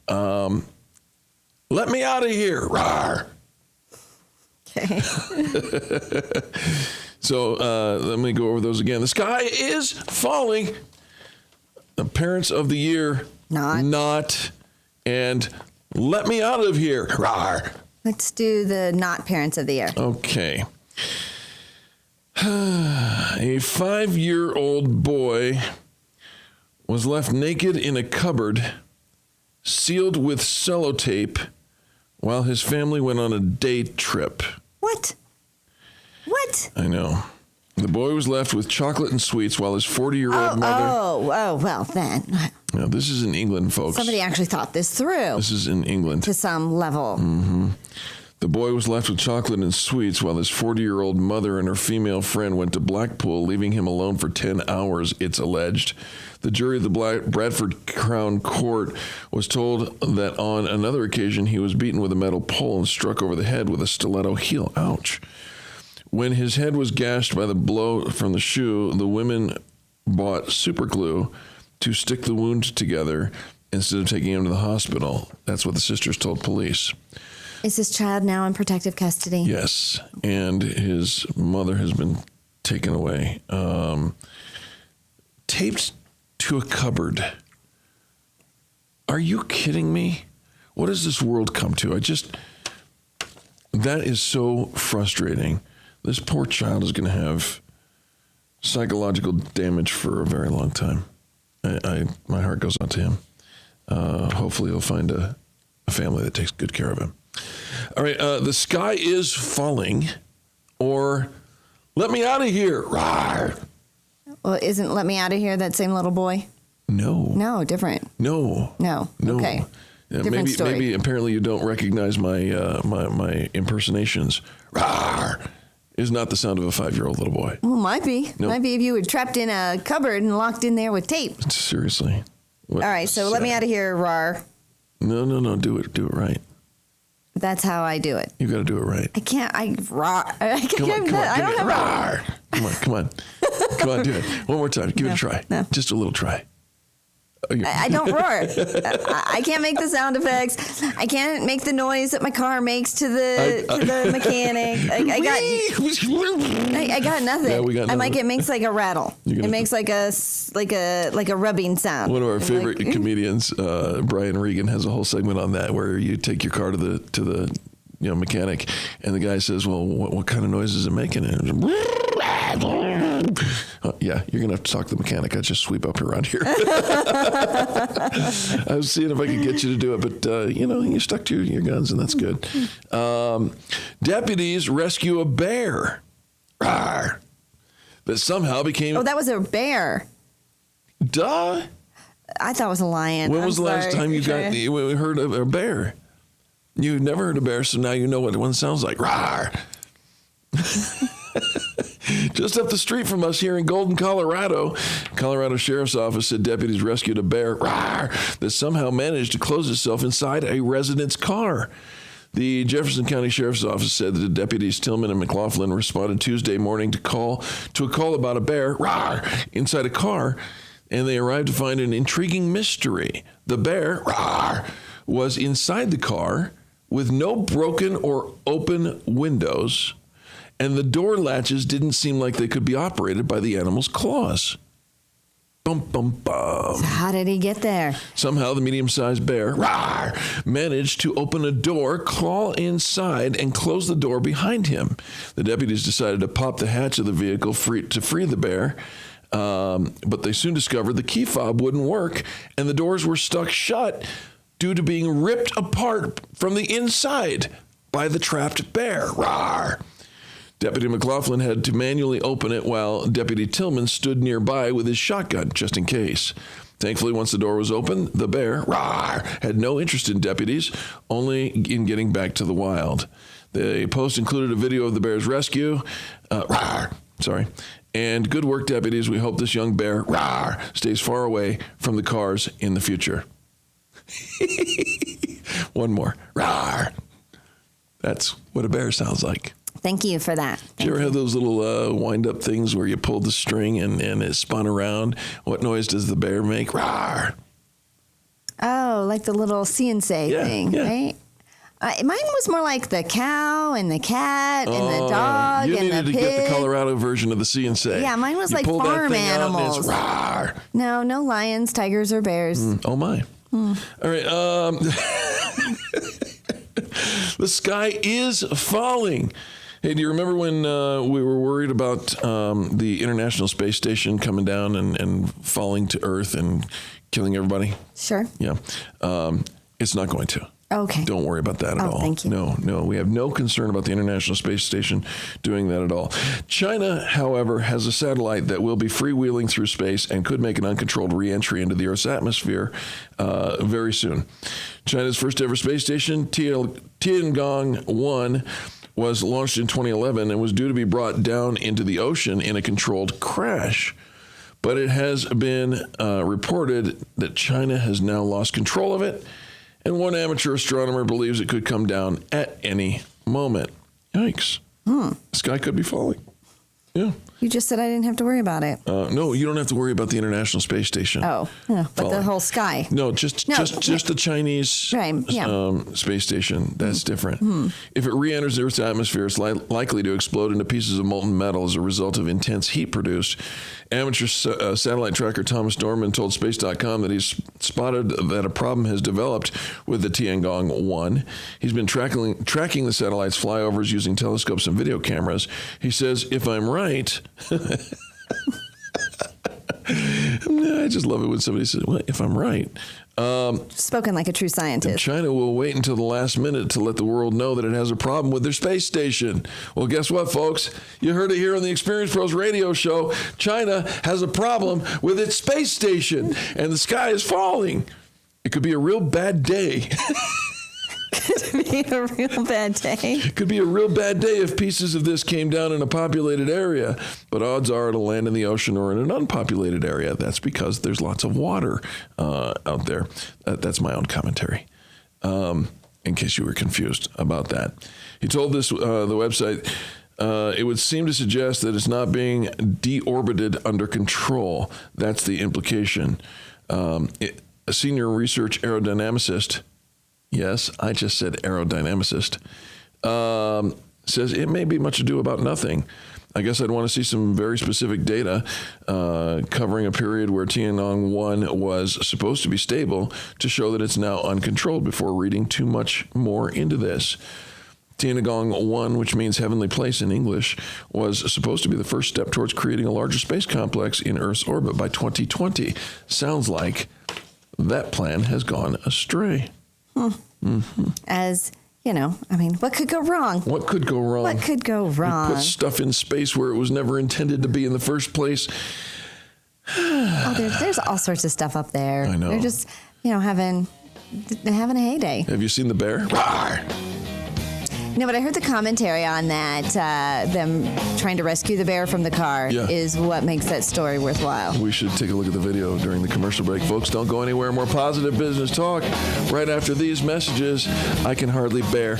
let me out of here. Rawr.
Okay.
So let me go over those again. The sky is falling. The Parents of the Year. Not. And let me out of here. Rawr.
Let's do the not Parents of the Year.
Okay. A 5-year-old boy was left naked in a cupboard, sealed with sellotape, while his family went on a day trip.
What?
I know. The boy was left with chocolate and sweets while his 40-year-old mother...
well then.
Now, this is in England, folks.
Somebody actually thought this through.
This is in England.
To some level.
Mm-hmm. The boy was left with chocolate and sweets while his 40-year-old mother and her female friend went to Blackpool, leaving him alone for 10 hours, it's alleged. The jury of the Bradford Crown Court was told that on another occasion he was beaten with a metal pole and struck over the head with a stiletto heel. Ouch. When his head was gashed by the blow from the shoe, the women bought super glue to stick the wound together instead of taking him to the hospital. That's what the sisters told police.
Is this child now in protective custody?
Yes, and his mother has been taken away. Taped to a cupboard. Are you kidding me? What does this world come to? That is so frustrating. This poor child is going to have psychological damage for a very long time. My heart goes out to him. Hopefully he'll find a family that takes good care of him. All right, the sky is falling, or let me out of here. Rawr.
Well, isn't let me out of here that same little boy? No, different.
No.
Okay. Different story.
Maybe apparently you don't recognize my impersonations. Rawr is not the sound of a 5-year-old little boy.
Well, might be.
Nope.
Might be if you were trapped in a cupboard and locked in there with tape.
Seriously.
All right, so let me out of here, rawr.
No, do it right.
That's how I do it.
You got to do it right.
I can't. I don't have
rawr. Come on, do it one more time. Give it a try. No. Just a little try.
I don't roar. I can't make the sound effects. I can't make the noise that my car makes to the mechanic. I got nothing.
Yeah, we got nothing.
It makes like a rattle. It makes like a rubbing sound.
One of our favorite comedians, Brian Regan, has a whole segment on that where you take your car to the mechanic, and the guy says, "Well, what kind of noise is it making?" And Yeah, you're going to have to talk to the mechanic. I just sweep up around here. I was seeing if I could get you to do it, but, you stuck to your guns, and that's good. Deputies rescue a bear. Rawr. That somehow became...
Oh, that was a bear.
Duh.
I thought it was a lion.
When was the last time you heard of a bear? You've never heard a bear, so now you know what one sounds like. Rawr. Just up the street from us here in Golden, Colorado Sheriff's Office said deputies rescued a bear that somehow managed to close itself inside a resident's car. The Jefferson County Sheriff's Office said that the deputies Tillman and McLaughlin responded Tuesday morning to a call about a bear inside a car, and they arrived to find an intriguing mystery. The bear was inside the car with no broken or open windows, and the door latches didn't seem like they could be operated by the animal's claws. Bum, bum, bum.
So how did he get there?
Somehow the medium-sized bear managed to open a door, crawl inside, and close the door behind him. The deputies decided to pop the hatch of the vehicle to free the bear, but they soon discovered the key fob wouldn't work, and the doors were stuck shut due to being ripped apart from the inside by the trapped bear. Rawr. Deputy McLaughlin had to manually open it while Deputy Tillman stood nearby with his shotgun, just in case. Thankfully, once the door was open, the bear had no interest in deputies, only in getting back to the wild. The post included a video of the bear's rescue. And good work, deputies. We hope this young bear stays far away from the cars in the future. One more. That's what a bear sounds like.
Thank you for that.
Did you ever have those little wind-up things where you pulled the string and it spun around? What noise does the bear make? Rawr!
Oh, like the little see-and-say thing, right? Mine was more like the cow and the cat and the dog and the pig.
You needed to get the Colorado version of the see-and-say.
Yeah, mine was like farm animals. No lions, tigers, or bears.
Oh, my. All right. The sky is falling. Hey, do you remember when we were worried about the International Space Station coming down and falling to Earth and killing everybody?
Sure.
Yeah. It's not going to.
Okay.
Don't worry about that at all.
Thank you.
No. We have no concern about the International Space Station doing that at all. China, however, has a satellite that will be freewheeling through space and could make an uncontrolled re-entry into the Earth's atmosphere very soon. China's first ever space station, Tiangong-1, was launched in 2011 and was due to be brought down into the ocean in a controlled crash. But it has been reported that China has now lost control of it, and one amateur astronomer believes it could come down at any moment. Yikes. The sky could be falling. Yeah.
You just said I didn't have to worry about it.
No, you don't have to worry about the International Space Station.
Oh, yeah, but the whole sky.
No, just the Chinese space station. That's different. If it re-enters the Earth's atmosphere, it's likely to explode into pieces of molten metal as a result of intense heat produced. Amateur satellite tracker Thomas Dorman told Space.com that he's spotted that a problem has developed with the Tiangong-1. He's been tracking the satellite's flyovers using telescopes and video cameras. He says, if I'm right... I just love it when somebody says, well, if I'm right.
Spoken like a true scientist.
China will wait until the last minute to let the world know that it has a problem with their space station. Well, guess what, folks? You heard it here on the Experience Pros radio show. China has a problem with its space station, and the sky is falling. It could be a real bad day.
Could be a real bad day.
It could be a real bad day if pieces of this came down in a populated area, but odds are it'll land in the ocean or in an unpopulated area. That's because there's lots of water out there. That's my own commentary, in case you were confused about that. He told the website, it would seem to suggest that it's not being deorbited under control. That's the implication. A senior research aerodynamicist, yes, I just said aerodynamicist, says it may be much ado about nothing. I guess I'd want to see some very specific data covering a period where Tiangong-1 was supposed to be stable to show that it's now uncontrolled before reading too much more into this. Tiangong 1, which means heavenly place in English, was supposed to be the first step towards creating a larger space complex in Earth's orbit by 2020. Sounds like that plan has gone astray.
As, what could go wrong?
What could go wrong?
What could go wrong?
You put stuff in space where it was never intended to be in the first place.
There's all sorts of stuff up there.
I know.
They're just, having a heyday.
Have you seen the bear?
No, but I heard the commentary on that. Them trying to rescue the bear from the car is what makes that story worthwhile.
We should take a look at the video during the commercial break. Folks, don't go anywhere. More positive business talk right after these messages. I can hardly bear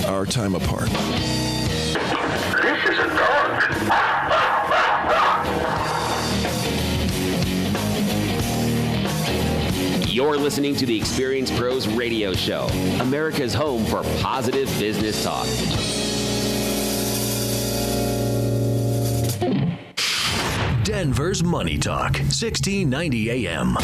our time apart.
This is a dog.
You're listening to the Experience Pros Radio Show, America's home for positive business talk.
Denver's Money Talk, 1690 AM.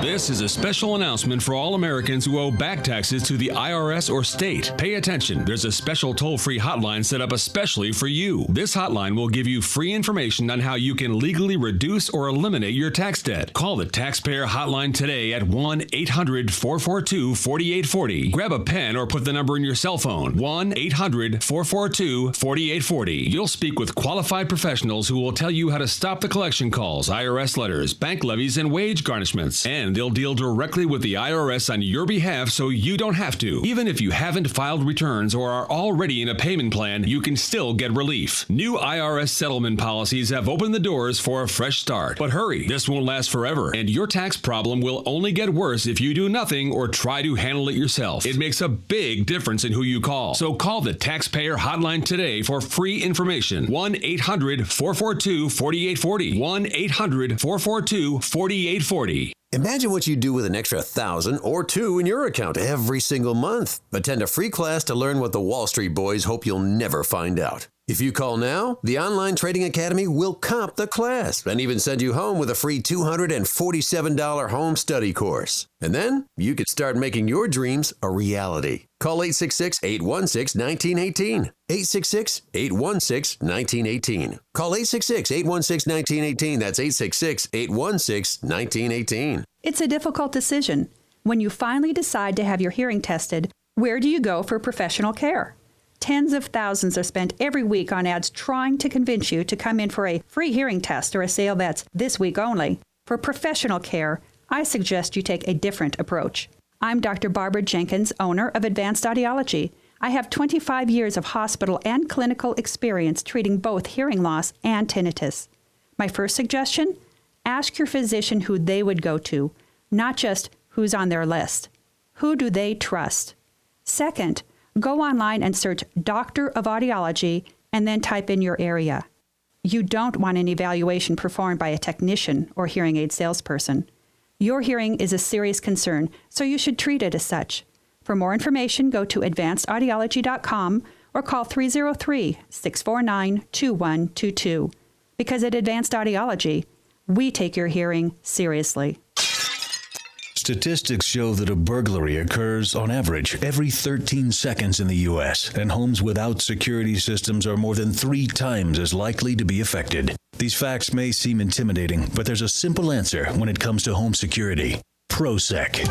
This is a special announcement for all Americans who owe back taxes to the IRS or state. Pay attention. There's a special toll-free hotline set up especially for you. This hotline will give you free information on how you can legally reduce or eliminate your tax debt. Call the taxpayer hotline today at 1-800-442-4840. Grab a pen or put the number in your cell phone. 1-800-442-4840. You'll speak with qualified professionals who will tell you how to stop the collection calls, IRS letters, bank levies, and wage garnishments. And they'll deal directly with the IRS on your behalf so you don't have to. Even if you haven't filed returns or are already in a payment plan, you can still get relief. New IRS settlement policies have opened the doors for a fresh start. But hurry, this won't last forever, and your tax problem will only get worse if you do nothing or try to handle it yourself. It makes a big difference in who you call. So call the taxpayer hotline today for free information. 1-800-442-4840. 1-800-442-4840.
Imagine what you'd do with an extra $1,000 or $2,000 in your account every single month. Attend a free class to learn what the Wall Street boys hope you'll never find out. If you call now, the Online Trading Academy will comp the class and even send you home with a free $247 home study course. And then you could start making your dreams a reality. Call 866-816-1918. 866-816-1918. Call 866-816-1918. That's 866-816-1918.
It's a difficult decision. When you finally decide to have your hearing tested, where do you go for professional care? Tens of thousands are spent every week on ads trying to convince you to come in for a free hearing test or a sale that's this week only. For professional care, I suggest you take a different approach. I'm Dr. Barbara Jenkins, owner of Advanced Audiology. I have 25 years of hospital and clinical experience treating both hearing loss and tinnitus. My first suggestion? Ask your physician who they would go to, not just who's on their list. Who do they trust? Second, go online and search Doctor of Audiology and then type in your area. You don't want an evaluation performed by a technician or hearing aid salesperson. Your hearing is a serious concern, so you should treat it as such. For more information, go to advancedaudiology.com or call 303-649-2122. Because at Advanced Audiology, we take your hearing seriously.
Statistics show that a burglary occurs on average every 13 seconds in the U.S., and homes without security systems are more than 3 times as likely to be affected. These facts may seem intimidating, but there's a simple answer when it comes to home security: ProSec.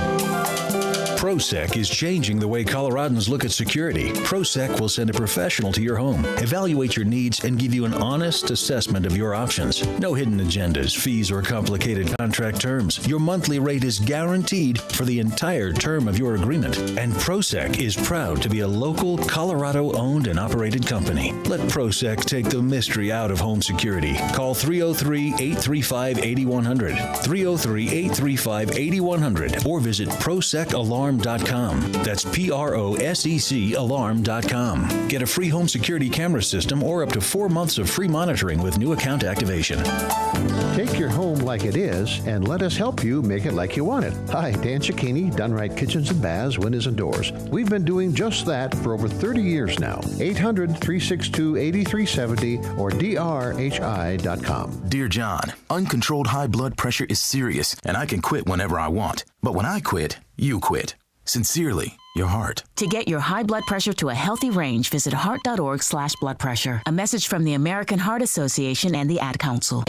ProSec is changing the way Coloradans look at security. ProSec will send a professional to your home, evaluate your needs, and give you an honest assessment of your options. No hidden agendas, fees, or complicated contract terms. Your monthly rate is guaranteed for the entire term of your agreement. And ProSec is proud to be a local Colorado-owned and operated company. Let ProSec take the mystery out of home security. Call 303-835-8100, 303-835-8100, or visit ProSecAlarm.com. That's PROSEC Alarm.com. Get a free home security camera system or up to 4 months of free monitoring with new account activation.
Take your home like it is and let us help you make it like you want it. Hi, Dan Cicchini, Done Right Kitchens and Baths, Windows and Doors. We've been doing just that for over 30 years now. 800-362-8370 or drhi.com.
Dear John, uncontrolled high blood pressure is serious and I can quit whenever I want. But when I quit, you quit.
Sincerely, your heart.
To get your high blood pressure to a healthy range, visit heart.org/blood pressure. A message from the American Heart Association and the Ad Council.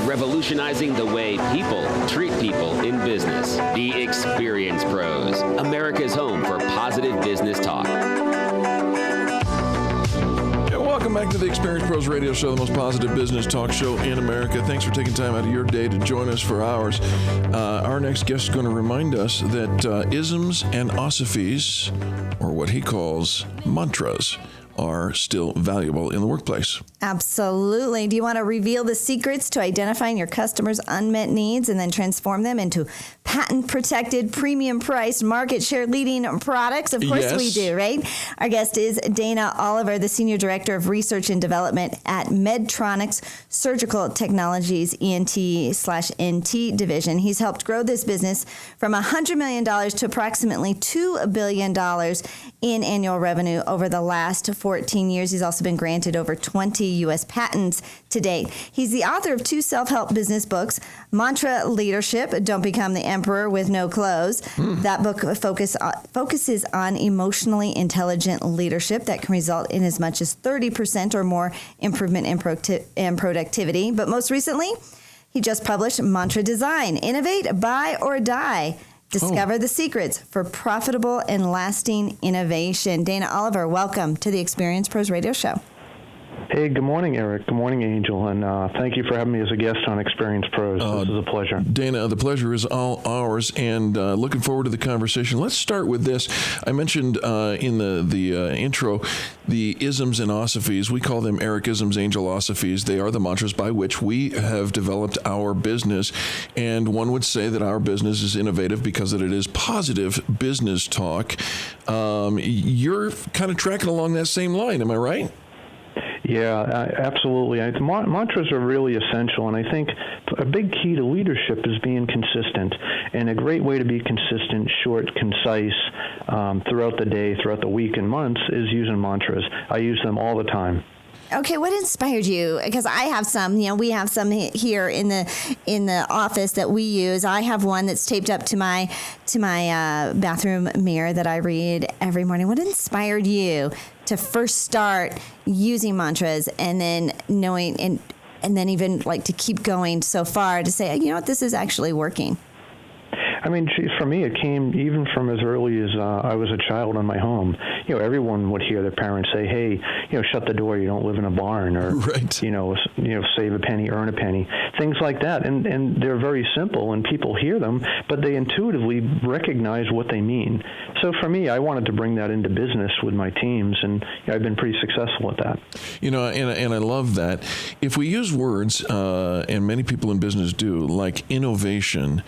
Revolutionizing the way people treat people in business. The Experience Pros, America's home for positive business talk.
Welcome back to the Experience Pros Radio Show, the most positive business talk show in America. Thanks for taking time out of your day to join us for ours. Our next guest is going to remind us that isms and osophies, or what he calls mantras, are still valuable in the workplace.
Absolutely. Do you want to reveal the secrets to identifying your customers' unmet needs and then transform them into patent-protected, premium-priced, market share-leading products? Of course we do, right? Our guest is Dana Oliver, the Senior Director of Research and Development at Medtronic's Surgical Technologies ENT/NT division. He's helped grow this business from $100 million to approximately $2 billion in annual revenue over the last 14 years. He's also been granted over 20 U.S. patents to date. He's the author of 2 self-help business books, Mantra Leadership, Don't Become the Emperor with No Clothes. That book focuses on emotionally intelligent leadership that can result in as much as 30% or more improvement in productivity. But most recently, he just published Mantra Design, Innovate, Buy, or Die. Discover the secrets for profitable and lasting innovation. Dana Oliver, welcome to the Experience Pros Radio Show.
Hey, good morning, Eric. Good morning, Angel. And thank you for having me as a guest on Experience Pros. This is a pleasure.
Dana, the pleasure is all ours, and looking forward to the conversation. Let's start with this. I mentioned in the intro the isms and osophies. We call them Eric-isms, Angel-osophies. They are the mantras by which we have developed our business, and one would say that our business is innovative because it is positive business talk. You're kind of tracking along that same line, am I right?
Yeah, absolutely. Mantras are really essential, and I think a big key to leadership is being consistent. And a great way to be consistent, short, concise, throughout the day, throughout the week and months is using mantras. I use them all the time.
Okay, what inspired you? Because I have some. We have some here in the office that we use. I have one that's taped up to my bathroom mirror that I read every morning. What inspired you to first start using mantras and then knowing and then even like to keep going so far to say, you know what, this is actually working?
I mean, for me, it came even from as early as I was a child in my home. Everyone would hear their parents say, "Hey, shut the door. You don't live in a barn," or
right.
Save a penny, earn a penny. Things like that, and they're very simple, and people hear them, but they intuitively recognize what they mean. So for me, I wanted to bring that into business with my teams, and I've been pretty successful at that.
And I love that. If we use words, and many people in business do, like innovation,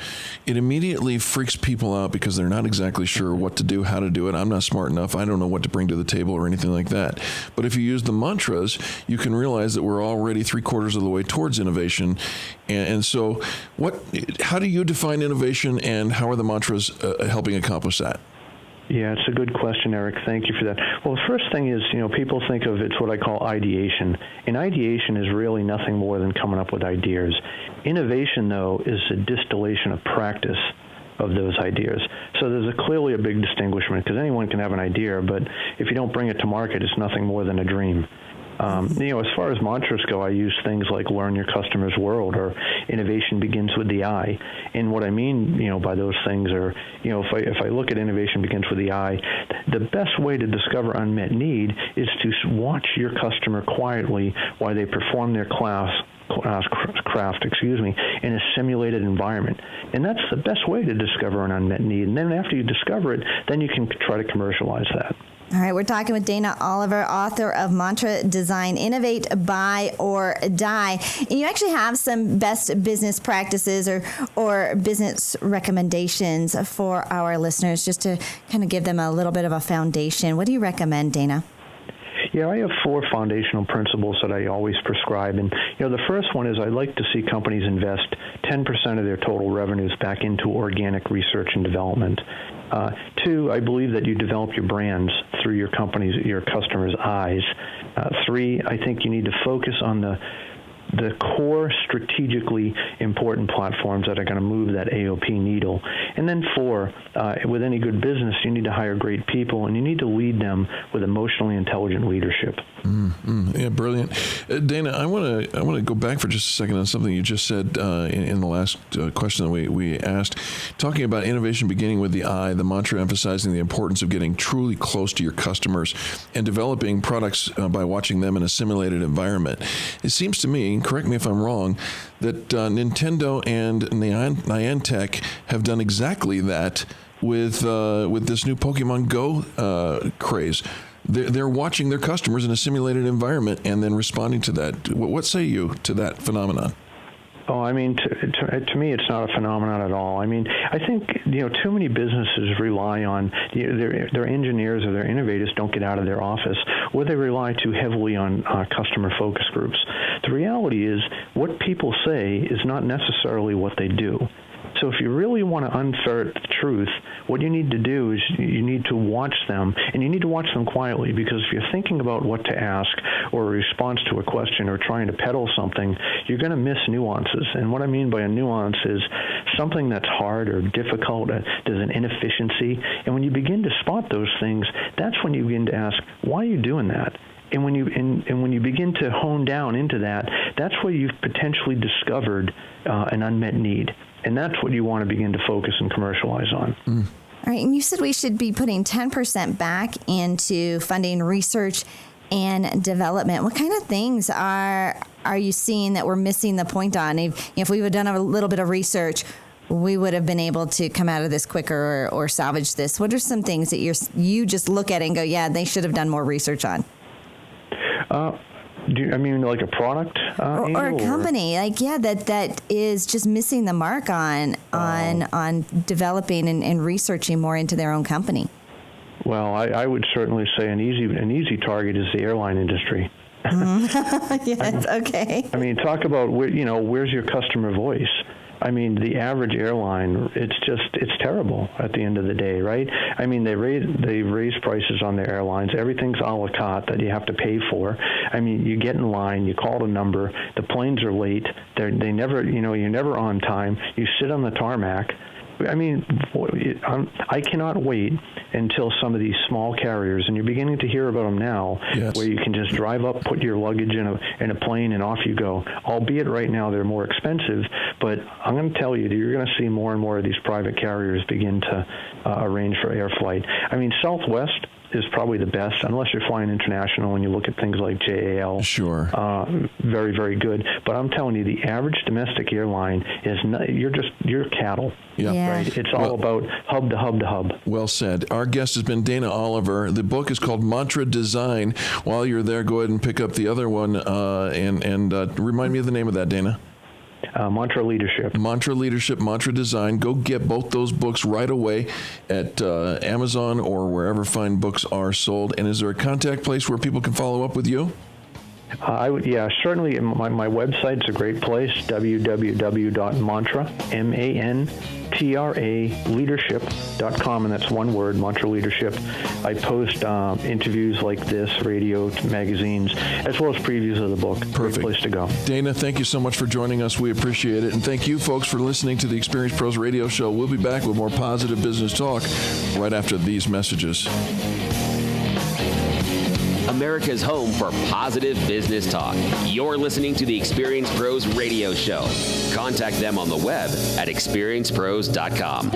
it immediately freaks people out because they're not exactly sure what to do, how to do it. I'm not smart enough. I don't know what to bring to the table or anything like that. But if you use the mantras, you can realize that we're already 3/4 of the way towards innovation. And so how do you define innovation, and how are the mantras helping accomplish that?
Yeah, it's a good question, Eric. Thank you for that. Well, the first thing is, people think of it's what I call ideation. And ideation is really nothing more than coming up with ideas. Innovation, though, is a distillation of practice of those ideas. So there's clearly a big distinguishment, because anyone can have an idea, but if you don't bring it to market, it's nothing more than a dream. As far as mantras go, I use things like learn your customer's world, or innovation begins with the I. And what I mean, by those things are, if I look at innovation begins with the I, the best way to discover unmet need is to watch your customer quietly while they perform their craft, in a simulated environment. And that's the best way to discover an unmet need. And then after you discover it, then you can try to commercialize that.
All right, we're talking with Dana Oliver, author of Mantra Design, Innovate, Buy, or Die. And you actually have some best business practices or business recommendations for our listeners, just to kind of give them a little bit of a foundation. What do you recommend, Dana?
Yeah, I have 4 foundational principles that I always prescribe. And, the first one is I like to see companies invest 10% of their total revenues back into organic research and development. 2, I believe that you develop your brands through your customers' eyes. 3, I think you need to focus on the core strategically important platforms that are going to move that AOP needle. And then 4, with any good business, you need to hire great people, and you need to lead them with emotionally intelligent leadership.
Yeah, brilliant. Dana, I want to go back for just a second on something you just said in the last question that we asked, talking about innovation beginning with the eye, the mantra emphasizing the importance of getting truly close to your customers and developing products by watching them in a simulated environment. It seems to me, correct me if I'm wrong, that Nintendo and Niantic have done exactly that with this new Pokemon Go craze. They're watching their customers in a simulated environment and then responding to that. What say you to that phenomenon?
Oh, I mean, to me, it's not a phenomenon at all. I mean, I think, too many businesses rely on their engineers or their innovators don't get out of their office, or they rely too heavily on customer focus groups. The reality is what people say is not necessarily what they do. So if you really want to unferret the truth, what you need to do is you need to watch them, and you need to watch them quietly, because if you're thinking about what to ask or a response to a question or trying to peddle something, you're going to miss nuances. And what I mean by a nuance is something that's hard or difficult, there's an inefficiency. And when you begin to spot those things, that's when you begin to ask, why are you doing that? And when you begin to hone down into that, that's where you've potentially discovered an unmet need. And that's what you want to begin to focus and commercialize on.
All right, and you said we should be putting 10% back into funding research and development. What kind of things are you seeing that we're missing the point on? If we would have done a little bit of research, we would have been able to come out of this quicker or salvage this. What are some things that you just look at and go, yeah, they should have done more research on?
I mean like a product?
Or a company, that is just missing the mark on developing and researching more into their own company.
Well, I would certainly say an easy target is the airline industry.
Yes, okay.
I mean, talk about where's your customer voice? I mean, the average airline, it's terrible at the end of the day, right? I mean, they raise prices on their airlines. Everything's a la carte that you have to pay for. I mean, you get in line, you call a number, the planes are late, you're never on time. You sit on the tarmac. I mean, I cannot wait until some of these small carriers, and you're beginning to hear about them now, yes, where you can just drive up, put your luggage in a plane, and off you go. Albeit right now they're more expensive, but I'm going to tell you, you're going to see more and more of these private carriers begin to arrange for air flight. I mean, Southwest is probably the best, unless you're flying international and you look at things like JAL.
Sure.
Very, very good. But I'm telling you, the average domestic airline is not, you're cattle.
Yeah.
Right? It's all about hub to hub to hub.
Well said. Our guest has been Dana Oliver. The book is called Mantra Design. While you're there, go ahead and pick up the other one and remind me of the name of that, Dana.
Mantra Leadership.
Mantra Leadership, Mantra Design. Go get both those books right away at Amazon or wherever fine books are sold. And is there a contact place where people can follow up with you?
Certainly. My website's a great place, www.mantra leadership.com, and that's one word, Mantra Leadership. I post interviews like this, radio, magazines, as well as previews of the book.
Perfect.
Great place to go.
Dana, thank you so much for joining us. We appreciate it. And thank you, folks, for listening to the Experience Pros Radio Show. We'll be back with more positive business talk right after these messages.
America's home for positive business talk. You're listening to the Experience Pros Radio Show. Contact them on the web at experiencepros.com.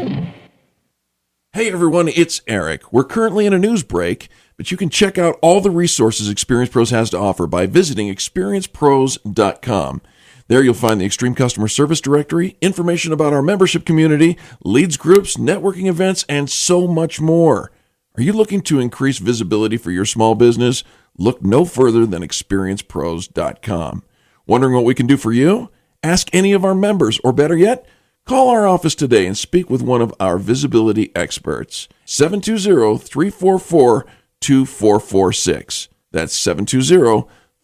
Hey everyone, it's Eric. We're currently in a news break, but you can check out all the resources Experience Pros has to offer by visiting experiencepros.com. There you'll find the Extreme Customer Service Directory, information about our membership community, leads groups, networking events, and so much more. Are you looking to increase visibility for your small business? Look no further than experiencepros.com. Wondering what we can do for you? Ask any of our members, or better yet, call our office today and speak with one of our visibility experts. 720-344-2446. That's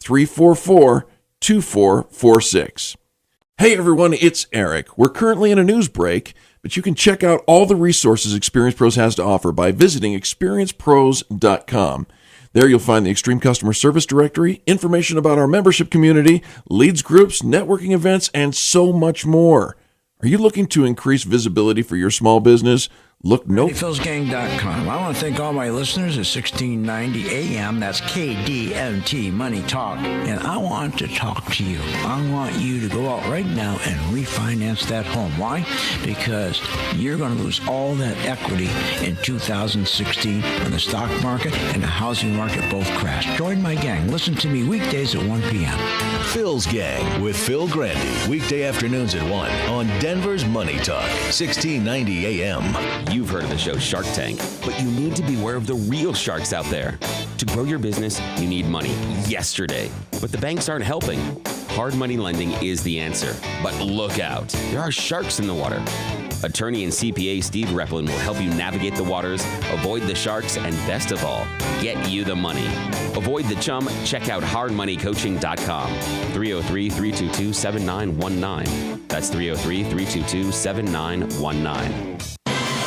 720-344-2446. Hey everyone, it's Eric. We're currently in a news break, but you can check out all the resources Experience Pros has to offer by visiting experiencepros.com. There you'll find the Extreme Customer Service Directory, information about our membership community, leads groups, networking events, and so much more. Are you looking to increase visibility for your small business? Look no...
PhilsGang.com. I want to thank all my listeners at 1690 AM. That's KDMT Money Talk. And I want to talk to you. I want you to go out right now and refinance that home. Why? Because you're going to lose all that equity in 2016 when the stock market and the housing market both crash. Join my gang. Listen to me weekdays at 1 p.m.
Phil's Gang with Phil Grandy. Weekday afternoons at 1 on Denver's Money Talk, 1690 AM.
You've heard of the show Shark Tank, but you need to be aware of the real sharks out there. To grow your business, you need money yesterday, but the banks aren't helping. Hard money lending is the answer, but look out. There are sharks in the water. Attorney and CPA Steve Replin will help you navigate the waters, avoid the sharks, and best of all, get you the money. Avoid the chum. Check out hardmoneycoaching.com. 303-322-7919. That's 303-322-7919.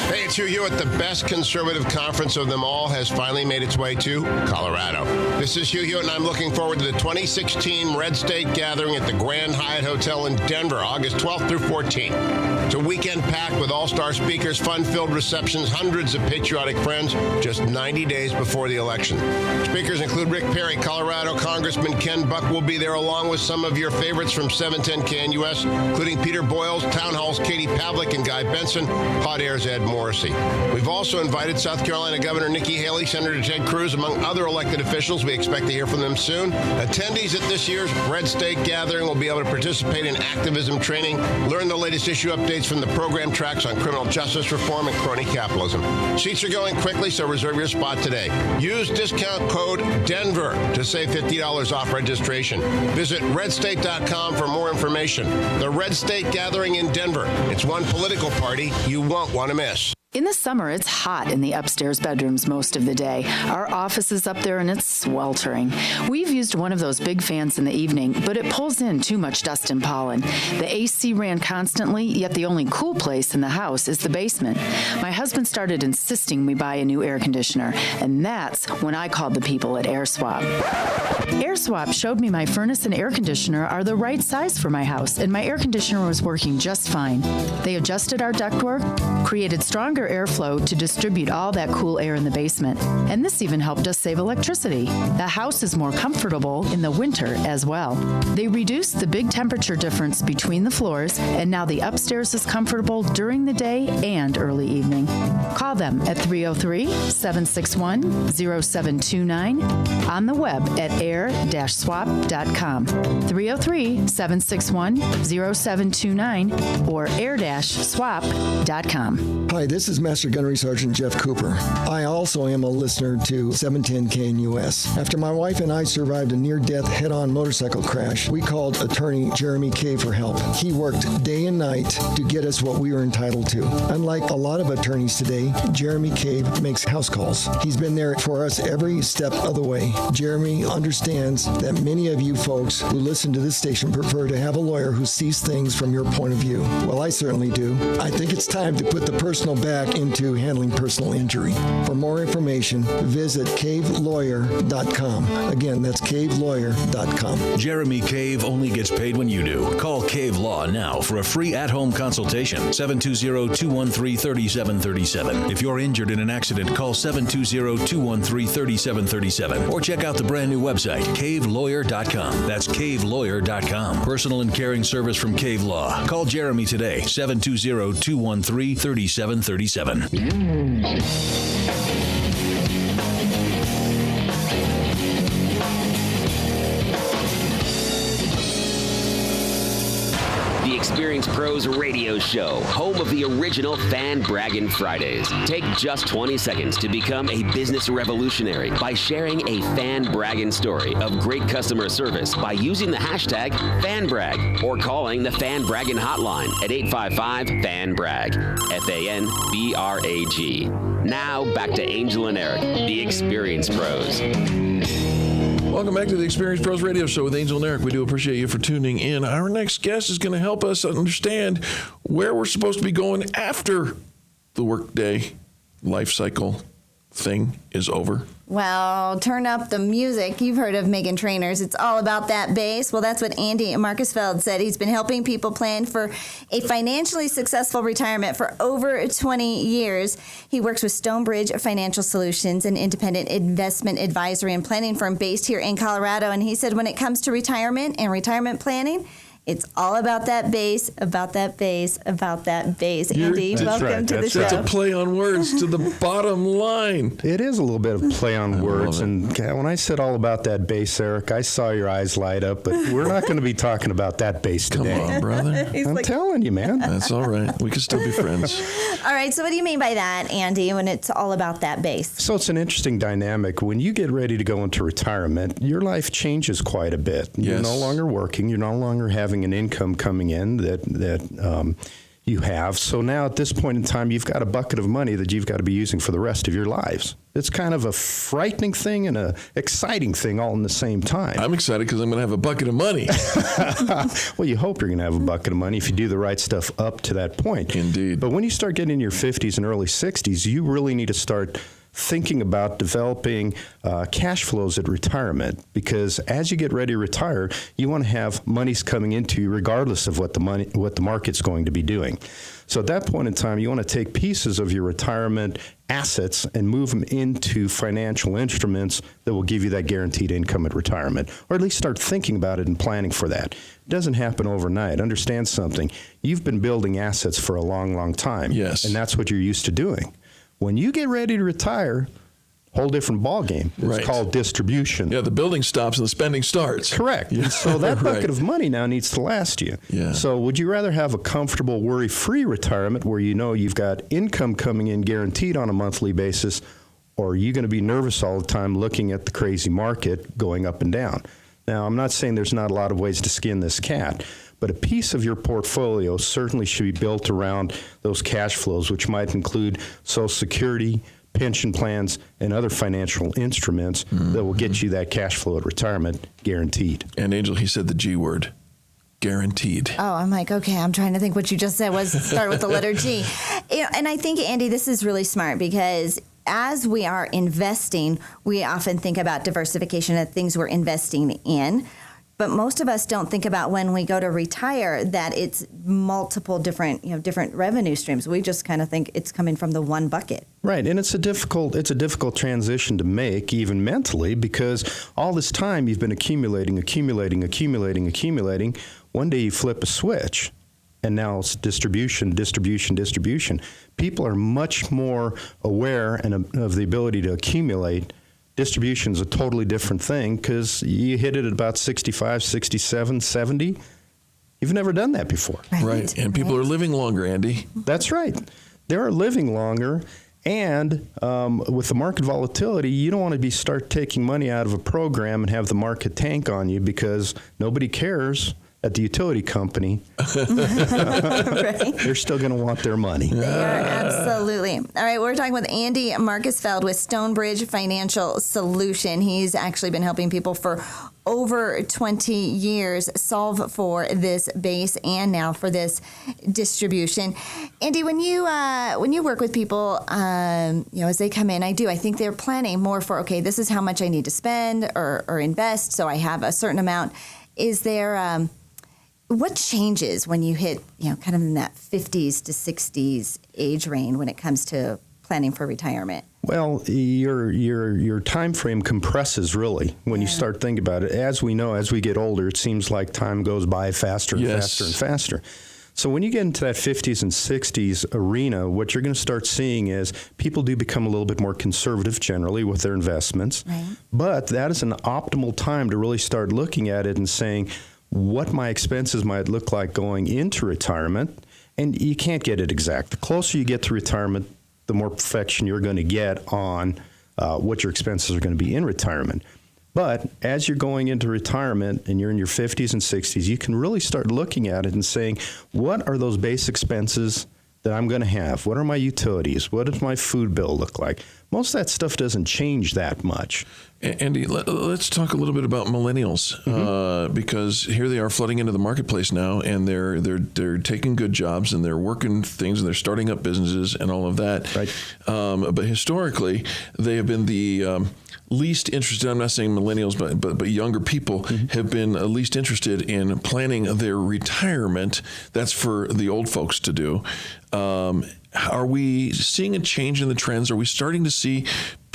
Hey, it's Hugh Hewitt. The best conservative conference of them all has finally made its way to Colorado. This is Hugh Hewitt, and I'm looking forward to the 2016 Red State Gathering at the Grand Hyatt Hotel in Denver, August 12th through 14th. It's a weekend packed with all-star speakers, fun-filled receptions, hundreds of patriotic friends, just 90 days before the election. Speakers include Rick Perry, Colorado Congressman Ken Buck will be there, along with some of your favorites from 710 KNUS, including Peter Boyles, Town Hall's Katie Pavlik and Guy Benson, Hot Air's Ed Morrissey. We've also invited South Carolina Governor Nikki Haley, Senator Ted Cruz, among other elected officials. We expect to hear from them soon. Attendees at this year's Red State Gathering will be able to participate in activism training, learn the latest issue updates from the program tracks on criminal justice reform and crony capitalism. Seats are going quickly, so reserve your spot today. Use discount code DENVER to save $50 off registration. Visit redstate.com for more information. The Red State Gathering in Denver. It's one political party you won't want to miss.
In the summer, it's hot in the upstairs bedrooms most of the day. Our office is up there and it's sweltering. We've used one of those big fans in the evening, but it pulls in too much dust and pollen. The AC ran constantly, yet the only cool place in the house is the basement. My husband started insisting we buy a new air conditioner, and that's when I called the people at AirSwap. AirSwap showed me my furnace and air conditioner are the right size for my house, and my air conditioner was working just fine. They adjusted our ductwork, created stronger airflow to distribute all that cool air in the basement. And this even helped us save electricity. The house is more comfortable in the winter as well. They reduced the big temperature difference between the floors, and now the upstairs is comfortable during the day and early evening. Call them at 303-761-0729, on the web at air-swap.com, 303-761-0729, or air-swap.com.
Hi, this is Master Gunnery Sergeant Jeff Cooper. I also am a listener to 710 KNUS. After my wife and I survived a near-death head-on motorcycle crash, we called attorney Jeremy Cave for help. He worked day and night to get us what we were entitled to. Unlike a lot of attorneys today, Jeremy Cave makes house calls. He's been there for us every step of the way. Jeremy understands that many of you folks who listen to this station prefer to have a lawyer who sees things from your point of view. Well, I certainly do. I think it's time to put the personal back into handling personal injury. For more information, visit cavelawyer.com. Again, that's cavelawyer.com.
Jeremy Cave only gets paid when you do. Call Cave Law now for a free at-home consultation. 720-213-3737. If you're injured in an accident, call 720-213-3737. Or check out the brand new website, cavelawyer.com. That's cavelawyer.com. Personal and caring service from Cave Law. Call Jeremy today, 720-213-3737.
The Experience Pros Radio Show, home of the original Fan Braggin Fridays. Take just 20 seconds to become a business revolutionary by sharing a Fan Braggin story of great customer service by using the hashtag FanBrag or calling the Fan Braggin hotline at 855-FAN-BRAG, FANBRAG. Now back to Angel and Eric, the Experience Pros.
Welcome back to the Experience Pros Radio Show with Angel and Eric. We do appreciate you for tuning in. Our next guest is going to help us understand where we're supposed to be going after the workday life cycle thing is over.
Well, turn up the music. You've heard of Megan Trainers. It's all about that base. Well, that's what Andy Markusfeld said. He's been helping people plan for a financially successful retirement for over 20 years. He works with Stonebridge Financial Solutions, an independent investment advisory and planning firm based here in Colorado. And he said when it comes to retirement and retirement planning, it's all about that base, about that base, about that base. Andy, welcome to the show.
That's a play on words to the bottom line.
It is a little bit of play on words. And when I said all about that base, Eric, I saw your eyes light up, but we're not going to be talking about that base today.
Come on, brother.
I'm telling you, man.
That's all right. We can still be friends.
All right. So what do you mean by that, Andy, when it's all about that base?
So it's an interesting dynamic. When you get ready to go into retirement, your life changes quite a bit. You're no longer working. You're no longer having an income coming in that you have. So now at this point in time, you've got a bucket of money that you've got to be using for the rest of your lives. It's kind of a frightening thing and an exciting thing all in the same time.
I'm excited because I'm going to have a bucket of money.
Well, you hope you're going to have a bucket of money if you do the right stuff up to that point.
Indeed.
But when you start getting in your 50s and early 60s, you really need to start thinking about developing cash flows at retirement, because as you get ready to retire, you want to have monies coming into you regardless of what the market's going to be doing. So at that point in time, you want to take pieces of your retirement assets and move them into financial instruments that will give you that guaranteed income at retirement, or at least start thinking about it and planning for that. It doesn't happen overnight. Understand something. You've been building assets for a long, long time.
Yes.
And that's what you're used to doing. When you get ready to retire, whole different ballgame. It's called distribution.
Yeah, the building stops and the spending starts.
Correct. Yeah. So that bucket of money now needs to last you.
Yeah.
So would you rather have a comfortable, worry-free retirement where you know you've got income coming in guaranteed on a monthly basis, or are you going to be nervous all the time looking at the crazy market going up and down? Now, I'm not saying there's not a lot of ways to skin this cat, but a piece of your portfolio certainly should be built around those cash flows, which might include Social Security, pension plans, and other financial instruments that will get you that cash flow at retirement guaranteed.
And Angel, he said the G word, guaranteed.
Oh, I'm like, okay, I'm trying to think what you just said was start with the letter G. And I think, Andy, this is really smart because as we are investing, we often think about diversification of things we're investing in. But most of us don't think about when we go to retire that it's multiple different revenue streams. We just kind of think it's coming from the one bucket.
Right, and it's a difficult transition to make, even mentally, because all this time you've been accumulating. One day you flip a switch, and now it's distribution. People are much more aware of the ability to accumulate. Distribution is a totally different thing because you hit it at about 65, 67, 70. You've never done that before.
Right. And people are living longer, Andy.
That's right. They are living longer. And with the market volatility, you don't want to start taking money out of a program and have the market tank on you because nobody cares at the utility company. They're still going to want their money.
They are, absolutely. All right, we're talking with Andy Markusfeld with Stonebridge Financial Solution. He's actually been helping people for over 20 years solve for this base and now for this distribution. Andy, when you work with people, as they come in, I think they're planning more for, okay, this is how much I need to spend or invest, so I have a certain amount. Is there what changes when you hit, kind of in that 50s to 60s age range when it comes to planning for retirement?
Well, your time frame compresses really when you start thinking about it. As we know, as we get older, it seems like time goes by faster and faster and faster. So when you get into that 50s and 60s arena, what you're going to start seeing is people do become a little bit more conservative generally with their investments. Right. But that is an optimal time to really start looking at it and saying what my expenses might look like going into retirement. And you can't get it exact. The closer you get to retirement, the more perfection you're going to get on what your expenses are going to be in retirement. But as you're going into retirement and you're in your 50s and 60s, you can really start looking at it and saying, what are those base expenses that I'm going to have? What are my utilities? What does my food bill look like? most of that stuff doesn't change that much.
Andy, let's talk a little bit about millennials, because here they are flooding into the marketplace now, and they're taking good jobs, and they're working things, and they're starting up businesses and all of that.
Right.
But historically, they have been the least interested. I'm not saying millennials, but younger people have been least interested in planning their retirement. That's for the old folks to do. Are we seeing a change in the trends? Are we starting to see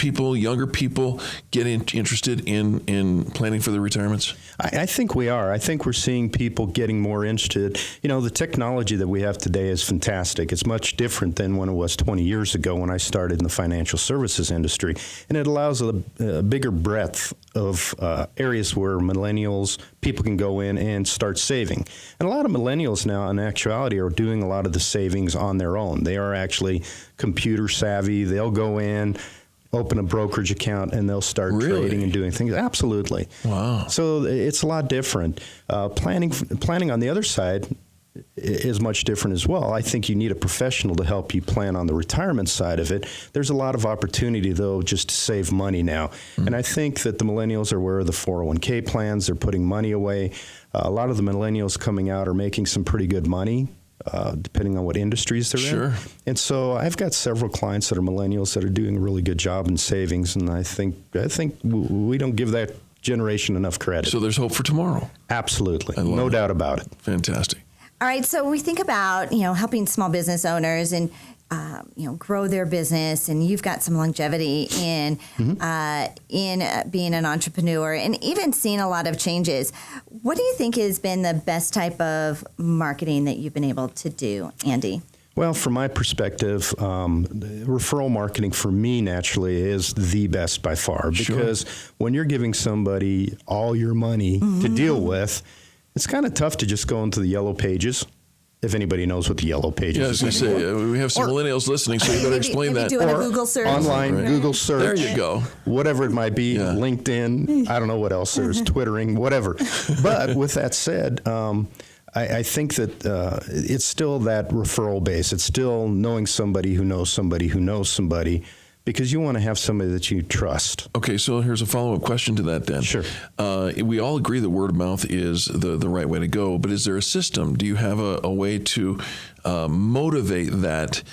younger people get interested in planning for their retirements?
I think we are. I think we're seeing people getting more interested. The technology that we have today is fantastic. It's much different than when it was 20 years ago when I started in the financial services industry. And it allows a bigger breadth of areas where people can go in and start saving. And a lot of millennials now, in actuality, are doing a lot of the savings on their own. They are actually computer savvy. They'll go in, open a brokerage account, and they'll start trading and doing things. Absolutely.
Wow.
So it's a lot different. Planning on the other side is much different as well. I think you need a professional to help you plan on the retirement side of it. There's a lot of opportunity, though, just to save money now. And I think that the millennials are aware of the 401k plans. They're putting money away. A lot of the millennials coming out are making some pretty good money, depending on what industries they're in. And so I've got several clients that are millennials that are doing a really good job in savings, and I think we don't give that generation enough credit.
So there's hope for tomorrow.
Absolutely. No doubt about it.
Fantastic.
All right, so we think about, helping small business owners and, grow their business, and you've got some longevity in being an entrepreneur and even seeing a lot of changes. What do you think has been the best type of marketing that you've been able to do, Andy?
Well, from my perspective, referral marketing for me naturally is the best by far, because when you're giving somebody all your money to deal with, it's kind of tough to just go into the yellow pages. If anybody knows what the yellow pages is.
I was going to say, we have some millennials listening, so you better explain that.
Doing a Google search.
Online Google search.
There you go.
Whatever it might be, LinkedIn, I don't know what else there's, Twittering, whatever. But with that said, I think that it's still that referral base. It's still knowing somebody who knows somebody who knows somebody, because you want to have somebody that you trust.
Okay, so here's a follow-up question to that then.
Sure.
We all agree that word of mouth is the right way to go, but is there a system? Do you have a way to motivate that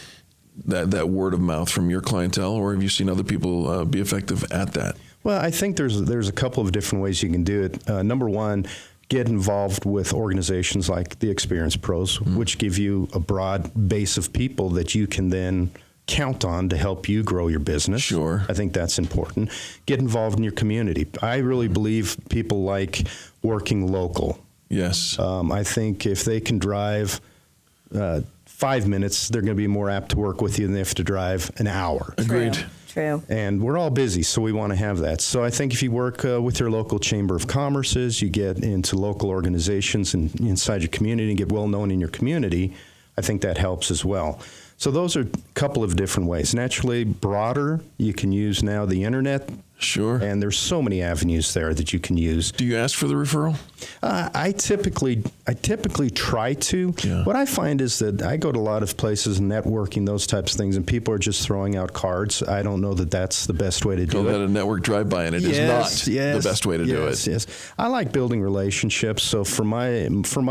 word of mouth from your clientele, or have you seen other people be effective at that?
Well, I think there's a couple of different ways you can do it. Number one, get involved with organizations like the Experience Pros, which give you a broad base of people that you can then count on to help you grow your business.
Sure.
I think that's important. Get involved in your community. I really believe people like working local.
Yes.
I think if they can drive 5 minutes, they're going to be more apt to work with you than they have to drive an hour.
Agreed.
True.
And we're all busy, so we want to have that. So I think if you work with your local chamber of commerces, you get into local organizations and inside your community and get well known in your community, I think that helps as well. So those are a couple of different ways. Naturally, broader, you can use now the internet.
Sure.
And there's so many avenues there that you can use.
Do you ask for the referral?
I typically try to. Yeah. What I find is that I go to a lot of places, networking, those types of things, and people are just throwing out cards. I don't know that that's the best way to do it.
Call that a network drive-by, and it is not the best way to do it.
Yes. I like building relationships. So for my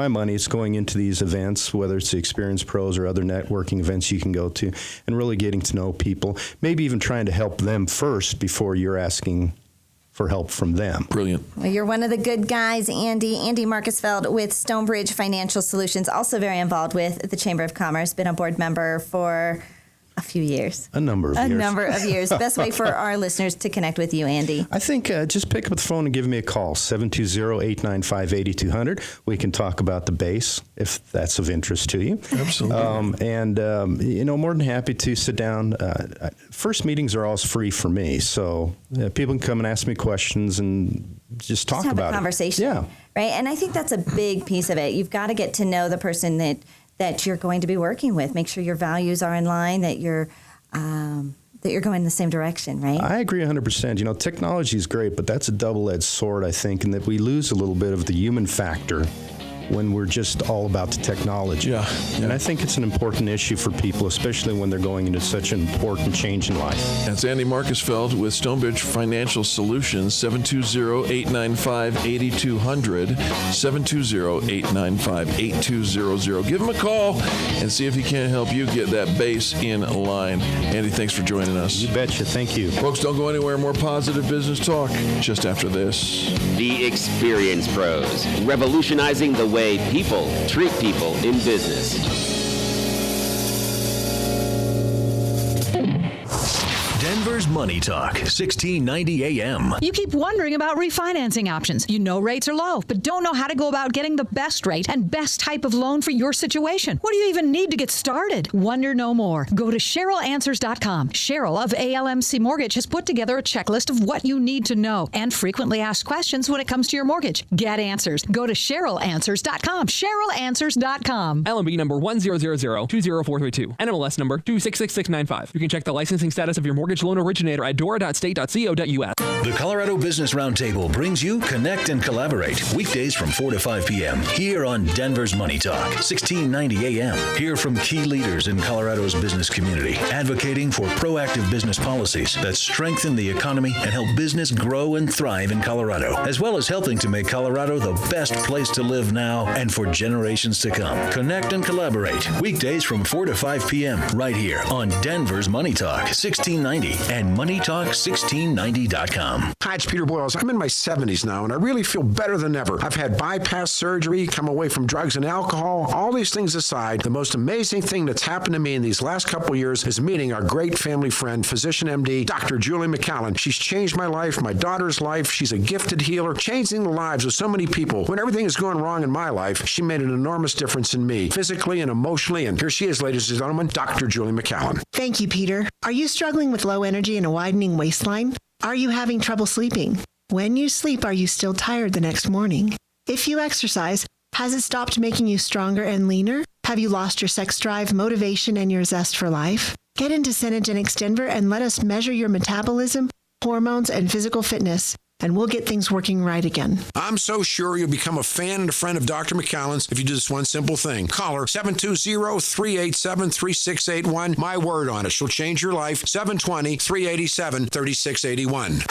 money, it's going into these events, whether it's the Experience Pros or other networking events you can go to, and really getting to know people. Maybe even trying to help them first before you're asking for help from them.
Brilliant.
Well, you're one of the good guys, Andy. Andy Markusfeld with Stonebridge Financial Solutions, also very involved with the Chamber of Commerce, been a board member for a few years.
A number of years.
Best way for our listeners to connect with you, Andy?
I think just pick up the phone and give me a call, 720-895-8200. We can talk about the base, if that's of interest to you.
Absolutely.
More than happy to sit down. First meetings are always free for me, so people can come and ask me questions and just talk about it.
Have a conversation.
Yeah.
Right? And I think that's a big piece of it. You've got to get to know the person that you're going to be working with. Make sure your values are in line, that you're going in the same direction, right?
I agree 100%. Technology is great, but that's a double-edged sword, I think, and that we lose a little bit of the human factor when we're just all about the technology.
Yeah.
And I think it's an important issue for people, especially when they're going into such an important change in life.
That's Andy Markusfeld with Stonebridge Financial Solutions, 720-895-8200, 720-895-8200. Give him a call and see if he can't help you get that base in line. Andy, thanks for joining us.
You betcha. Thank you.
Folks, don't go anywhere. More positive business talk just after this.
The Experience Pros, revolutionizing the way people treat people in business.
Denver's Money Talk, 1690 AM.
You keep wondering about refinancing options. You know rates are low, but don't know how to go about getting the best rate and best type of loan for your situation. What do you even need to get started? Wonder no more. Go to CherylAnswers.com. Cheryl of ALMC Mortgage has put together a checklist of what you need to know and frequently asked questions when it comes to your mortgage. Get answers. Go to CherylAnswers.com. CherylAnswers.com.
LMB number 100020432. NMLS number 266695. You can check the licensing status of your mortgage loan originator at dora.state.co.us.
The Colorado Business Roundtable brings you Connect and Collaborate weekdays from 4 to 5 p.m. here on Denver's Money Talk, 1690 a.m. Hear from key leaders in Colorado's business community, advocating for proactive business policies that strengthen the economy and help business grow and thrive in Colorado, as well as helping to make Colorado the best place to live now and for generations to come. Connect and Collaborate weekdays from 4 to 5 p.m. right here on Denver's Money Talk, 1690 and MoneyTalk1690.com.
Hi, it's Peter Boyles. I'm in my 70s now, and I really feel better than ever. I've had bypass surgery, come away from drugs and alcohol. All these things aside, the most amazing thing that's happened to me in these last couple years is meeting our great family friend, physician MD, Dr. Julie McCallan. She's changed my life, my daughter's life. She's a gifted healer, changing the lives of so many people. When everything is going wrong in my life, she made an enormous difference in me, physically and emotionally. And here she is, ladies and gentlemen, Dr. Julie McCallan.
Thank you, Peter. Are you struggling with low energy and a widening waistline? Are you having trouble sleeping? When you sleep, are you still tired the next morning? If you exercise, has it stopped making you stronger and leaner? Have you lost your sex drive, motivation, and your zest for life? Get into Synergenics Denver and let us measure your metabolism, hormones, and physical fitness, and we'll get things working right again.
I'm so sure you'll become a fan and a friend of Dr. McCallan's if you do this one simple thing. Call her 720-387-3681. My word on it. She'll change your life. 720-387-3681.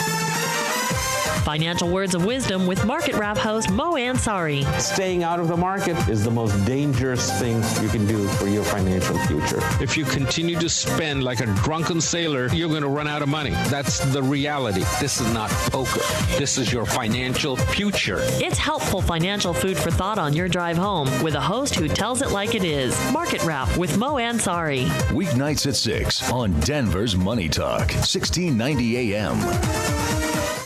Financial words of wisdom with Market Wrap host Mo Ansari.
Staying out of the market is the most dangerous thing you can do for your financial future.
If you continue to spend like a drunken sailor, you're going to run out of money. That's the reality. This is not poker. This is your financial future.
It's helpful financial food for thought on your drive home with a host who tells it like it is. Market Wrap with Mo Ansari.
Weeknights at 6 on Denver's Money Talk, 1690 a.m.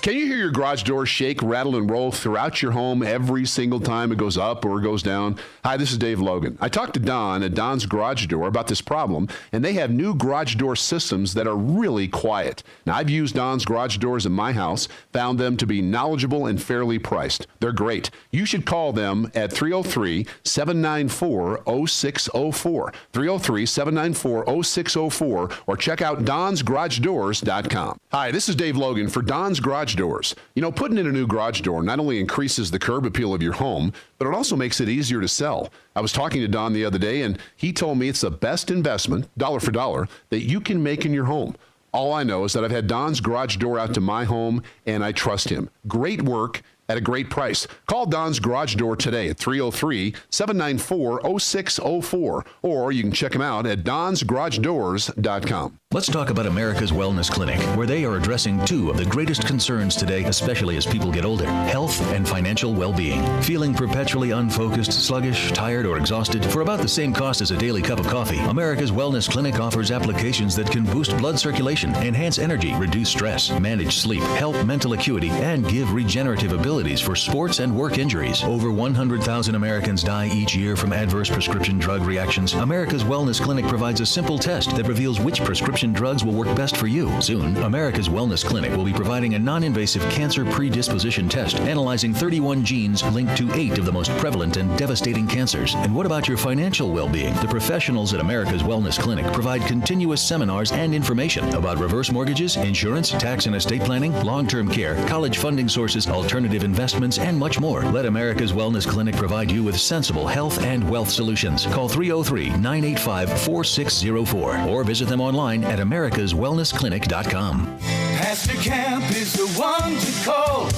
Can you hear your garage door shake, rattle, and roll throughout your home every single time it goes up or goes down? Hi, this is Dave Logan. I talked to Don at Don's Garage Door about this problem, and they have new garage door systems that are really quiet. Now, I've used Don's Garage Doors in my house, found them to be knowledgeable and fairly priced. They're great. You should call them at 303-794-0604, 303-794-0604, or check out donsgaragedoors.com. Hi, this is Dave Logan for Don's Garage Doors. You know, putting in a new garage door not only increases the curb appeal of your home, but it also makes it easier to sell. I was talking to Don the other day, and he told me it's the best investment, dollar for dollar, that you can make in your home. All I know is that I've had Don's Garage Door out to my home, and I trust him. Great work at a great price. Call Don's Garage Door today at 303-794-0604, or you can check him out at donsgaragedoors.com.
Let's talk about America's Wellness Clinic, where they are addressing two of the greatest concerns today, especially as people get older: health and financial well-being. Feeling perpetually unfocused, sluggish, tired, or exhausted? For about the same cost as a daily cup of coffee, America's Wellness Clinic offers applications that can boost blood circulation, enhance energy, reduce stress, manage sleep, help mental acuity, and give regenerative abilities for sports and work injuries. Over 100,000 Americans die each year from adverse prescription drug reactions. America's Wellness Clinic provides a simple test that reveals which prescription prescription drugs will work best for you. Soon, America's Wellness Clinic will be providing a non-invasive cancer predisposition test, analyzing 31 genes linked to 8 of the most prevalent and devastating cancers. And what about your financial well-being? The professionals at America's Wellness Clinic provide continuous seminars and information about reverse mortgages, insurance, tax and estate planning, long-term care, college funding sources, alternative investments, and much more. Let America's Wellness Clinic provide you with sensible health and wealth solutions. Call 303-985-4604 or visit them online at americaswellnessclinic.com.
Pastor Camp is the one to call.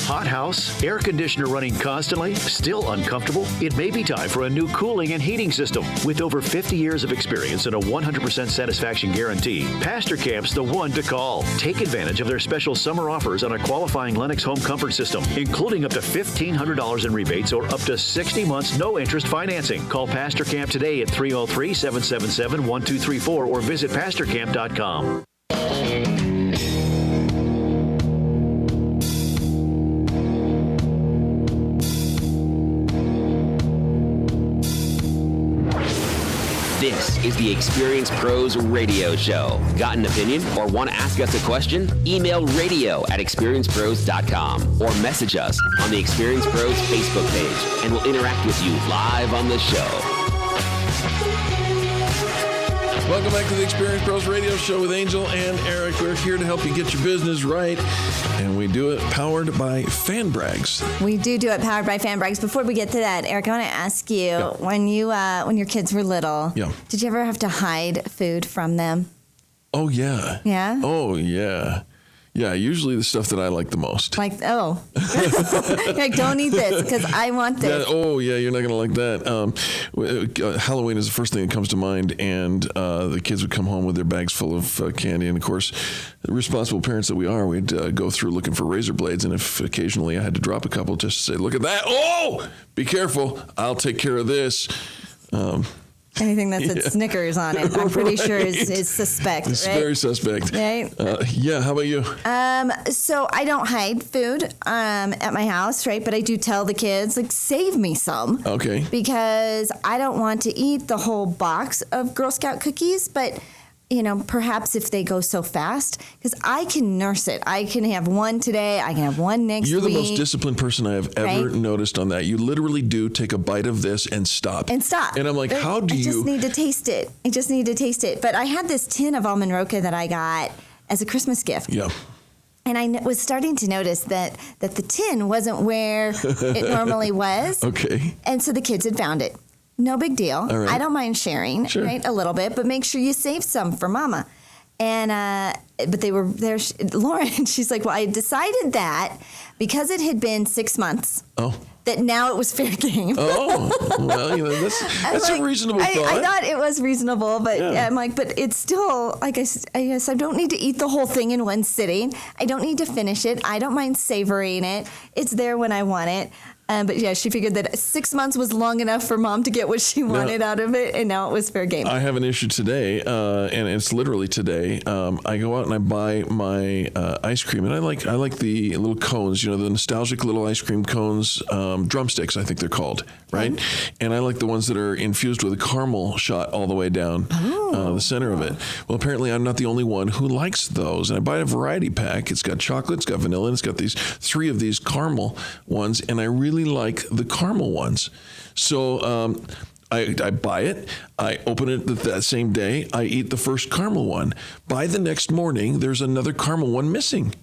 Hot house, air conditioner running constantly, still uncomfortable? It may be time for a new cooling and heating system. With over 50 years of experience and a 100% satisfaction guarantee, Pastor Camp's the one to call. Take advantage of their special summer offers on a qualifying Lennox home comfort system, including up to $1,500 in rebates or up to 60 months no interest financing. Call Pastor Camp today at 303-777-1234 or visit pastorcamp.com.
This is the Experience Pros Radio Show. Got an opinion or want to ask us a question? Email radio@experiencepros.com or message us on the Experience Pros Facebook page, and we'll interact with you live on the show.
Welcome back to the Experience Pros Radio Show with Angel and Eric. We're here to help you get your business right, and we do it powered by Fan Brags.
We do it powered by Fan Brags. Before we get to that, Eric, I want to ask you, when your kids were little, did you ever have to hide food from them?
Oh, yeah.
Yeah?
Oh, yeah. Yeah, usually the stuff that I like the most.
Like, like, don't eat this because I want this.
Yeah, you're not going to like that. Halloween is the first thing that comes to mind, and the kids would come home with their bags full of candy. And, of course, the responsible parents that we are, we'd go through looking for razor blades. And if occasionally I had to drop a couple just to say, look at that. Oh, be careful. I'll take care of this.
Anything that said Snickers on it, I'm pretty sure is suspect.
It's
right?
very suspect.
Right?
Yeah, how about you?
So I don't hide food at my house, right? But I do tell the kids, like, save me some.
Okay.
Because I don't want to eat the whole box of Girl Scout cookies, but perhaps if they go so fast, because I can nurse it. I can have one today. I can have one next week.
You're the most disciplined person I have ever noticed on that. You literally do take a bite of this and stop. And I'm like, how do you?
I just need to taste it. But I had this tin of almond roca that I got as a Christmas gift.
Yeah.
And I was starting to notice that the tin wasn't where it normally was.
Okay.
And so the kids had found it. No big deal.
All right.
I don't mind sharing, right, a little bit, but make sure you save some for Mama. And but they were there. Lauren, she's like, well, I decided that because it had been 6 months. That now it was fair game.
Well, that's a reasonable thought.
I thought it was reasonable, but I'm like, but it's still, like I guess I don't need to eat the whole thing in one sitting. I don't need to finish it. I don't mind savoring it. It's there when I want it. But yeah, she figured that 6 months was long enough for Mom to get what she wanted out of it, and now it was fair game.
I have an issue today, and it's literally today. I go out and I buy my ice cream, and I like the little cones, the nostalgic little ice cream cones, drumsticks, I think they're called, right? And I like the ones that are infused with a caramel shot all the way down the center of it. Well, apparently I'm not the only one who likes those, and I buy a variety pack. It's got chocolate, it's got vanilla, and it's got these 3 of these caramel ones, and I really like the caramel ones. So I buy it, I open it that same day, I eat the first caramel one. By the next morning, there's another caramel one missing.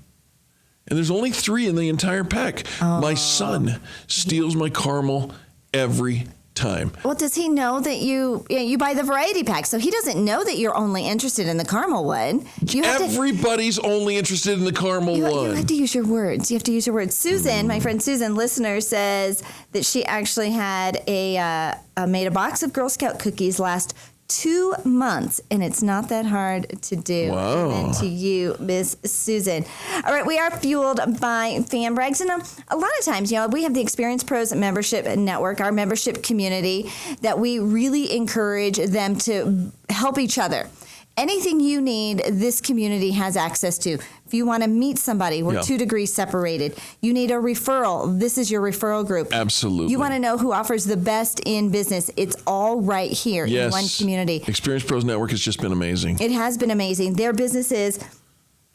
And there's only 3 in the entire pack. My son steals my caramel every time.
Well, does he know that you buy the variety pack? So he doesn't know that you're only interested in the caramel one.
Everybody's only interested in the caramel one.
You have to use your words. You have to use your words. Susan, my friend Susan, listener, says that she actually had made a box of Girl Scout cookies last 2 months, and it's not that hard to do.
Wow.
And to you, Miss Susan. All right, we are fueled by Fan Brags, and a lot of times, we have the Experience Pros membership network, our membership community, that we really encourage them to help each other. Anything you need, this community has access to. If you want to meet somebody, we're 2 degrees separated. You need a referral. This is your referral group.
Absolutely.
You want to know who offers the best in business. It's all right here in one community.
Experience Pros Network has just been amazing.
It has been amazing. Their businesses,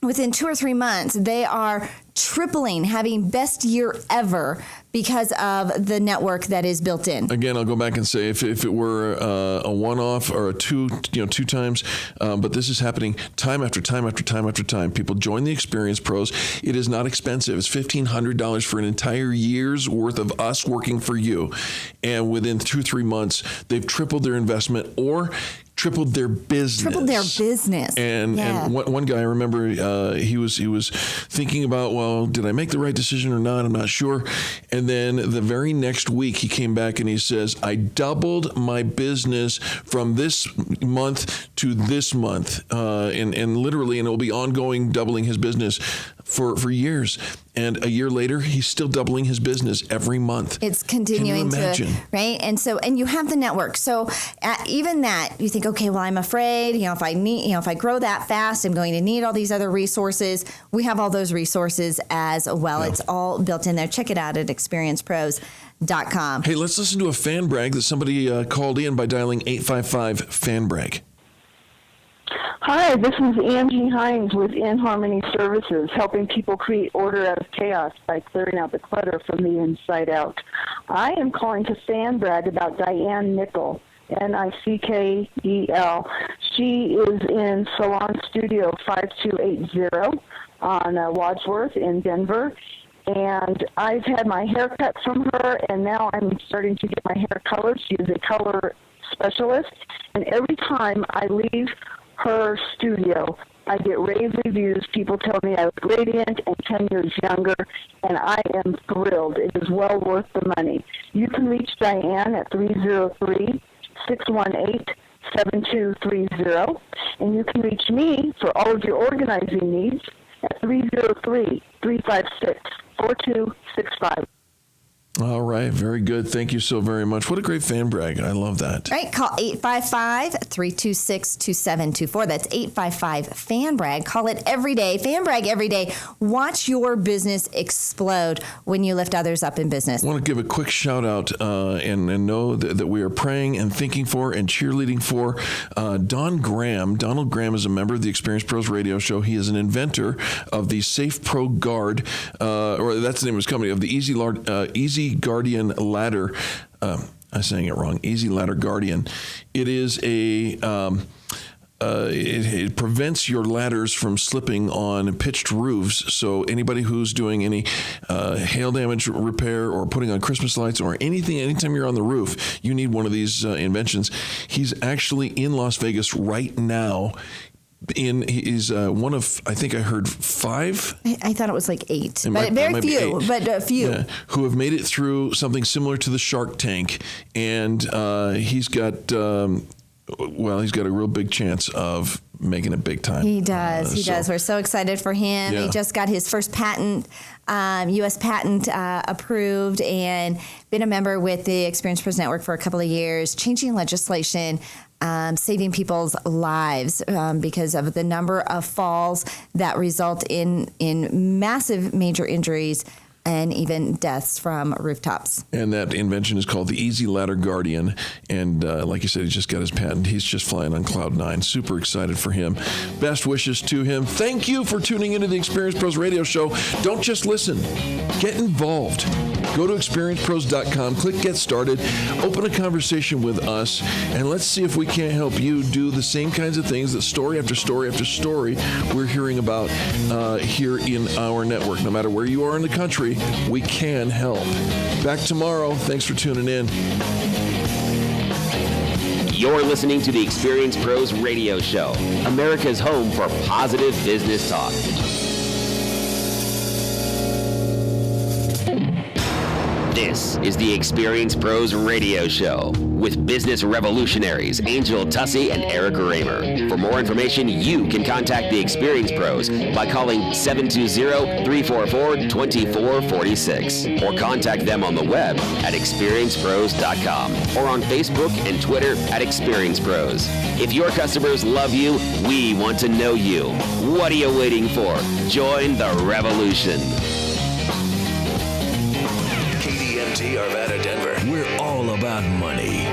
within 2 or 3 months, they are tripling, having best year ever because of the network that is built in.
Again, I'll go back and say if it were a one-off or a two times, but this is happening time after time after time after time. People join the Experience Pros. It is not expensive. It's $1,500 for an entire year's worth of us working for you. And within 2-3 months, they've tripled their investment or tripled their business. And one guy, I remember, he was thinking about, well, did I make the right decision or not? I'm not sure. And then the very next week, he came back and he says, I doubled my business from this month to this month, and literally, and it will be ongoing, doubling his business for years. And a year later, he's still doubling his business every month.
It's continuing to, right? And you have the network. So even that, you think, okay, well, I'm afraid, if I grow that fast, I'm going to need all these other resources. We have all those resources as well. Yeah. It's all built in there. Check it out at experiencepros.com.
Hey, let's listen to a fan brag that somebody called in by dialing 855-FAN-BRAG.
Hi, this is Angie Hines with In Harmony Services, helping people create order out of chaos by clearing out the clutter from the inside out. I am calling to fan brag about Diane Nickel, Nickel. She is in Salon Studio 5280 on Wadsworth in Denver. And I've had my hair cut from her, and now I'm starting to get my hair colored. She is a color specialist. And every time I leave her studio, I get rave reviews. People tell me I look radiant and 10 years younger, and I am thrilled. It is well worth the money. You can reach Diane at 303-618-7230, and you can reach me for all of your organizing needs at 303-356-4265.
All right. Very good. Thank you so very much. What a great fan brag. I love that.
All right. Call 855-326-2724. That's 855-FAN-BRAG. Call it every day. Fan brag every day. Watch your business explode when you lift others up in business.
I want to give a quick shout out and know that we are praying and thinking for and cheerleading for Don Graham. Donald Graham is a member of the Experience Pros radio show. He is an inventor of the Safe Pro Guard, or that's the name of his company, of the Easy Guardian ladder. I'm saying it wrong. Easy Ladder Guardian. It is it prevents your ladders from slipping on pitched roofs. So anybody who's doing any hail damage repair or putting on Christmas lights or anytime you're on the roof, you need one of these inventions. He's actually in Las Vegas right now. He's one of, I think I heard 5.
I thought it was like 8, but very few. But a few
who have made it through something similar to the Shark Tank, and he's got a real big chance of making it big time.
He does. He does. We're so excited for him.
Yeah.
He just got his first patent, U.S. patent approved, and been a member with the Experience Pros Network for a couple of years, changing legislation, saving people's lives because of the number of falls that result in massive major injuries and even deaths from rooftops.
And that invention is called the Easy Ladder Guardian. And like you said, he just got his patent. He's just flying on cloud 9. Super excited for him. Best wishes to him. Thank you for tuning into the Experience Pros radio show. Don't just listen. Get involved. Go to experiencepros.com, click Get Started, open a conversation with us, and let's see if we can't help you do the same kinds of things that story after story after story we're hearing about here in our network. No matter where you are in the country, we can help. Back tomorrow. Thanks for tuning in.
You're listening to the Experience Pros radio show, America's home for positive business talk. This is the Experience Pros Radio Show with business revolutionaries Angel Tussey and Eric Raymer. For more information, you can contact the Experience Pros by calling 720-344-2446 or contact them on the web at experiencepros.com or on Facebook and Twitter at Experience Pros. If your customers love you, we want to know you. What are you waiting for? Join the revolution.
KDMT Arvada, Denver. We're all about money.